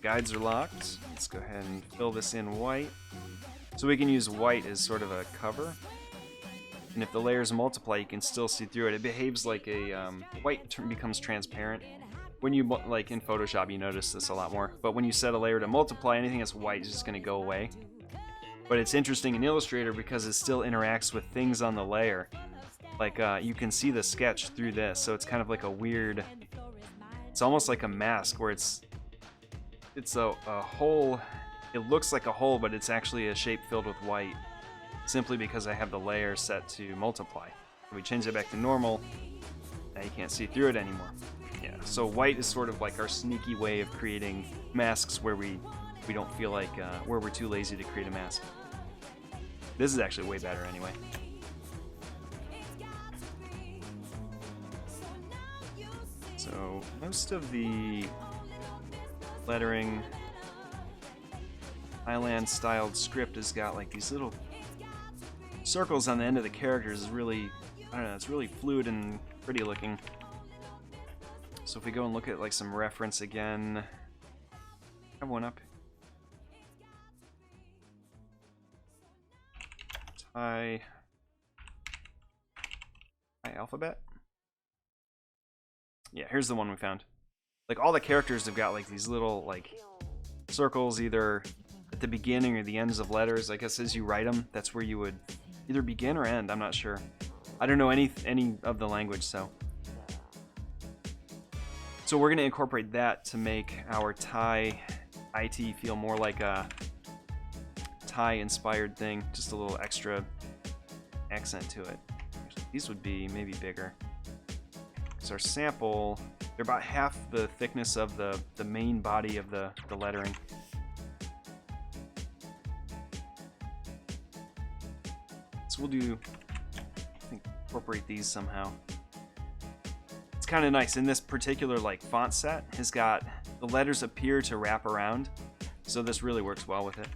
guides are locked. Let's go ahead and fill this in white. So we can use white as sort of a cover. And if the layers multiply, you can still see through it. It behaves like a white becomes transparent. When you, like in Photoshop, you notice this a lot more. But when you set a layer to multiply, anything that's white is just going to go away. But it's interesting in Illustrator because it still interacts with things on the layer. Like you can see the sketch through this, so it's kind of like a weird. It's almost like a mask where it's a hole. It looks like a hole, but it's actually a shape filled with white, simply because I have the layer set to multiply. If we change it back to normal, now you can't see through it anymore. Yeah, so white is sort of like our sneaky way of creating masks where we don't feel like, where we're too lazy to create a mask. This is actually way better anyway. So most of the lettering Highland styled script has got like these little circles on the end of the characters. Is really, I don't know, it's really fluid and pretty looking. So if we go and look at like some reference again, I have one up. Thai alphabet. Yeah, here's the one we found. Like all the characters have got like these little like circles either at the beginning or the ends of letters. I guess as you write them, that's where you would either begin or end. I'm not sure. I don't know any of the language, so we're going to incorporate that to make our Thai IT feel more like a Thai-inspired thing. Just a little extra accent to it. Actually, these would be maybe bigger. Because our sample, they're about half the thickness of the main body of the lettering. So we'll do, I think, incorporate these somehow. It's kind of nice. In this particular like font set, has got the letters appear to wrap around, so this really works well with it.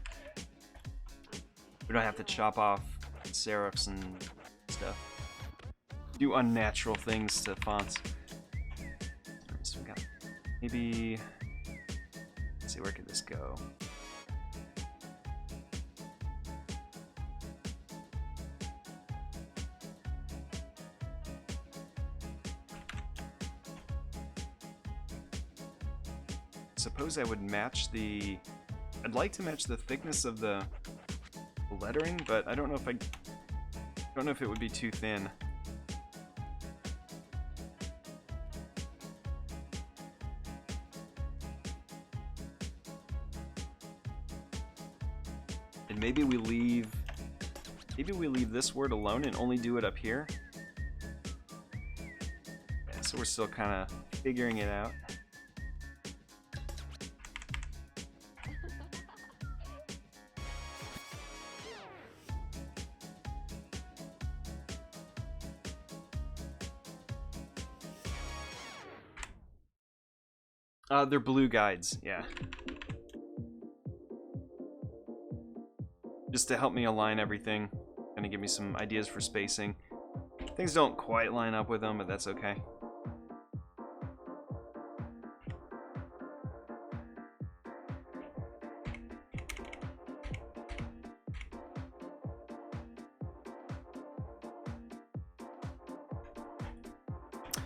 We don't have to chop off serifs and stuff. Do unnatural things to fonts. Alright, so we got maybe. Let's see, where could this go? Suppose I would match the. I'd like to match the thickness of the lettering, but I don't know if it would be too thin. And maybe we leave this word alone and only do it up here. Yeah, so we're still kind of figuring it out. They're blue guides, yeah. Just to help me align everything, gonna give me some ideas for spacing. Things don't quite line up with them, but that's okay.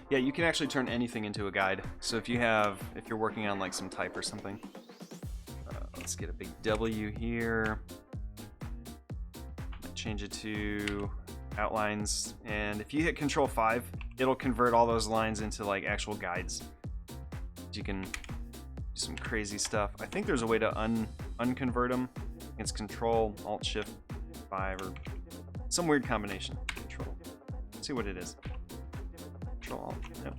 Yeah, you can actually turn anything into a guide. So if you're working on like some type or something, let's get a big W here. Change it to outlines, and if you hit Control 5, it'll convert all those lines into like actual guides. You can do some crazy stuff. I think there's a way to unconvert them. It's Control Alt Shift 5 or some weird combination. Control. Let's see what it is. Control Alt. No.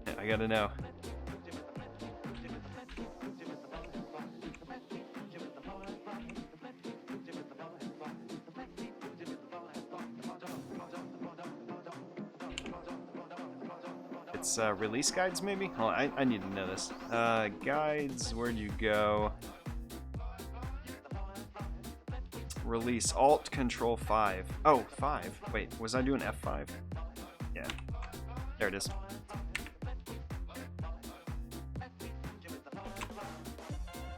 Yeah, I gotta know. It's release guides, maybe? Oh, I need to know this. Guides, where'd you go? Release, Alt, Control 5. Oh, 5. Wait, was I doing F5? Yeah. There it is.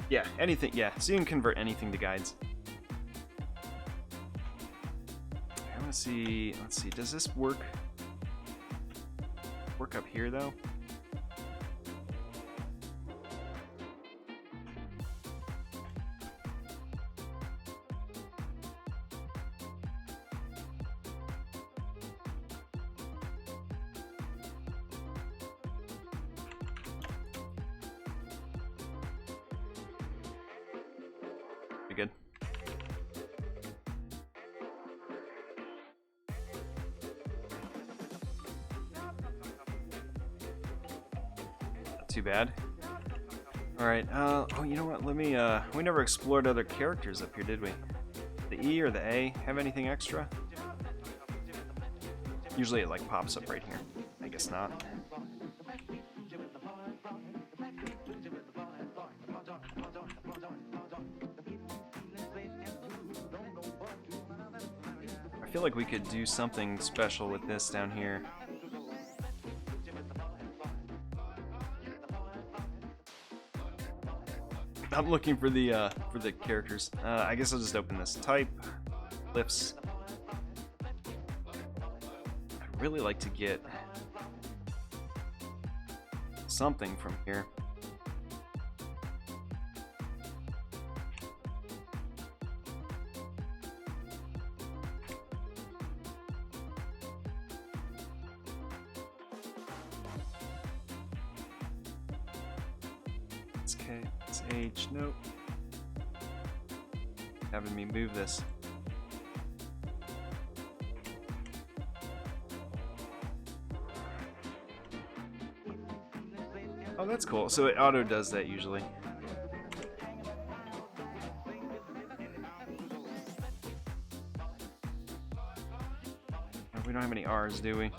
Yeah, anything, yeah. So you can convert anything to guides. I want to see, let's see, does this work up here, though? Good. Not too bad. All right. Oh, you know what? Let me. We never explored other characters up here, did we? The E or the A have anything extra? Usually it like pops up right here. I guess not. I feel like we could do something special with this down here. I'm looking for the characters. I guess I'll just open this. Type, lifts. I'd really like to get something from here. It's K, it's H, nope. Having me move this. Oh, that's cool. So it auto does that usually. We don't have any R's, do we?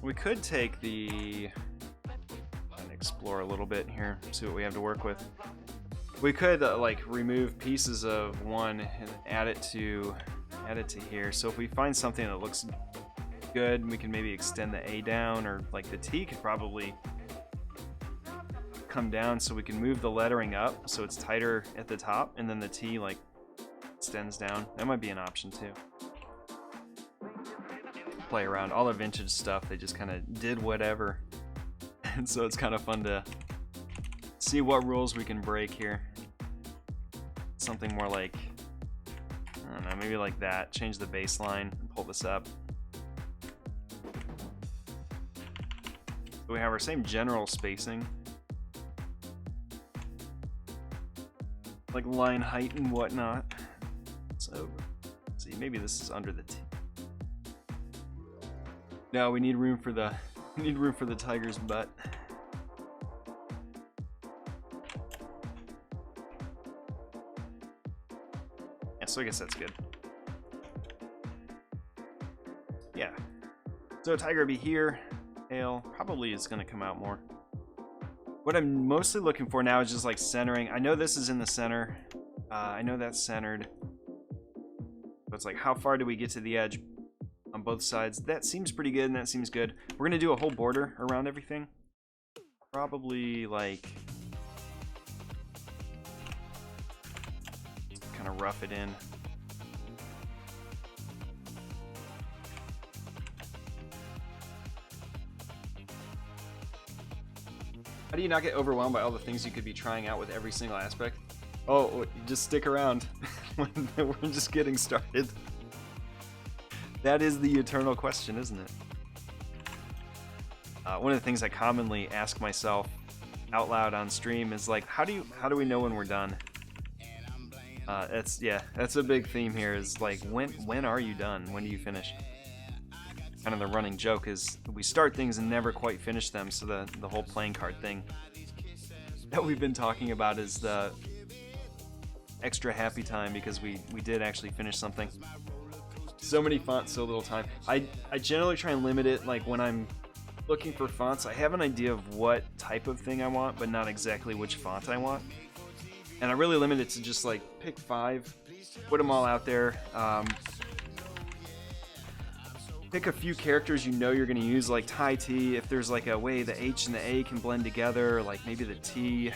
We could take the and explore a little bit here, see what we have to work with. We could like remove pieces of one and add it to here. So if we find something that looks good, we can maybe extend the A down, or like the T could probably come down so we can move the lettering up so it's tighter at the top, and then the T like extends down. That might be an option too. Play around. All the vintage stuff, they just kind of did whatever. And so it's kind of fun to see what rules we can break here. Something more like, I don't know, maybe like that. Change the baseline and pull this up. So we have our same general spacing. Like line height and whatnot. So, let's see, maybe this is under the T. No, we need room for the tiger's butt. Yeah, so I guess that's good. Yeah. So tiger be here. Tail probably is gonna come out more. What I'm mostly looking for now is just like centering. I know this is in the center. I know that's centered. So it's like, how far do we get to the edge on both sides? That seems pretty good, and that seems good. We're gonna do a whole border around everything. Probably like kind of rough it in. How do you not get overwhelmed by all the things you could be trying out with every single aspect? Oh, just stick around. We're just getting started. That is the eternal question, isn't it? One of the things I commonly ask myself out loud on stream is like, how do we know when we're done? That's a big theme here. Is like, when are you done? When do you finish? Kind of the running joke is we start things and never quite finish them. So the whole playing card thing that we've been talking about is the extra happy time because we did actually finish something. So many fonts, so little time. I generally try and limit it, like when I'm looking for fonts, I have an idea of what type of thing I want, but not exactly which font I want. And I really limit it to just like pick 5, put them all out there. Pick a few characters you know you're going to use, like Thai T. If there's like a way the H and the A can blend together, like maybe the T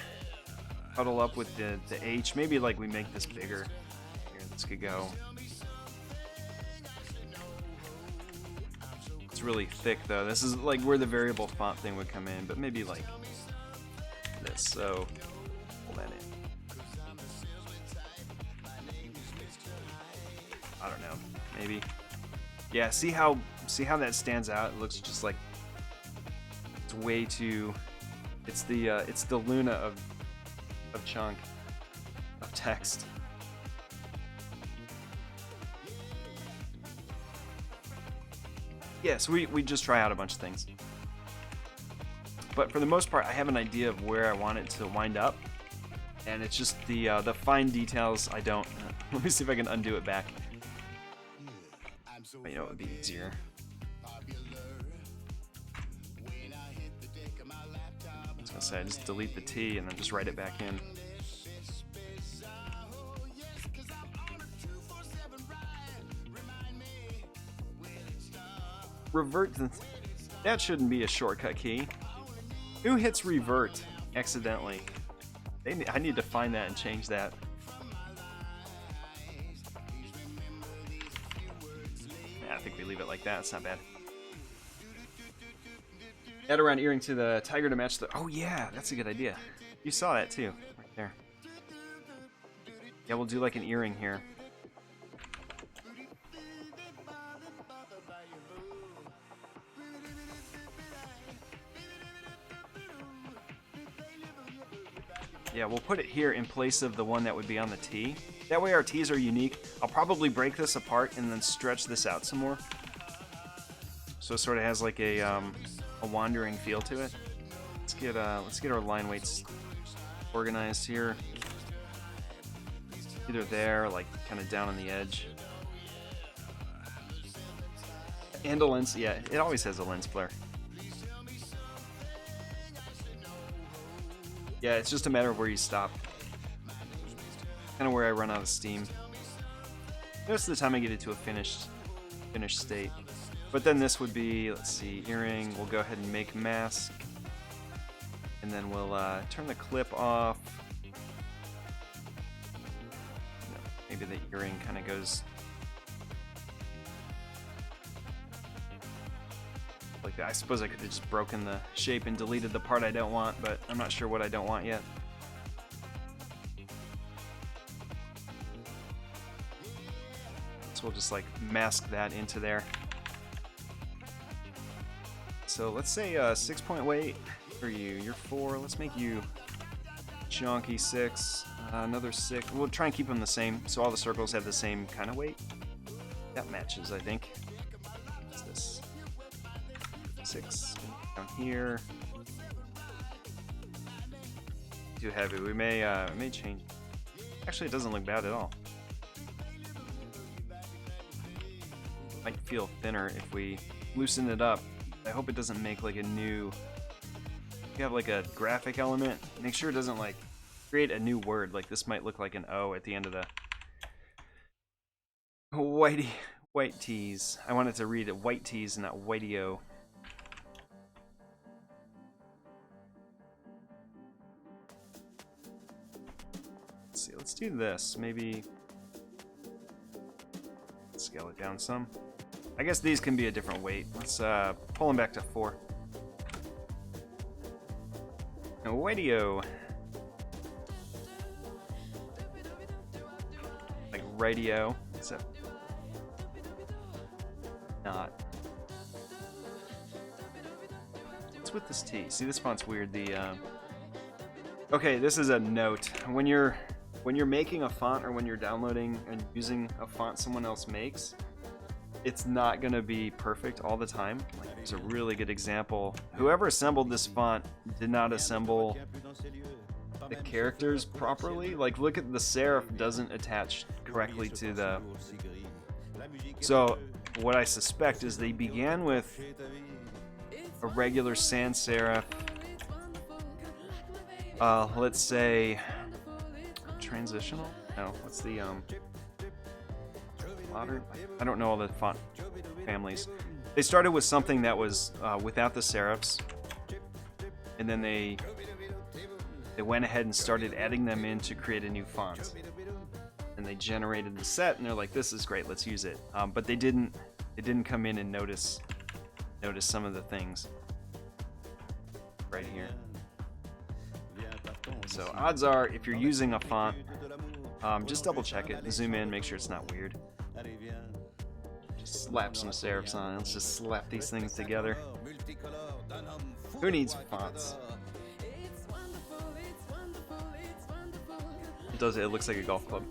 huddle up with the H. Maybe like we make this bigger. Here, this could go. It's really thick though. This is like where the variable font thing would come in, but maybe like this. So pull that in. I don't know. Maybe. Yeah. See how that stands out? It looks just like it's way too. It's the Luna of chunk of text. Yeah, so we just try out a bunch of things. But for the most part, I have an idea of where I want it to wind up. And it's just the fine details I don't. Let me see if I can undo it back. But, you know, it would be easier. I was gonna say, I just delete the T and then just write it back in. Revert. That shouldn't be a shortcut key. Who hits revert accidentally? I need to find that and change that. Yeah, I think we leave it like that. It's not bad. Add around earring to the tiger to match the. Oh yeah, that's a good idea. You saw that too, right there. Yeah, we'll do like an earring here. Yeah, we'll put it here in place of the one that would be on the T. That way our T's are unique. I'll probably break this apart and then stretch this out some more. So it sort of has like a wandering feel to it. Let's get our line weights organized here. Either there, or like kind of down on the edge. And a lens, yeah, it always has a lens flare. Yeah, it's just a matter of where you stop. Kind of where I run out of steam. Most of the time I get it to a finished state. But then this would be, let's see, earring. We'll go ahead and make mask. And then we'll turn the clip off. Maybe the earring kind of goes like that. I suppose I could have just broken the shape and deleted the part I don't want, but I'm not sure what I don't want yet. So we'll just like mask that into there. So let's say 6-point weight for you. You're 4. Let's make you chunky 6. Another 6. We'll try and keep them the same, so all the circles have the same kind of weight. That matches, I think. What's this? 6 down here. Too heavy. We may change. Actually, it doesn't look bad at all. Might feel thinner if we loosen it up. I hope it doesn't make like a new. If you have like a graphic element, make sure it doesn't like create a new word. Like this might look like an O at the end of the white tees. I wanted to read it white tees and not whitey-o. Let's see. Let's do this. Maybe scale it down some. I guess these can be a different weight. Let's pull them back to 4. Now, whitey-o. Like radio, except not. What's with this T? See, this font's weird. Okay, this is a note. When you're making a font or when you're downloading and using a font someone else makes, it's not gonna be perfect all the time. Like, there's a really good example. Whoever assembled this font did not assemble the characters properly. Like, look at the serif doesn't attach correctly to the So what I suspect is they began with a regular sans serif. Let's say transitional. No, what's the modern? I don't know all the font families. They started with something that was without the serifs, and then they went ahead and started adding them in to create a new font. And they generated the set, and they're like, "This is great, let's use it." But they didn't come in and notice some of the things right here. So odds are, if you're using a font, just double check it, zoom in, make sure it's not weird. Just slap some serifs on it. Let's just slap these things together. Who needs fonts? It does. It looks like a golf club.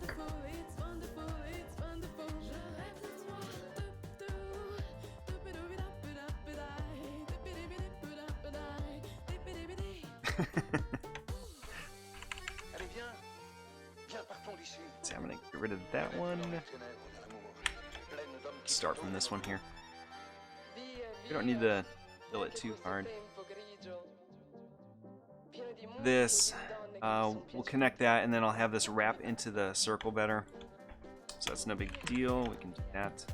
See, I'm gonna get rid of that one. Start from this one here. We don't need to fill it too hard. This, we'll connect that, and then I'll have this wrap into the circle better. So that's no big deal. We can do that.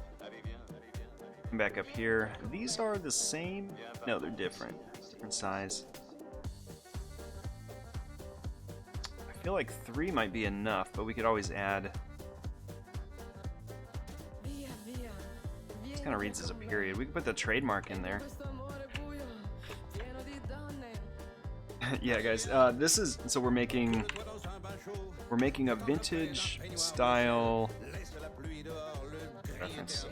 Come back up here. These are the same. No, they're different. Different size. I feel like 3 might be enough, but we could always add. This kind of reads as a period. We could put the trademark in there. Yeah, guys. This is so we're making a vintage style reference.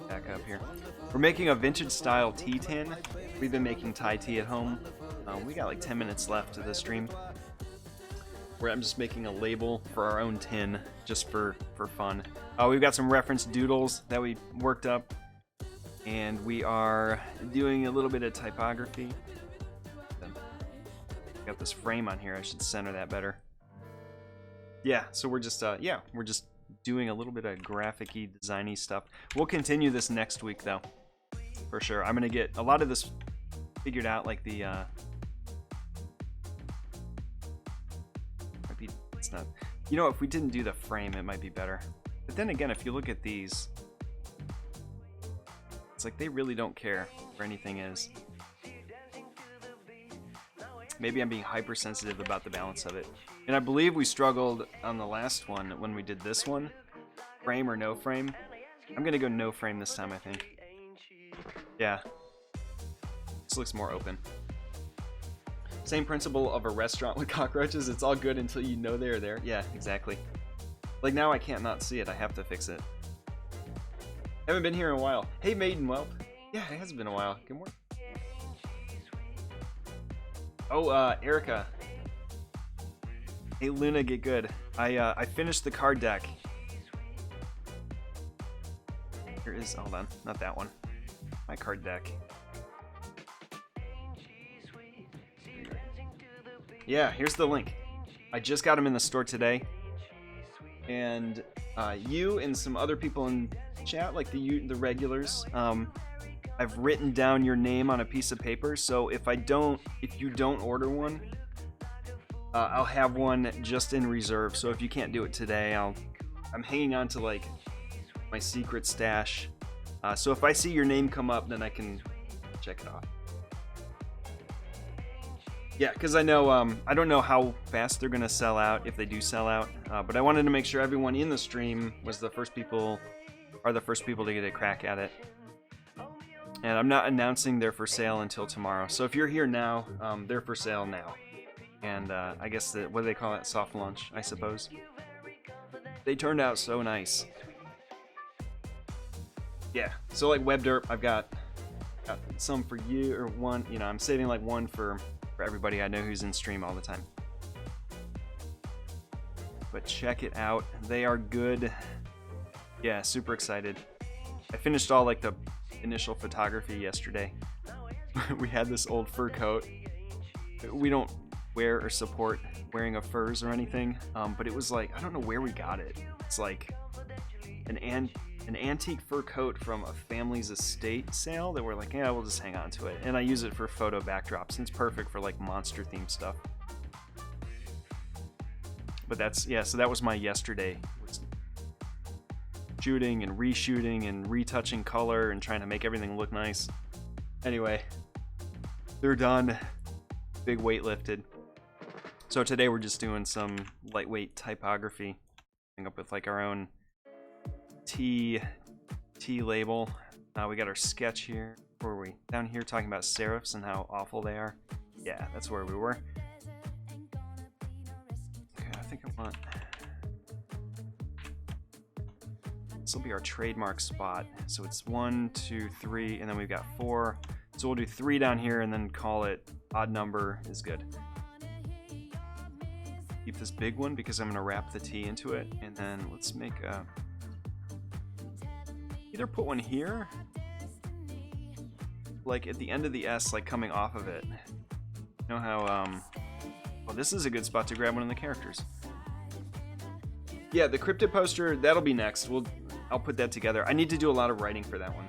Back up here. We're making a vintage style tea tin. We've been making Thai tea at home. We got like 10 minutes left of the stream, where I'm just making a label for our own tin, just for fun. We've got some reference doodles that we worked up, and we are doing a little bit of typography. Got this frame on here. I should center that better. Yeah, so we're just we're just doing a little bit of graphic-y, designy stuff. We'll continue this next week though, for sure. I'm gonna get a lot of this figured out, like the might be, it's not, you know, if we didn't do the frame, it might be better. But then again, if you look at these, it's like they really don't care where anything is. Maybe I'm being hypersensitive about the balance of it. And I believe we struggled on the last one when we did this one. Frame or no frame. I'm gonna go no frame this time, I think. Yeah. This looks more open. Same principle of a restaurant with cockroaches. It's all good until you know they're there. Yeah, exactly. Like now I can't not see it. I have to fix it. Haven't been here in a while. Hey, Maiden Whelp. Yeah, it has been a while. Good morning. Oh, Erica. Hey, Luna, get good. I finished the card deck. Here is, hold on, not that one. My card deck. Yeah, here's the link. I just got them in the store today. And you and some other people in chat, like the regulars, I've written down your name on a piece of paper, so if you don't order one, I'll have one just in reserve. So if you can't do it today, I'm hanging on to like my secret stash. So if I see your name come up, then I can check it off. Yeah, because I know I don't know how fast they're gonna sell out if they do sell out, but I wanted to make sure everyone in the stream was the first people to get a crack at it. And I'm not announcing they're for sale until tomorrow. So if you're here now, they're for sale now. And I guess what do they call it? Soft launch, I suppose. They turned out so nice. Yeah. So like WebDerp, I've got some for you, or one. You know, I'm saving like one for everybody I know who's in stream all the time. But check it out. They are good. Yeah, super excited. I finished all like the initial photography yesterday. We had this old fur coat. We don't wear or support wearing of furs or anything, but it was like, I don't know where we got it. It's like an an antique fur coat from a family's estate sale that we're like, yeah, we'll just hang on to it. And I use it for photo backdrops, and it's perfect for like monster themed stuff. But that's, yeah, so that was my yesterday. Was shooting and reshooting and retouching color and trying to make everything look nice. Anyway, they're done. Big weight lifted. So today we're just doing some lightweight typography. Coming up with like our own T label. We got our sketch here. Where were we? Down here talking about serifs and how awful they are. Yeah, that's where we were. Okay, I think I want... This will be our trademark spot. So it's 1, 2, 3, and then we've got 4. So we'll do 3 down here and then call it odd number is good. Keep this big one because I'm going to wrap the T into it, and then let's make a... Either put one here, like at the end of the S, like coming off of it. You know how, well, this is a good spot to grab one of the characters. Yeah, the cryptid poster, that'll be next. I'll put that together. I need to do a lot of writing for that one.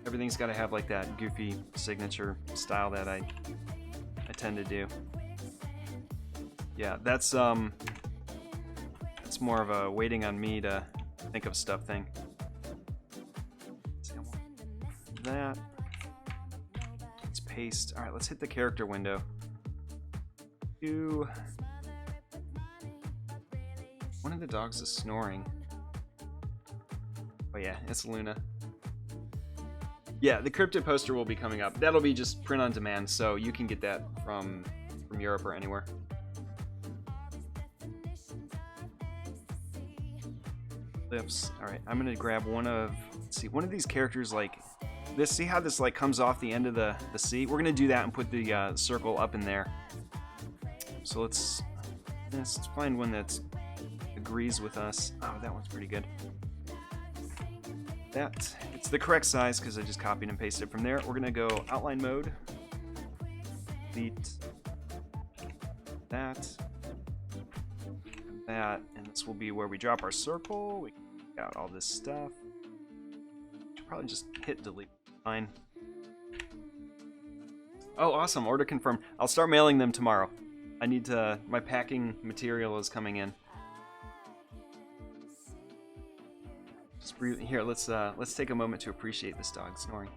Everything's got to have like that goofy signature style that I tend to do. Yeah, that's more of a waiting on me to think of stuff thing. That. Let's paste. All right, let's hit the character window. One of the dogs is snoring. Oh yeah, it's Luna. Yeah, the cryptid poster will be coming up. That'll be just print on demand, so you can get that from Europe or anywhere. Lips. All right, I'm gonna grab one of. Let's see, one of these characters like this. See how this like comes off the end of the C? We're gonna do that and put the circle up in there. So let's find one that agrees with us. Oh, that one's pretty good. It's the correct size because I just copied and pasted it from there. We're gonna go outline mode. Delete that, and this will be where we drop our circle. We got all this stuff. Should probably just hit delete. Fine. Oh, awesome! Order confirmed. I'll start mailing them tomorrow. I need to. My packing material is coming in. Just breathe. Here, let's take a moment to appreciate this dog snoring.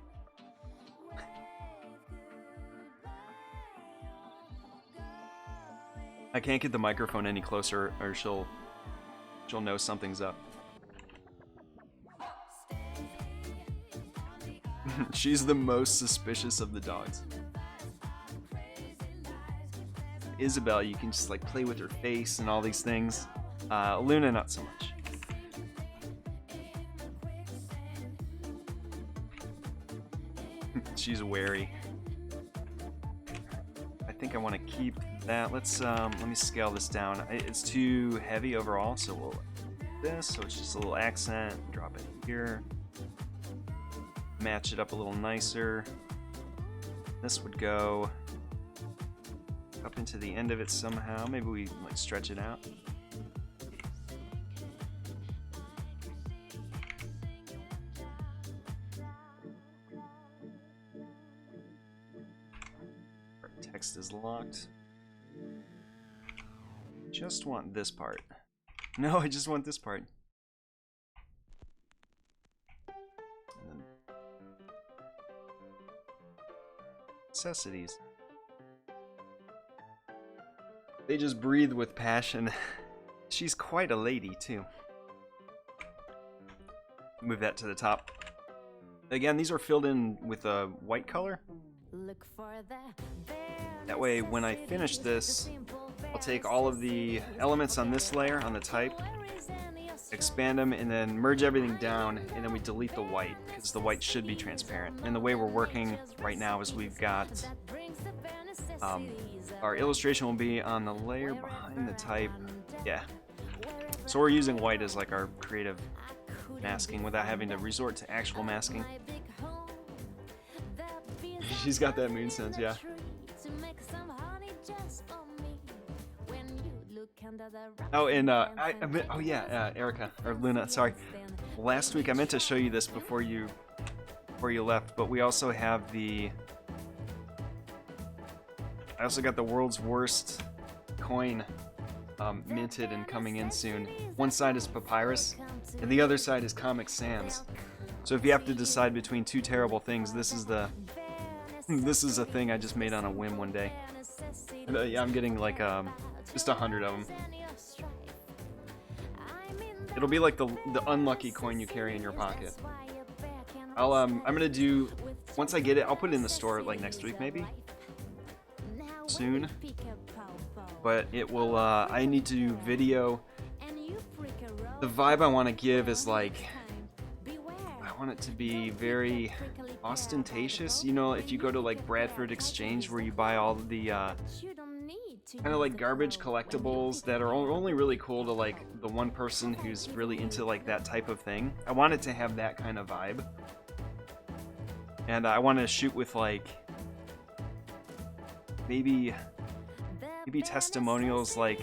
I can't get the microphone any closer, or she'll know something's up. She's the most suspicious of the dogs. Isabel, you can just like play with her face and all these things. Luna, not so much. She's wary. I think I want to keep that. Let me scale this down. It's too heavy overall, so we'll do this. So it's just a little accent. Drop it here. Match it up a little nicer. This would go up into the end of it somehow. Maybe we like stretch it out. Our text is locked. Just want this part. No, I just want this part. Necessities. They just breathe with passion. She's quite a lady, too. Move that to the top. Again, these are filled in with a white color. That way, when I finish this, I'll take all of the elements on this layer, on the type, expand them, and then merge everything down, and then we delete the white, because the white should be transparent. And the way we're working right now is we've got our illustration will be on the layer behind the type. Yeah. So we're using white as like our creative masking without having to resort to actual masking. She's got that moon sense, yeah. Oh, and oh yeah, Erica or Luna. Sorry, last week I meant to show you this before you left, but we also have the. I also got the world's worst coin minted and coming in soon. One side is Papyrus, and the other side is Comic Sans. So if you have to decide between two terrible things, this is a thing I just made on a whim one day. And, yeah, I'm getting like just 100 of them. It'll be like the unlucky coin you carry in your pocket. I'm gonna do, once I get it, I'll put it in the store like next week maybe. Soon. But it will, I need to video. The vibe I want to give is like, I want it to be very ostentatious. You know, if you go to like Bradford Exchange where you buy all the kind of like garbage collectibles that are only really cool to like the one person who's really into like that type of thing. I want it to have that kind of vibe. And I want to shoot with like maybe testimonials like,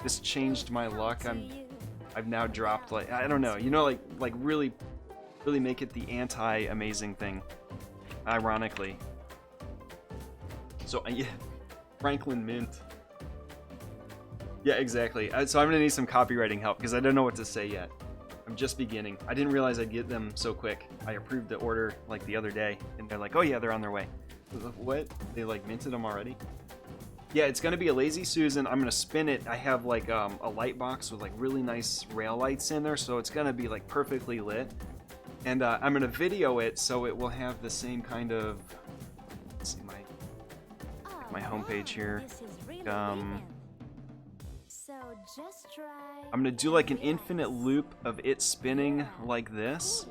this changed my luck. I've now dropped like, I don't know, you know, like really make it the anti-amazing thing, ironically. So yeah, Franklin Mint. Yeah, exactly. So I'm gonna need some copywriting help because I don't know what to say yet. I'm just beginning. I didn't realize I'd get them so quick. I approved the order like the other day, and they're like, oh yeah, they're on their way. What? They like minted them already? Yeah, it's gonna be a Lazy Susan. I'm gonna spin it. I have like a light box with like really nice rail lights in there, so it's gonna be like perfectly lit. And I'm gonna video it so it will have the same kind of. Let's see my homepage here. I'm gonna do like an infinite loop of it spinning like this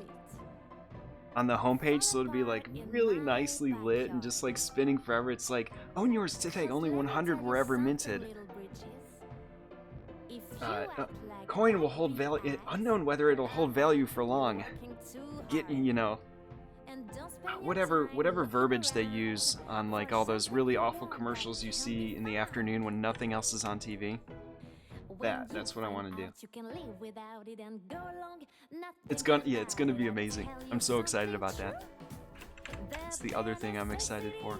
on the homepage, so it'll be like really nicely lit and just like spinning forever. It's like, own yours today, only 100 were ever minted. Coin will hold value, unknown whether it'll hold value for long. Get, you know, whatever verbiage they use on like all those really awful commercials you see in the afternoon when nothing else is on TV. That's what I want to do. It's gonna be amazing. I'm so excited about that. It's the other thing I'm excited for.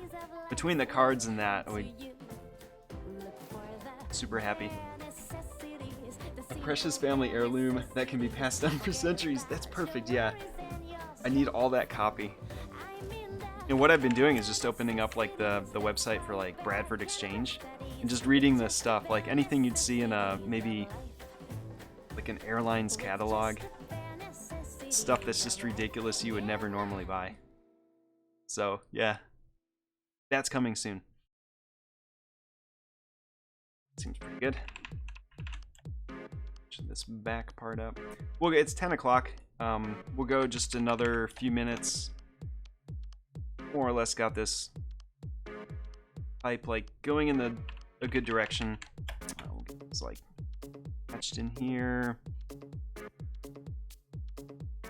Between the cards and that, super happy. A precious family heirloom that can be passed down for centuries. That's perfect, yeah. I need all that copy. And what I've been doing is just opening up like the website for like Bradford Exchange and just reading this stuff, like anything you'd see in a maybe like an airline's catalog. Stuff that's just ridiculous you would never normally buy. So yeah, that's coming soon. Seems pretty good. Turn this back part up. Well, it's 10 o'clock. We'll go just another few minutes. More or less got this pipe like going in a good direction. We'll get this like patched in here.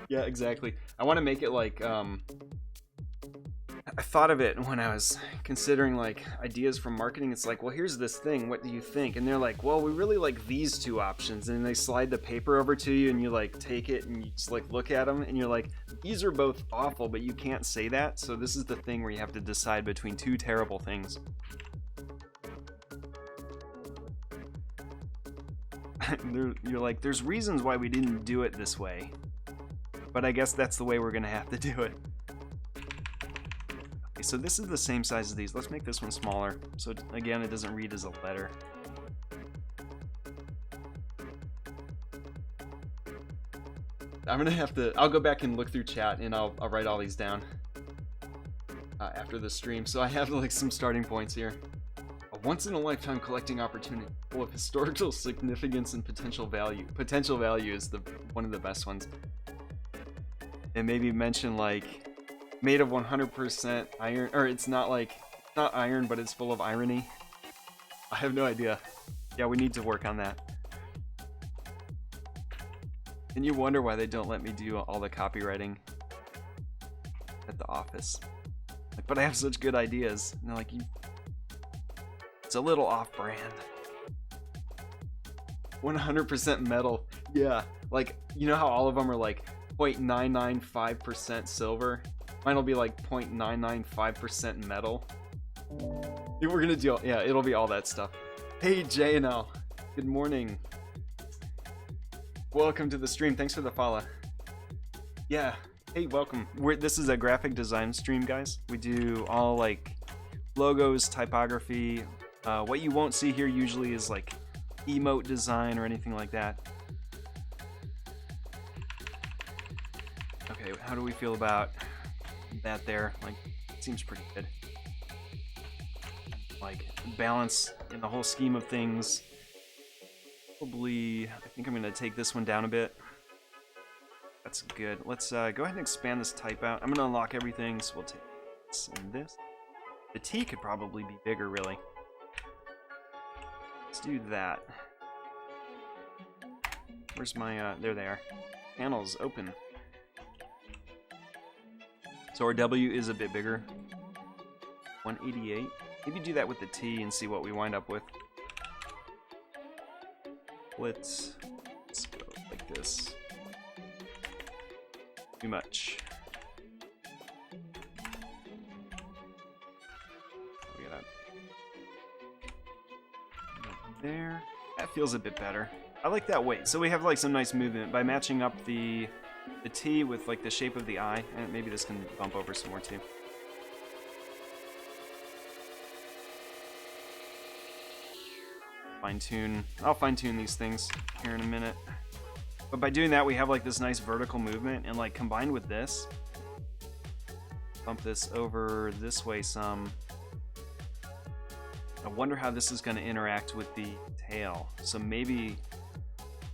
Yeah, exactly. I want to make it like I thought of it when I was considering like ideas from marketing. It's like, well, here's this thing, what do you think? And they're like, well, we really like these two options. And they slide the paper over to you and you like take it and you just like look at them and you're like, these are both awful, but you can't say that. So this is the thing where you have to decide between two terrible things. You're like, there's reasons why we didn't do it this way, but I guess that's the way we're gonna have to do it. Okay, so this is the same size as these. Let's make this one smaller, so again it doesn't read as a letter. I'm gonna have to, I'll go back and look through chat and I'll write all these down after the stream, so I have like some starting points here. A once-in-a-lifetime collecting opportunity full of historical significance and potential value. Potential value is one of the best ones. And maybe mention like made of 100% iron, or it's not iron, but it's full of irony. I have no idea. Yeah, we need to work on that. And you wonder why they don't let me do all the copywriting at the office. Like, but I have such good ideas. And they're like, it's a little off-brand. 100% metal. Yeah, like, you know how all of them are like 0.995% silver? Mine will be like 0.995% metal. We're gonna do, yeah, it'll be all that stuff. Hey, JNL. Good morning. Welcome to the stream. Thanks for the follow. Yeah. Hey, welcome. This is a graphic design stream, guys. We do all like logos, typography. What you won't see here usually is like emote design or anything like that. Okay, how do we feel about that there? Like, it seems pretty good. Like, balance in the whole scheme of things. Probably, I think I'm gonna take this one down a bit. That's good. Let's go ahead and expand this type out. I'm gonna unlock everything, so we'll take this and this. The T could probably be bigger, really. Let's do that. Where's my, there they are. Panels open. So our W is a bit bigger. 188. Maybe do that with the T and see what we wind up with. Let's go like this. Too much. We got that there. That feels a bit better. I like that weight. So we have like some nice movement by matching up the T with like the shape of the eye, and maybe this can bump over some more too. I'll fine tune these things here in a minute. But by doing that, we have like this nice vertical movement, and like combined with this, bump this over this way some. I wonder how this is going to interact with the tail. So maybe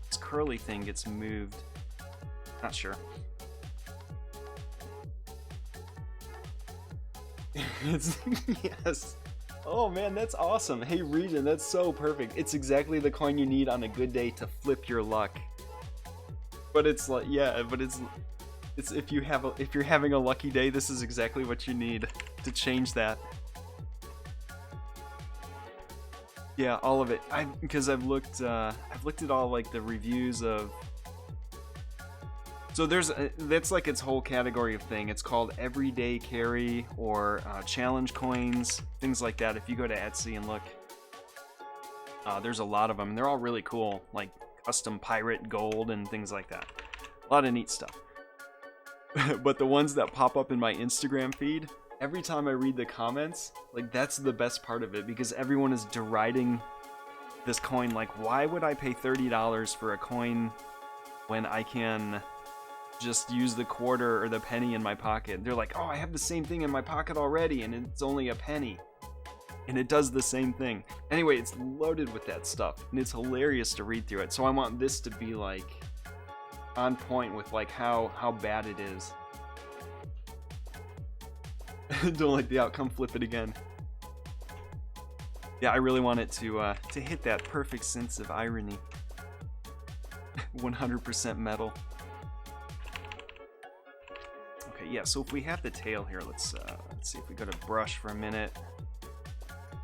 this curly thing gets moved. Not sure. Yes. Oh man, that's awesome. Hey Region, that's so perfect. It's exactly the coin you need on a good day to flip your luck. But it's like, yeah, but it's if you're having a lucky day, this is exactly what you need to change that. Yeah, all of it. Because I've looked at all like the reviews of. So that's like its whole category of thing. It's called everyday carry or challenge coins, things like that. If you go to Etsy and look, there's a lot of them, and they're all really cool, like custom pirate gold and things like that. A lot of neat stuff. But the ones that pop up in my Instagram feed, every time I read the comments, like that's the best part of it, because everyone is deriding this coin. Like, why would I pay $30 for a coin when I can just use the quarter or the penny in my pocket? They're like, oh, I have the same thing in my pocket already, and it's only a penny. And it does the same thing. Anyway, it's loaded with that stuff, and it's hilarious to read through it. So I want this to be like on point with like how bad it is. Don't like the outcome, flip it again. Yeah, I really want it to hit that perfect sense of irony. 100% metal. Okay, yeah, so if we have the tail here, let's see if we go to brush for a minute.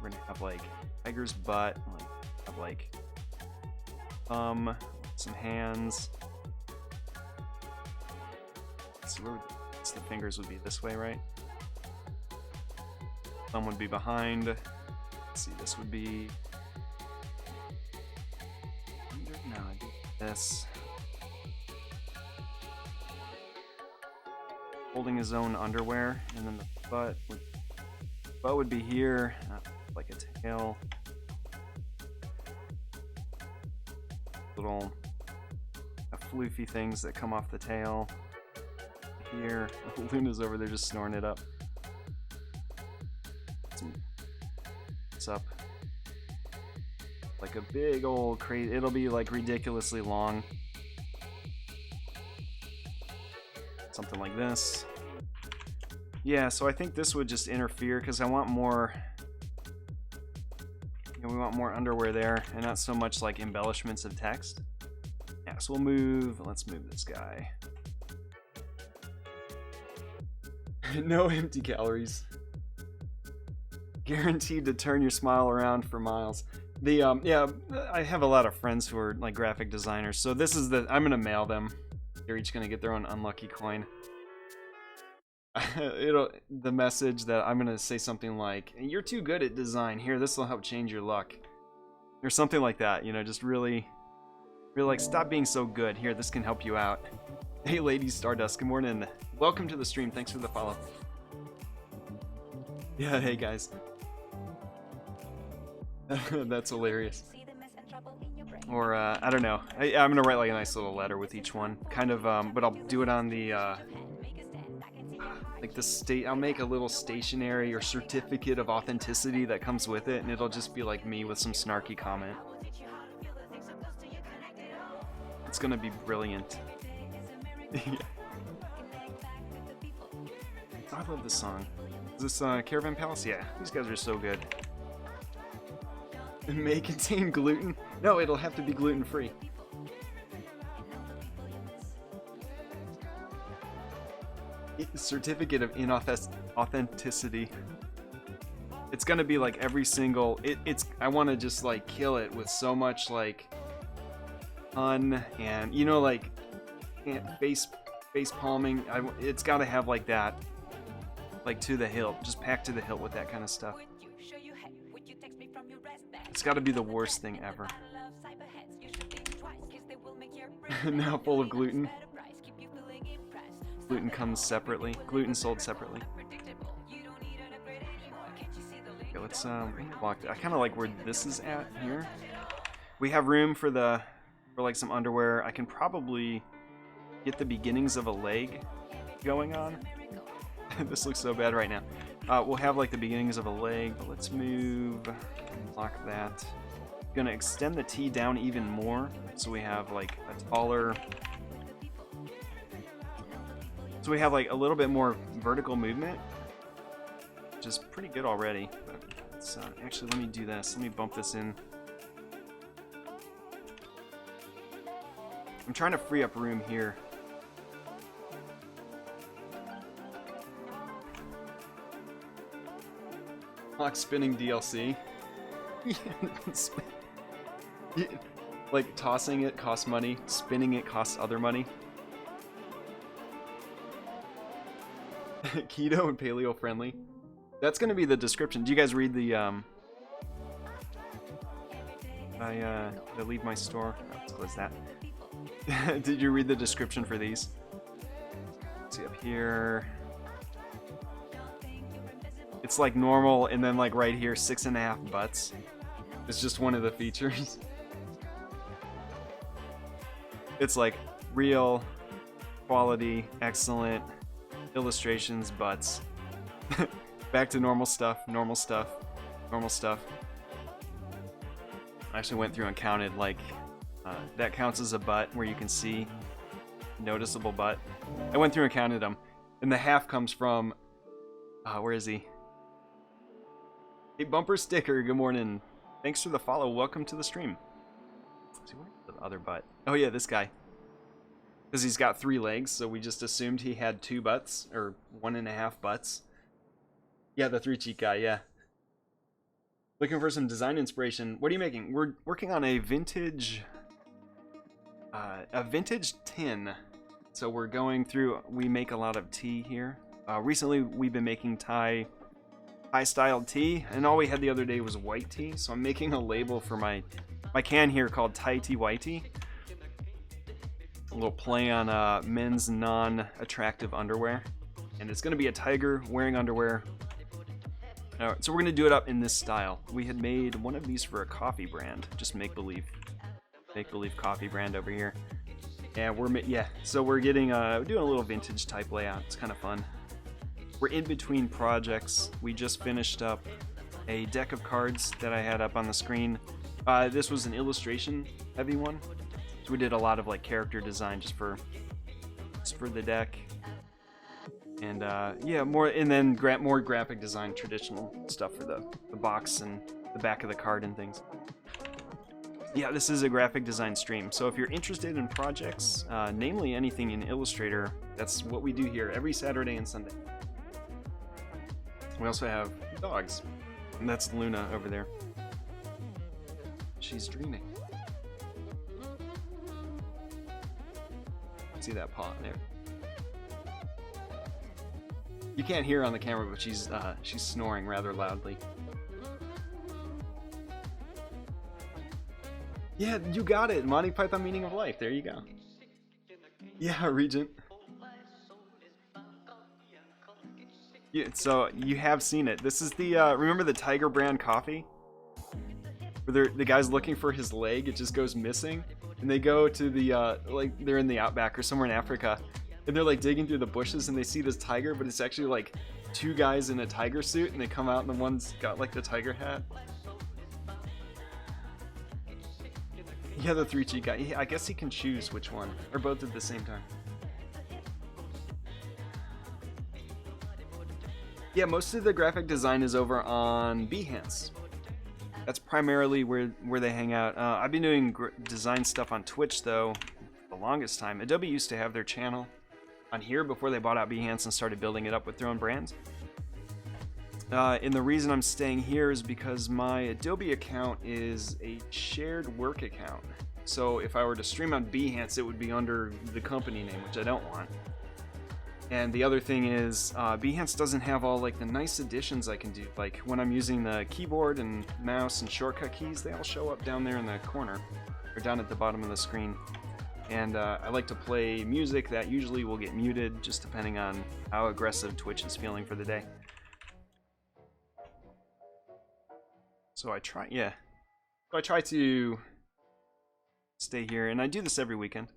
We're gonna have like tiger's butt, have like some hands. Let's see, the fingers would be this way, right? Thumb would be behind. Let's see, this would be. No, I do this. Holding his own underwear, and then the butt would be here, like a tail. Little floofy things that come off the tail. Here, Luna's over there just snoring it up. What's up? Like a big old crazy. It'll be like ridiculously long. Something like this. Yeah, so I think this would just interfere because I want more. We want more underwear there, and not so much like embellishments of text. Yeah, so let's move this guy. No empty calories. Guaranteed to turn your smile around for miles. The yeah, I have a lot of friends who are like graphic designers, so this is I'm gonna mail them. They're each gonna get their own unlucky coin. The message that I'm gonna say something like, "You're too good at design. Here, this will help change your luck," or something like that. You know, just really like, stop being so good. Here, this can help you out. Hey, Lady Stardust. Good morning. Welcome to the stream. Thanks for the follow. Yeah, hey guys. That's hilarious. Or I don't know. I'm gonna write like a nice little letter with each one, kind of. But I'll do it on the like the state. I'll make a little stationery or certificate of authenticity that comes with it, and it'll just be like me with some snarky comment. It's gonna be brilliant. Yeah. I love this song. Is this Caravan Palace? Yeah, these guys are so good. It may contain gluten. No, it'll have to be gluten-free. Certificate of inauthenticity. It's gonna be like every single. I want to just like kill it with so much like fun and like face palming. It's got to have like that, like to the hilt, just packed to the hilt with that kind of stuff. It's got to be the worst thing ever. Now full of gluten. Gluten comes separately. Gluten sold separately. Okay, let's block that. I kind of like where this is at here. We have room for like some underwear. I can probably get the beginnings of a leg going on. This looks so bad right now. We'll have like the beginnings of a leg, but let's move, block that. Gonna extend the T down even more, so we have like a taller. So we have like a little bit more vertical movement, which is pretty good already. But let's, actually, let me do this. Let me bump this in. I'm trying to free up room here. Clock spinning DLC. Like tossing it costs money, spinning it costs other money. Keto and paleo friendly. That's gonna be the description. Do you guys read the I leave my store. Oh, let's close that. Did you read the description for these? Let's see up here. It's like normal, and then like right here, 6.5 butts. It's just one of the features. It's like real, quality, excellent, illustrations, butts. Back to normal stuff, normal stuff, normal stuff. I actually went through and counted, like, that counts as a butt where you can see noticeable butt. I went through and counted them, and the half comes from, where is he? Hey, Bumper Sticker, good morning. Thanks for the follow. Welcome to the stream. Let's see, where's the other butt? Oh yeah, this guy. Because he's got 3 legs, so we just assumed he had 2 butts, or 1.5 butts. Yeah, the 3 cheek guy, yeah. Looking for some design inspiration. What are you making? We're working on a vintage tin. So we're going through, we make a lot of tea here. Recently we've been making Thai style tea, and all we had the other day was white tea, so I'm making a label for my can here called Thai tea white tea. A little play on men's non-attractive underwear, and it's going to be a tiger wearing underwear. So we're going to do it up in this style. We had made one of these for a coffee brand, just make-believe coffee brand over here. And so we're getting we're doing a little vintage type layout. It's kind of fun. We're in between projects. We just finished up a deck of cards that I had up on the screen. This was an illustration heavy one. So we did a lot of like character design just for the deck. And yeah, more graphic design, traditional stuff for the box and the back of the card and things. Yeah, this is a graphic design stream. So if you're interested in projects, namely anything in Illustrator, that's what we do here every Saturday and Sunday. We also have dogs, and that's Luna over there. she's dreaming. See that paw there? You can't hear her on the camera, but she's snoring rather loudly. Yeah, you got it. Monty Python Meaning of Life. There you go. Yeah, Regent. Yeah, so you have seen it. This is the remember the Tiger brand coffee? Where the guy's looking for his leg, it just goes missing, and they go to the like they're in the outback or somewhere in Africa, and they're like digging through the bushes and they see this tiger, but it's actually like two guys in a tiger suit, and they come out and the one's got like the tiger hat. Yeah, the 3G guy. I guess he can choose which one, or both at the same time. Yeah, most of the graphic design is over on Behance. That's primarily where they hang out. I've been doing design stuff on Twitch though the longest time. Adobe used to have their channel on here before they bought out Behance and started building it up with their own brands. And the reason I'm staying here is because my Adobe account is a shared work account. So if I were to stream on Behance, it would be under the company name, which I don't want. And the other thing is, Behance doesn't have all like the nice additions I can do. Like when I'm using the keyboard and mouse and shortcut keys, they all show up down there in the corner, or down at the bottom of the screen. And I like to play music that usually will get muted, just depending on how aggressive Twitch is feeling for the day. So I try to stay here, and I do this every weekend.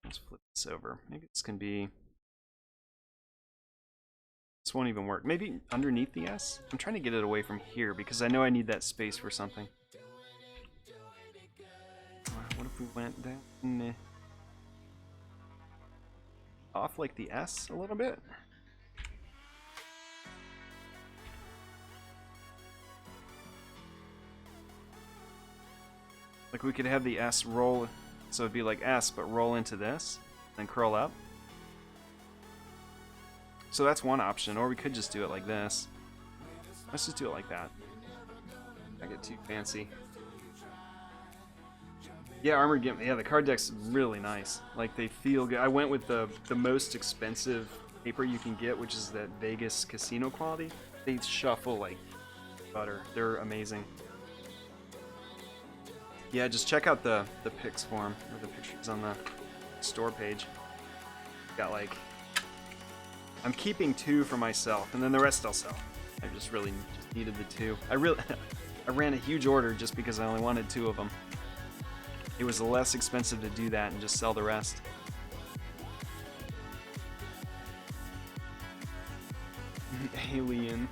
Let's flip this over. Maybe this can be... This won't even work. Maybe underneath the S? I'm trying to get it away from here, because I know I need that space for something. What if we went down... off like the S a little bit? Like we could have the S roll, so it'd be like S, but roll into this, then curl up. So that's one option, or we could just do it like this. Let's just do it like that. I get too fancy. Yeah, Armored Gimp. Yeah, the card deck's really nice. Like they feel good. I went with the most expensive paper you can get, which is that Vegas casino quality. They shuffle like butter. They're amazing. Yeah, just check out the pics form, or the pictures on the store page. Got like, I'm keeping 2 for myself, and then the rest I'll sell. I just really just needed the 2. I ran a huge order just because I only wanted 2 of them. It was less expensive to do that and just sell the rest. Alien.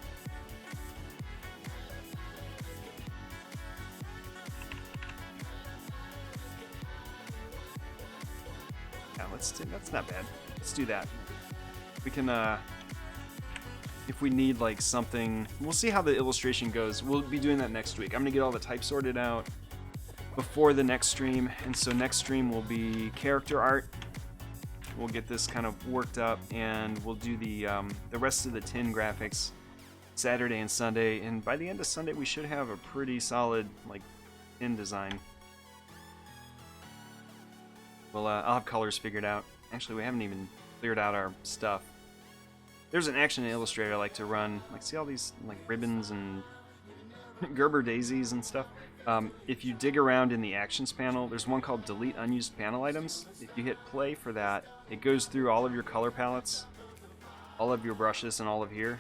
That's not bad. Let's do that. We can, if we need like something, we'll see how the illustration goes. We'll be doing that next week. I'm gonna get all the type sorted out before the next stream, and so next stream will be character art. We'll get this kind of worked up, and we'll do the rest of the tin graphics Saturday and Sunday, and by the end of Sunday we should have a pretty solid like tin design. Well, I'll have colors figured out. Actually, we haven't even cleared out our stuff. There's an action in Illustrator I like to run. Like, see all these like ribbons and Gerber daisies and stuff? If you dig around in the actions panel, there's one called Delete Unused Panel Items. If you hit play for that, it goes through all of your color palettes, all of your brushes, and all of here,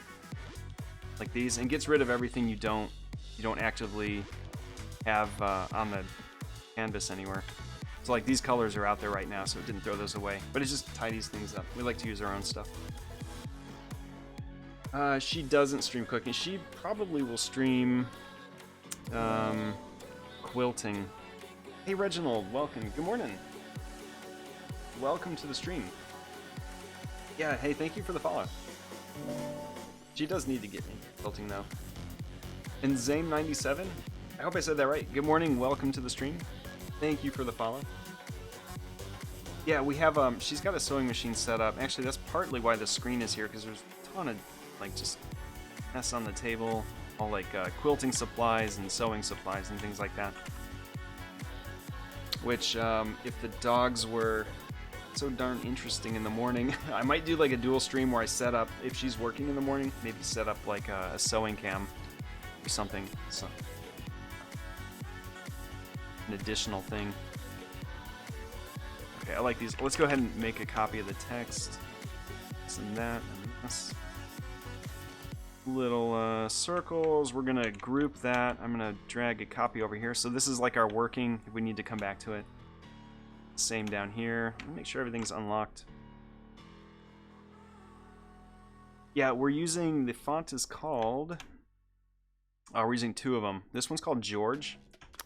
like these, and gets rid of everything you don't actively have on the canvas anywhere. So like these colors are out there right now, so it didn't throw those away. But it just tidies things up. We like to use our own stuff. She doesn't stream cooking. She probably will stream quilting. Hey Reginald, welcome. Good morning. Welcome to the stream. Yeah, hey, thank you for the follow. She does need to get me quilting though. And Zame97, I hope I said that right. Good morning, welcome to the stream. Thank you for the follow. Yeah, we have, she's got a sewing machine set up. Actually, that's partly why the screen is here, because there's a ton of, like, just mess on the table. all like quilting supplies and sewing supplies and things like that. Which, if the dogs were so darn interesting in the morning, I might do like a dual stream where I set up, if she's working in the morning, maybe set up like a sewing cam or something. So, an additional thing. Okay, I like these. Let's go ahead and make a copy of the text. This and that and this. Little circles. We're gonna group that. I'm gonna drag a copy over here. So this is like our working, if we need to come back to it. Same down here. Make sure everything's unlocked. Yeah, we're using, the font is called, we're using two of them. This one's called George,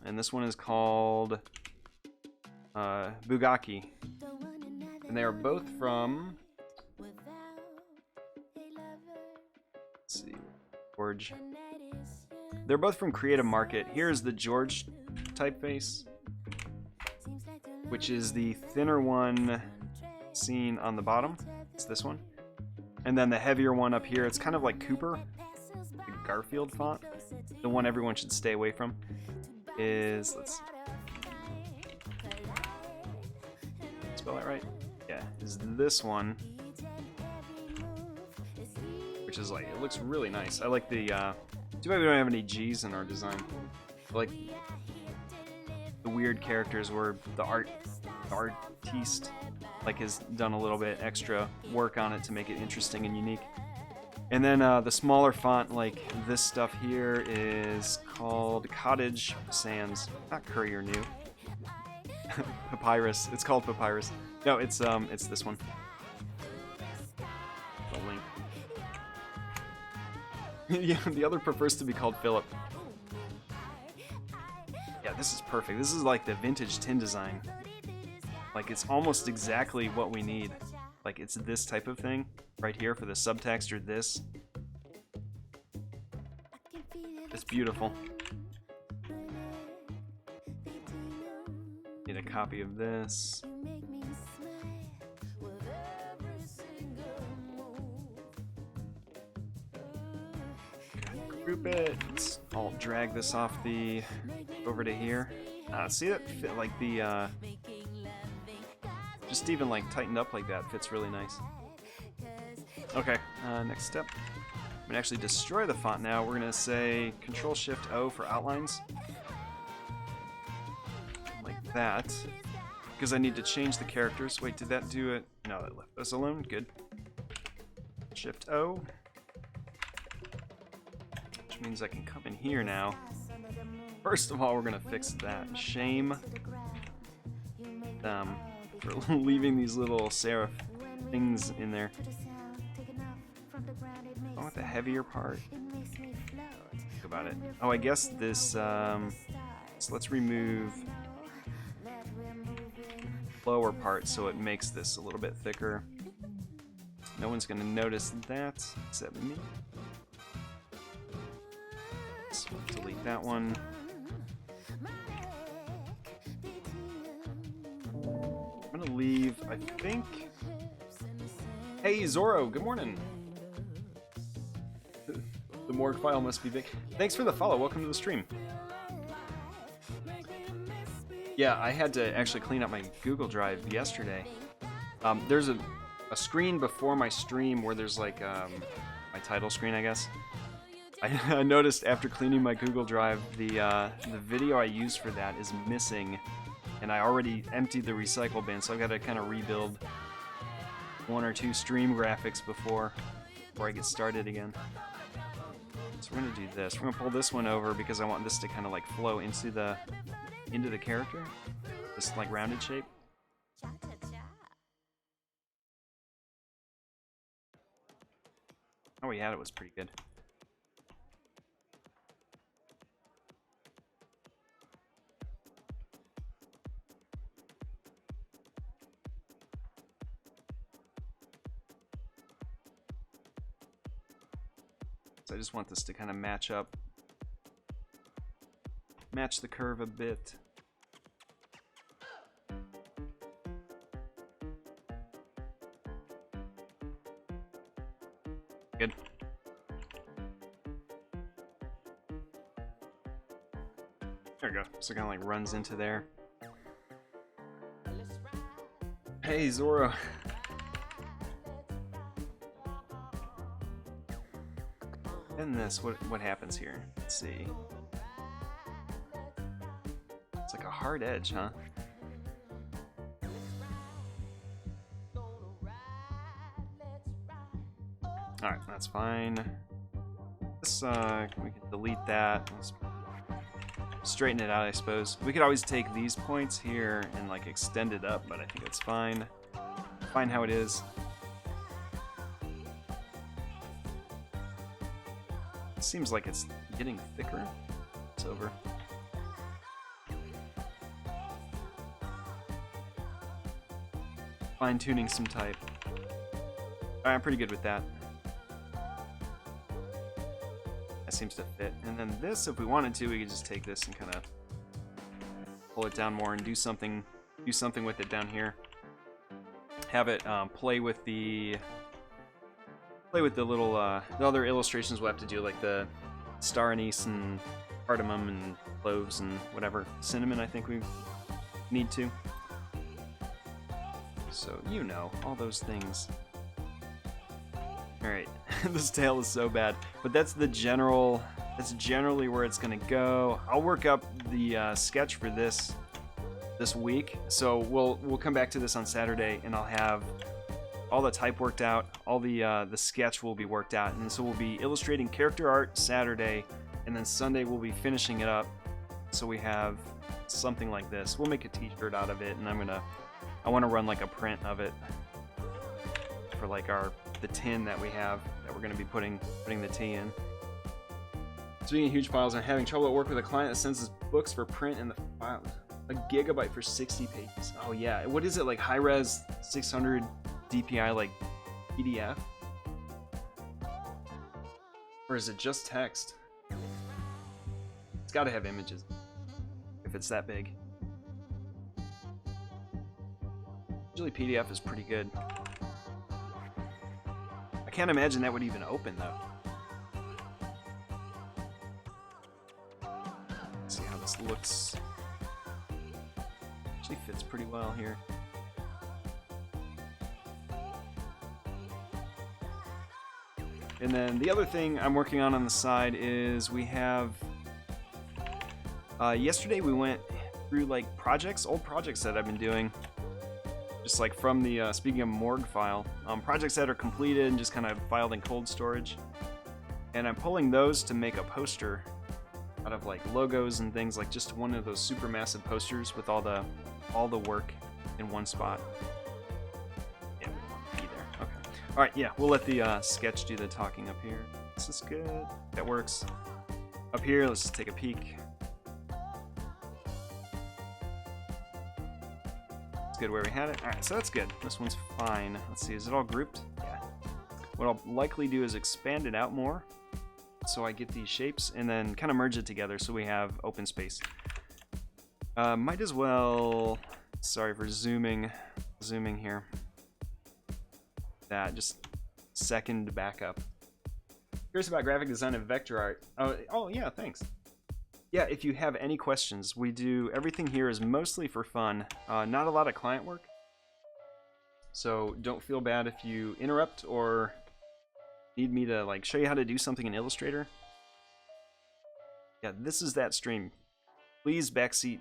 and this one is called Bugaki. And they are both from, let's see, George. They're both from Creative Market. Here's the George typeface, which is the thinner one seen on the bottom. It's this one. And then the heavier one up here, it's kind of like Cooper, the Garfield font. The one everyone should stay away from is, let's spell that right? Yeah, is this one, which is like, it looks really nice. I like the, too bad we don't have any G's in our design. I like the weird characters where the artiste like has done a little bit extra work on it to make it interesting and unique. And then the smaller font, like this stuff here, is called Cottage Sands, not Courier New. Papyrus. It's called Papyrus. No, it's this one. The link. Yeah, the other prefers to be called Philip. Yeah, this is perfect. This is like the vintage tin design. Like, it's almost exactly what we need. Like, it's this type of thing right here for the subtext, or this. It's beautiful. Need a copy of this. Group it. I'll drag this off the over to here. See that fit, like the just even like tightened up like that fits really nice. Okay, next step. I'm gonna actually destroy the font now. We're gonna say Control-Shift-O for outlines, like that, because I need to change the characters. Wait, did that do it? No, that left us alone. Good. Shift-O. Means I can come in here now. First of all, we're gonna fix that. Shame them for leaving these little serif things in there. I want the heavier part. Think about it. Oh, I guess this. So let's remove lower part so it makes this a little bit thicker. No one's gonna notice that except me. So delete that one. I'm gonna leave, I think. Hey Zorro, good morning. The morgue file must be big. Thanks for the follow. Welcome to the stream. Yeah, I had to actually clean up my Google Drive yesterday. There's a screen before my stream where there's like my title screen, I guess. I noticed after cleaning my Google Drive, the video I used for that is missing, and I already emptied the recycle bin, so I've got to kind of rebuild one or two stream graphics before I get started again. So we're gonna do this. We're gonna pull this one over because I want this to kind of like flow into the character, this like rounded shape. How we had it was pretty good. So I just want this to kind of match up, match the curve a bit. Good. There we go. So it kind of like runs into there. Hey, Zoro. And this, what happens here? Let's see. It's like a hard edge, huh? Alright, that's fine. This, we can delete that. Let's straighten it out, I suppose. We could always take these points here and like extend it up, but I think it's fine. Fine how it is. It seems like it's getting thicker. It's over. Fine-tuning some type. I'm pretty good with that. That seems to fit. And then this, if we wanted to, we could just take this and kind of pull it down more and do something with it down here. Have it play with the little the other illustrations we'll have to do, like the star anise and cardamom and cloves and whatever. Cinnamon, I think we need to. So, you know, all those things. Alright, this tail is so bad. But that's generally where it's gonna go. I'll work up the sketch for this week. So we'll come back to this on Saturday, and I'll have all the type worked out, all the sketch will be worked out, and so we'll be illustrating character art Saturday, and then Sunday we'll be finishing it up. So we have something like this. We'll make a t-shirt out of it, and I want to run like a print of it for like the tin that we have that we're going to be putting the tea in. Speaking of huge files, I'm having trouble at work with a client that sends us books for print in the file. A gigabyte for 60 pages. Oh yeah, what is it, like high-res 600 DPI like PDF? Or is it just text? It's got to have images if it's that big. Usually PDF is pretty good. I can't imagine that would even open though. Let's see how this looks. Actually fits pretty well here. And then the other thing I'm working on the side is we have yesterday we went through like old projects that I've been doing, just like from the speaking of morgue file, projects that are completed and just kind of filed in cold storage, and I'm pulling those to make a poster out of like logos and things, like just one of those super massive posters with all the work in one spot. Yeah, we want to be there. Okay. All right. Yeah, we'll let the sketch do the talking up here. This is good. That works. Up here, let's just take a peek. It's good where we had it. All right, so that's good. This one's fine. Let's see. Is it all grouped? Yeah. What I'll likely do is expand it out more, so I get these shapes, and then kind of merge it together so we have open space. Might as well, sorry for zooming here. That, just second backup. Curious about graphic design and vector art. Oh yeah, thanks. Yeah, if you have any questions, everything here is mostly for fun. Not a lot of client work. So don't feel bad if you interrupt or need me to like show you how to do something in Illustrator. Yeah, this is that stream. Please backseat.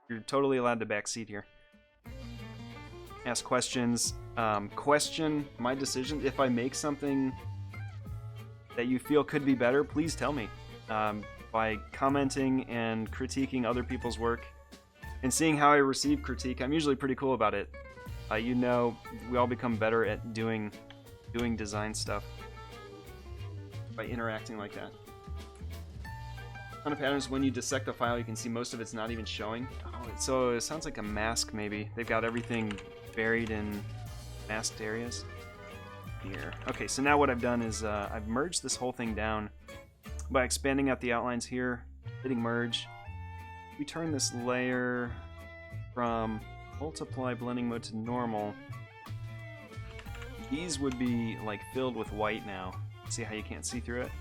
You're totally allowed to backseat here. Ask questions. Question my decision. If I make something that you feel could be better, please tell me. By commenting and critiquing other people's work and seeing how I receive critique, I'm usually pretty cool about it. You know, we all become better at doing design stuff by interacting like that. Ton of patterns. When you dissect the file, you can see most of it's not even showing. Oh, so it sounds like a mask maybe. They've got everything buried in masked areas. Here. Okay, so now what I've done is I've merged this whole thing down by expanding out the outlines here, hitting merge. We turn this layer from multiply blending mode to normal. These would be like filled with white now. See how you can't see through it?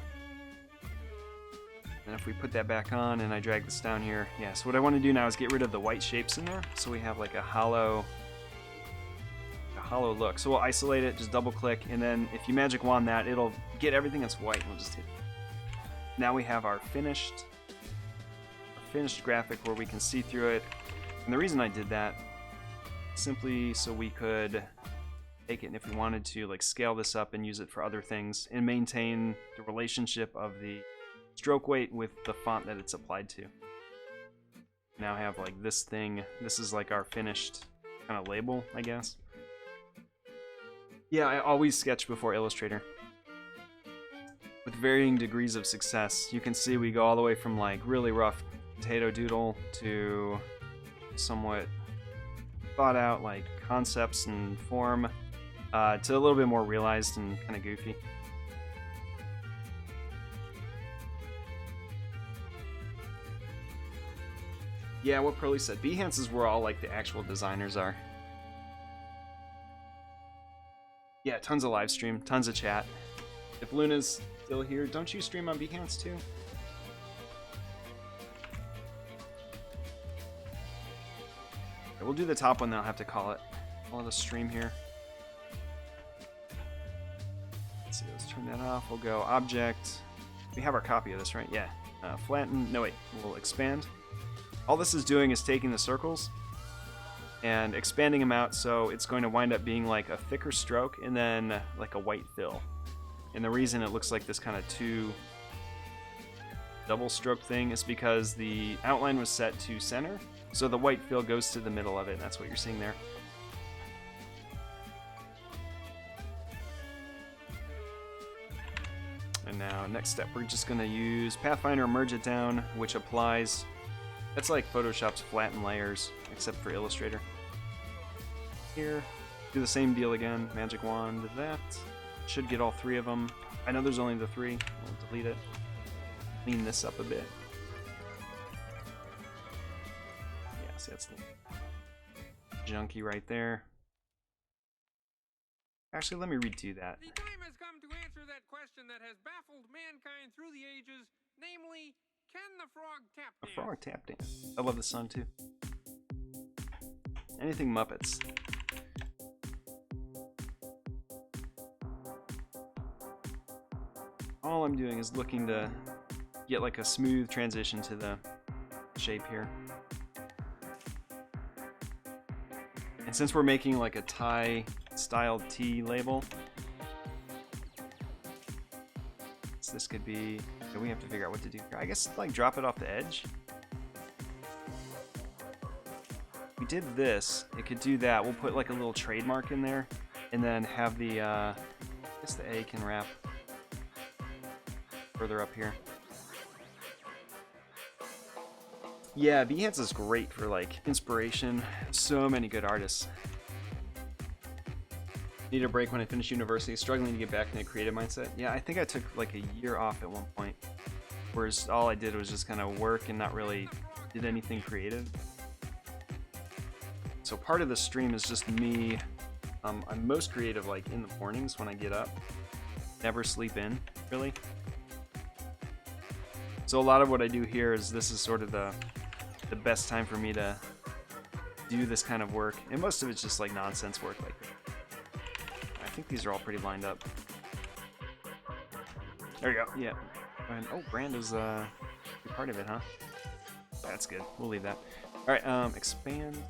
And if we put that back on and I drag this down here, yeah, so what I want to do now is get rid of the white shapes in there, so we have like a hollow look. So we'll isolate it, just double click, and then if you magic wand that, it'll get everything that's white, and we'll just hit it. Now we have our finished graphic where we can see through it. And the reason I did that, simply so we could take it, and if we wanted to, like, scale this up and use it for other things and maintain the relationship of the stroke weight with the font that it's applied to. Now have like this thing. This is like our finished kind of label, I guess. Yeah, I always sketch before Illustrator. With varying degrees of success. You can see we go all the way from like really rough potato doodle to somewhat thought out like concepts and form to a little bit more realized and kind of goofy. Yeah, what Pearly said. Behance is where all like the actual designers are. Yeah, tons of live stream, tons of chat. If Luna's still here, don't you stream on Behance too? Okay, we'll do the top one, then I'll have to call it. Call it a stream here. Let's see, let's turn that off. We'll go object. We have our copy of this, right? Yeah. Flatten. No, wait. We'll expand. All this is doing is taking the circles and expanding them out, so it's going to wind up being like a thicker stroke and then like a white fill. And the reason it looks like this kind of two double stroke thing is because the outline was set to center, so the white fill goes to the middle of it, and that's what you're seeing there. And now, next step, we're just going to use Pathfinder Merge It Down, which applies... That's like Photoshop's flatten layers, except for Illustrator. Here, do the same deal again. Magic wand, that. Should get all three of them. I know there's only the three. We'll delete it. Clean this up a bit. Yeah, see, that's the junky right there. Actually, let me redo that. The time has come to answer that question that has baffled mankind through the ages, namely, can the frog tap A dance? frog tap dance. I love this song too. Anything Muppets. All I'm doing is looking to get like a smooth transition to the shape here. And since we're making like a tie styled T label, so this could be, we have to figure out what to do here. I guess like drop it off the edge. If we did this, it could do that. We'll put like a little trademark in there and then have the, I guess the A can wrap further up here. Yeah, Behance is great for like inspiration. So many good artists. Need a break when I finish university, struggling to get back in a creative mindset. Yeah, I think I took like a year off at one point, whereas all I did was just kind of work and not really did anything creative. So part of the stream is just me. I'm most creative like in the mornings when I get up. Never sleep in, really. So a lot of what I do here is this is sort of the best time for me to do this kind of work, and most of it's just like nonsense work like that. I think these are all pretty lined up. There you go. Yeah. And, oh, brand is part of it, huh? That's good. We'll leave that. All right. Expand,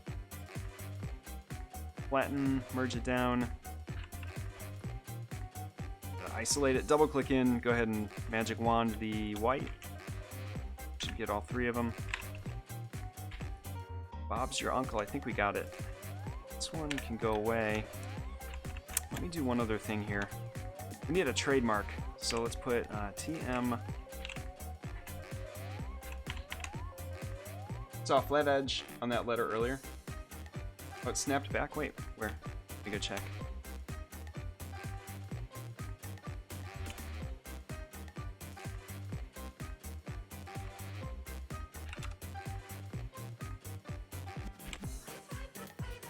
flatten, merge it down, isolate it. Double click in. Go ahead and magic wand the white. Should get all three of them. Bob's your uncle. I think we got it. This one can go away. Let me do one other thing here. We need a trademark, so let's put TM. Saw a flat edge on that letter earlier. Oh, it snapped back? Wait, where? Let me go check.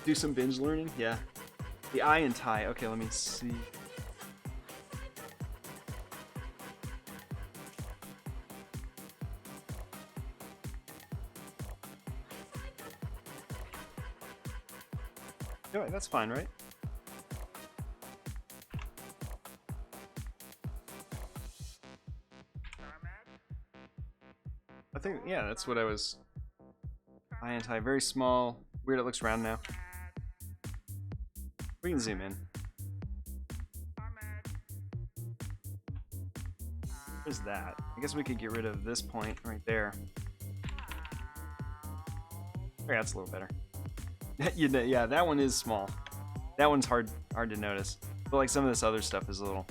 Do some binge learning? Yeah. The I and tie. Okay, let me see. Anyway, that's fine, right? I think, yeah, that's what I was. High and high, very small. Weird, it looks round now. We can zoom in. There's that. I guess we could get rid of this point right there. Okay, that's a little better. Yeah, that one is small. That one's hard to notice. But like some of this other stuff is a little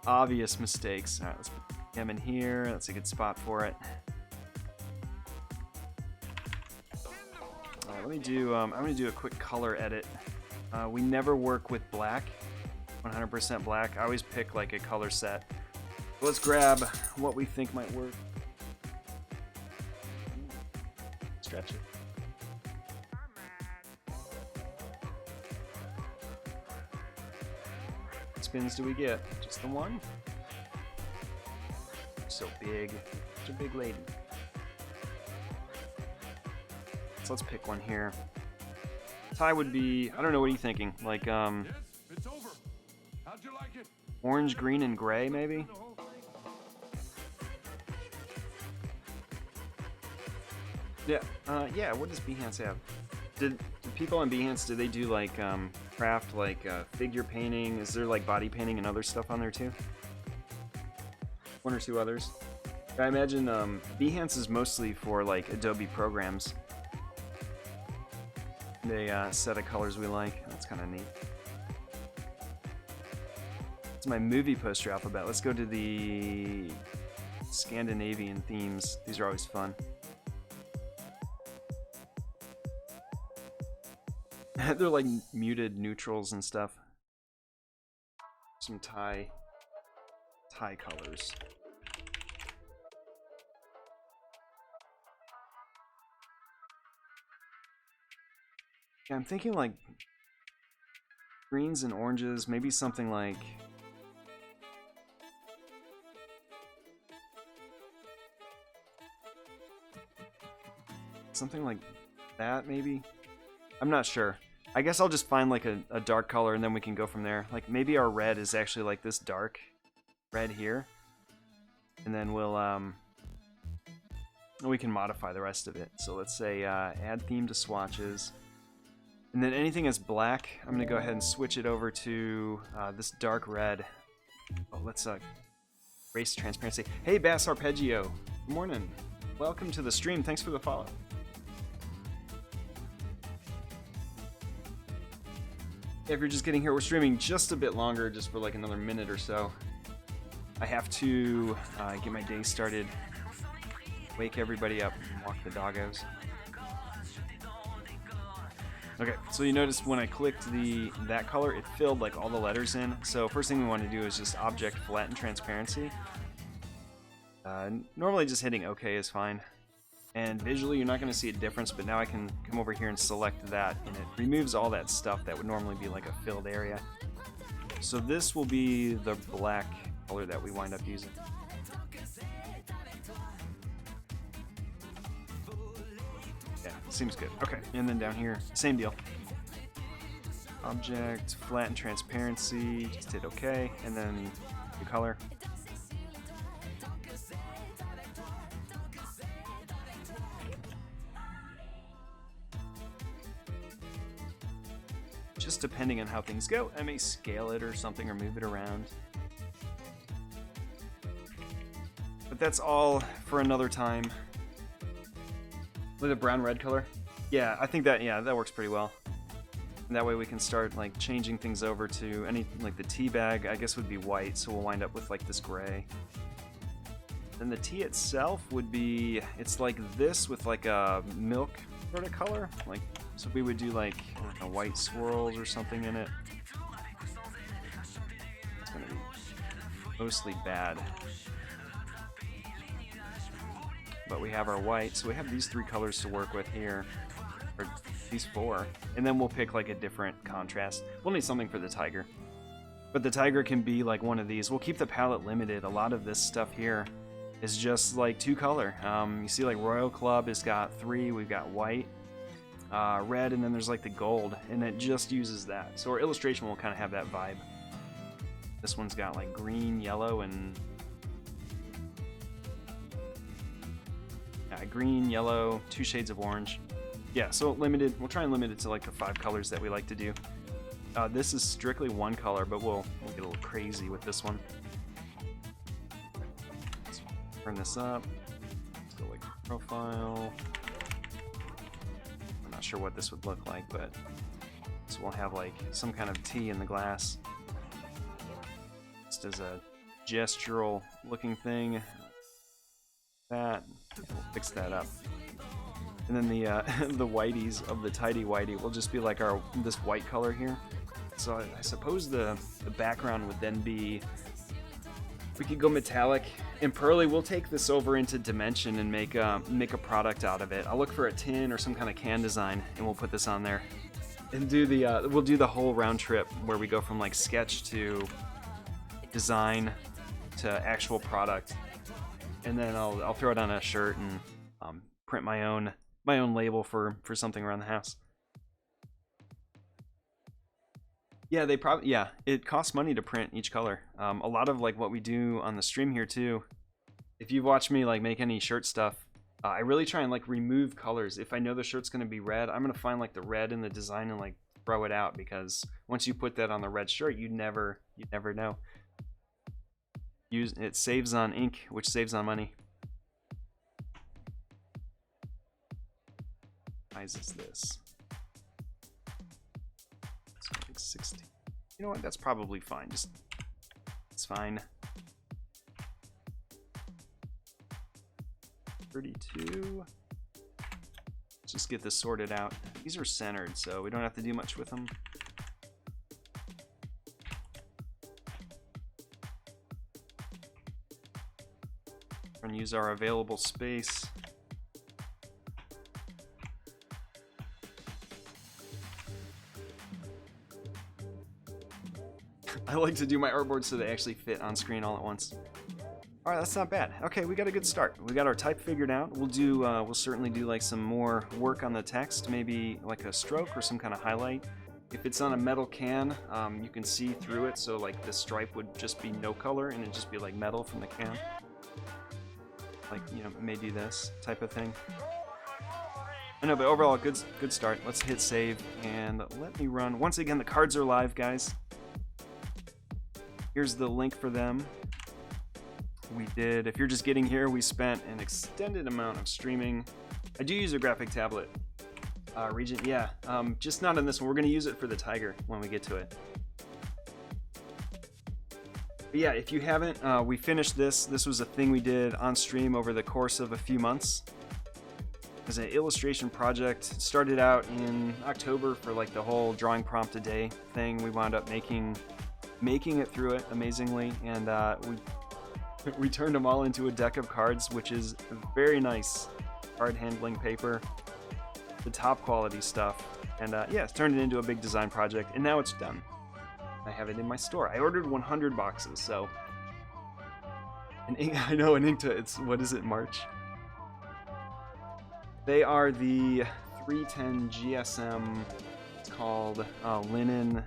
obvious mistakes. All right, let's put him in here. That's a good spot for it. All right, let me do. I'm gonna do a quick color edit. We never work with black, 100% black. I always pick like a color set. Let's grab what we think might work. Stretch it. What spins do we get? Just the one? So big. Such a big lady. So let's pick one here. Tie would be, I don't know, what are you thinking? Like, Yes, it's over. How'd you like it? orange, green, and gray, maybe? Yeah, yeah, what does Behance have? Did people on Behance, do they do like craft, like figure painting? Is there like body painting and other stuff on there too? One or two others. I imagine Behance is mostly for like Adobe programs. They set of colors we like. That's kind of neat. It's my movie poster alphabet. Let's go to the Scandinavian themes. These are always fun. They're like muted neutrals and stuff. Some tie colors. Yeah, I'm thinking like greens and oranges, maybe something like that, maybe. I'm not sure. I guess I'll just find like a dark color and then we can go from there. Like maybe our red is actually like this dark red here. And then we can modify the rest of it. So let's say add theme to swatches. And then anything that's black, I'm going to go ahead and switch it over to this dark red. Oh, let's erase transparency. Hey, Bass Arpeggio. Good morning. Welcome to the stream. Thanks for the follow. If you're just getting here, we're streaming just a bit longer, just for like another minute or so. I have to get my day started, wake everybody up, and walk the doggos. Okay, so you notice when I clicked that color, it filled like all the letters in. So first thing we want to do is just object flatten transparency. Normally just hitting OK is fine. And visually you're not going to see a difference, but now I can come over here and select that, and it removes all that stuff that would normally be like a filled area. So this will be the black color that we wind up using. Yeah, seems good. Okay, and then down here, same deal. Object, flatten transparency, just hit OK, and then the color. Just depending on how things go, I may scale it or something or move it around. But that's all for another time. With a brown-red color? Yeah, I think that, yeah, that works pretty well. And that way we can start like changing things over to any, like the tea bag, I guess would be white, so we'll wind up with like this gray. Then the tea itself would be, it's like this with like a milk sort of color. Like, so we would do like white swirls or something in it. It's gonna be mostly bad. But we have our white, so we have these three colors to work with here, or these four, and then we'll pick like a different contrast. We'll need something for the tiger, but the tiger can be like one of these. We'll keep the palette limited. A lot of this stuff here is just like two color. You see like Royal Club has got three, we've got white. red, and then there's like the gold, and it just uses that. So our illustration will kind of have that vibe. This one's got like green, yellow, and green, yellow, 2 shades of orange. Yeah, so limited. We'll try and limit it to like the 5 colors that we like to do. This is strictly 1 color, but we'll get a little crazy with this one. Let's turn this up. Let's go like profile. I'm not sure what this would look like, but so we'll have like some kind of T in the glass. Just as a gestural looking thing. That we'll fix that up. And then the the whiteys of the tidy whitey will just be like this white color here. So I suppose the background would then be, we could go metallic, and Pearly, we'll take this over into Dimension and make a product out of it. I'll look for a tin or some kind of can design, and we'll put this on there, and do the we'll do the whole round trip where we go from like sketch to design to actual product, and then I'll throw it on a shirt and print my own label for something around the house. Yeah, it costs money to print each color. A lot of like what we do on the stream here too, if you've watched me like make any shirt stuff, I really try and like remove colors. If I know the shirt's gonna be red, I'm gonna find like the red in the design and like throw it out, because once you put that on the red shirt, you never know. It saves on ink, which saves on money. What size is this? So I think 16. You know what? That's probably fine. It's fine. 32. Let's just get this sorted out. These are centered, so we don't have to do much with them. We're gonna use our available space. I like to do my artboards so they actually fit on screen all at once. All right, that's not bad. Okay, we got a good start. We got our type figured out. We'll certainly do like some more work on the text, maybe like a stroke or some kind of highlight. If it's on a metal can, you can see through it, so like the stripe would just be no color and it'd just be like metal from the can. Like, you know, may do this type of thing. I know, but overall, good start. Let's hit save and let me run. Once again, the cards are live, guys. Here's the link for them. If you're just getting here, we spent an extended amount of streaming. I do use a graphic tablet. Regent, yeah, just not on this one. We're gonna use it for the Tiger when we get to it. But yeah, if you haven't, we finished this. This was a thing we did on stream over the course of a few months. It was an illustration project. It started out in October for like the whole drawing prompt a day thing. We wound up making it through it amazingly, and we turned them all into a deck of cards, which is very nice card handling paper, the top quality stuff, and yeah, it's turned it into a big design project, and now it's done. I have it in my store. I ordered 100 boxes, so I know in Inkta it's, what is it, March? They are the 310 GSM. It's called linen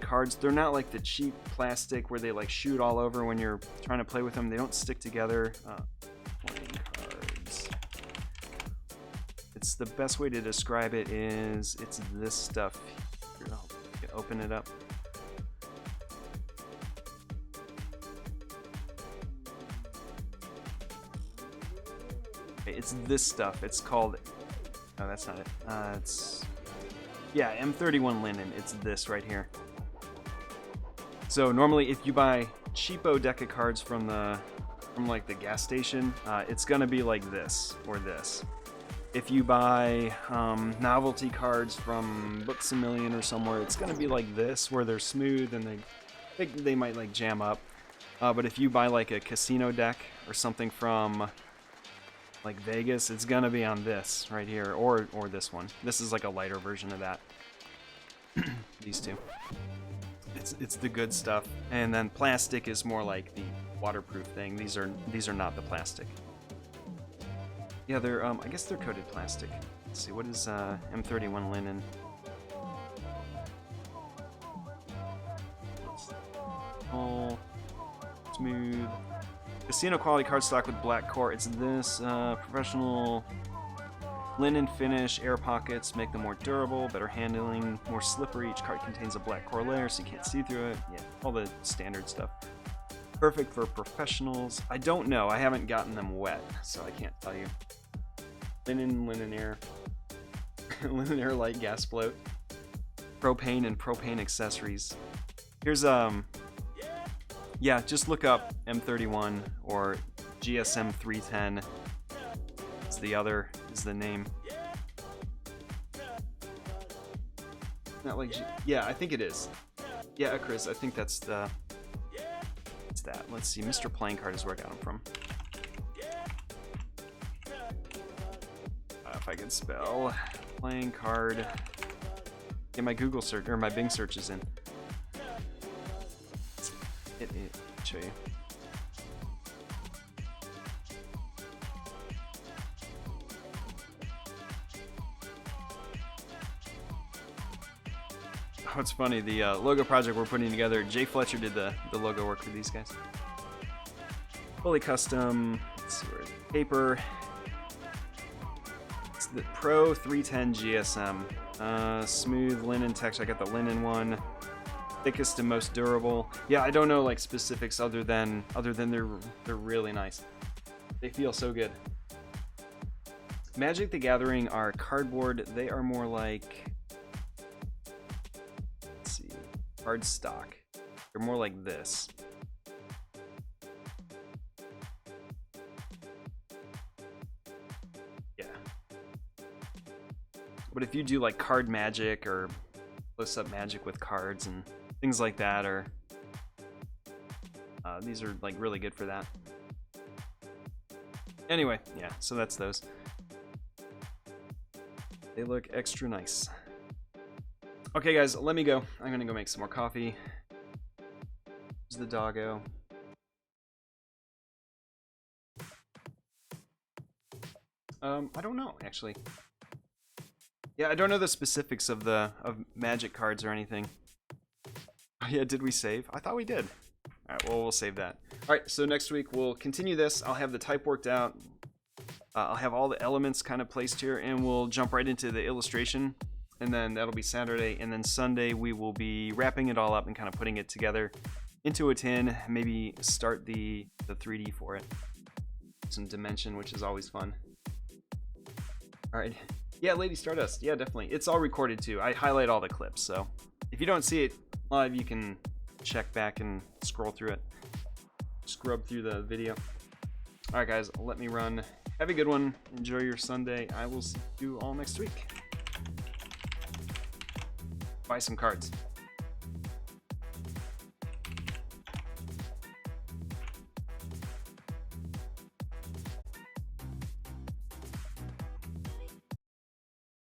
cards. They're not like the cheap plastic where they like shoot all over when you're trying to play with them. They don't stick together. Playing cards. It's the best way to describe it is it's this stuff. Here, I'll open it up. It's this stuff. It's called. No, that's not it. It's. Yeah, M31 linen. It's this right here. So normally, if you buy cheapo deck of cards from like the gas station, it's gonna be like this or this. If you buy novelty cards from Books A Million or somewhere, it's gonna be like this, where they're smooth and they might like jam up. But if you buy like a casino deck or something from like Vegas, it's gonna be on this right here, or this one. This is like a lighter version of that. These two. It's the good stuff, and then plastic is more like the waterproof thing. These are not the plastic. Yeah, they're I guess they're coated plastic. Let's see, what is M31 linen? All smooth. Casino quality cardstock with black core. It's this professional linen finish, air pockets make them more durable, better handling, more slippery. Each card contains a black core layer so you can't see through it. Yeah, all the standard stuff. Perfect for professionals. I don't know. I haven't gotten them wet, so I can't tell you. Linen air. Linen air light gas float. Propane and propane accessories. Here's yeah, just look up M31 or GSM 310. Is the name. Not like yeah, I think it is. Yeah, Chris, I think that's the it's that. Let's see, Mr. Playing Card is where I got him from. If I can spell playing card. Get my Google search or my Bing search is in. It show you. Oh, it's funny. The logo project we're putting together, Jay Fletcher did the logo work for these guys. Fully custom. Let's see where it's paper. It's the Pro 310 GSM. Smooth linen texture. I got the linen one. Thickest and most durable. Yeah, I don't know like specifics other than they're really nice. They feel so good. Magic the Gathering are cardboard. They are more like, let's see, cardstock. They're more like this. Yeah. But if you do like card magic or close up magic with cards and things like that, or these are like really good for that. Anyway, yeah, so that's those. They look extra nice. Okay, guys, let me go. I'm gonna go make some more coffee. Here's the doggo. I don't know, actually. Yeah, I don't know the specifics of magic cards or anything. Oh, yeah, did we save? I thought we did. Alright, well, we'll save that. Alright, so next week we'll continue this. I'll have the type worked out. I'll have all the elements kind of placed here, and we'll jump right into the illustration. And then that'll be Saturday. And then Sunday we will be wrapping it all up and kind of putting it together into a tin. Maybe start the 3D for it. Some dimension, which is always fun. Alright. Yeah, Lady Stardust. Yeah, definitely. It's all recorded too. I highlight all the clips, so if you don't see it live, you can check back and scroll through it. Scrub through the video. Alright guys, let me run. Have a good one. Enjoy your Sunday. I will see you all next week. Buy some cards.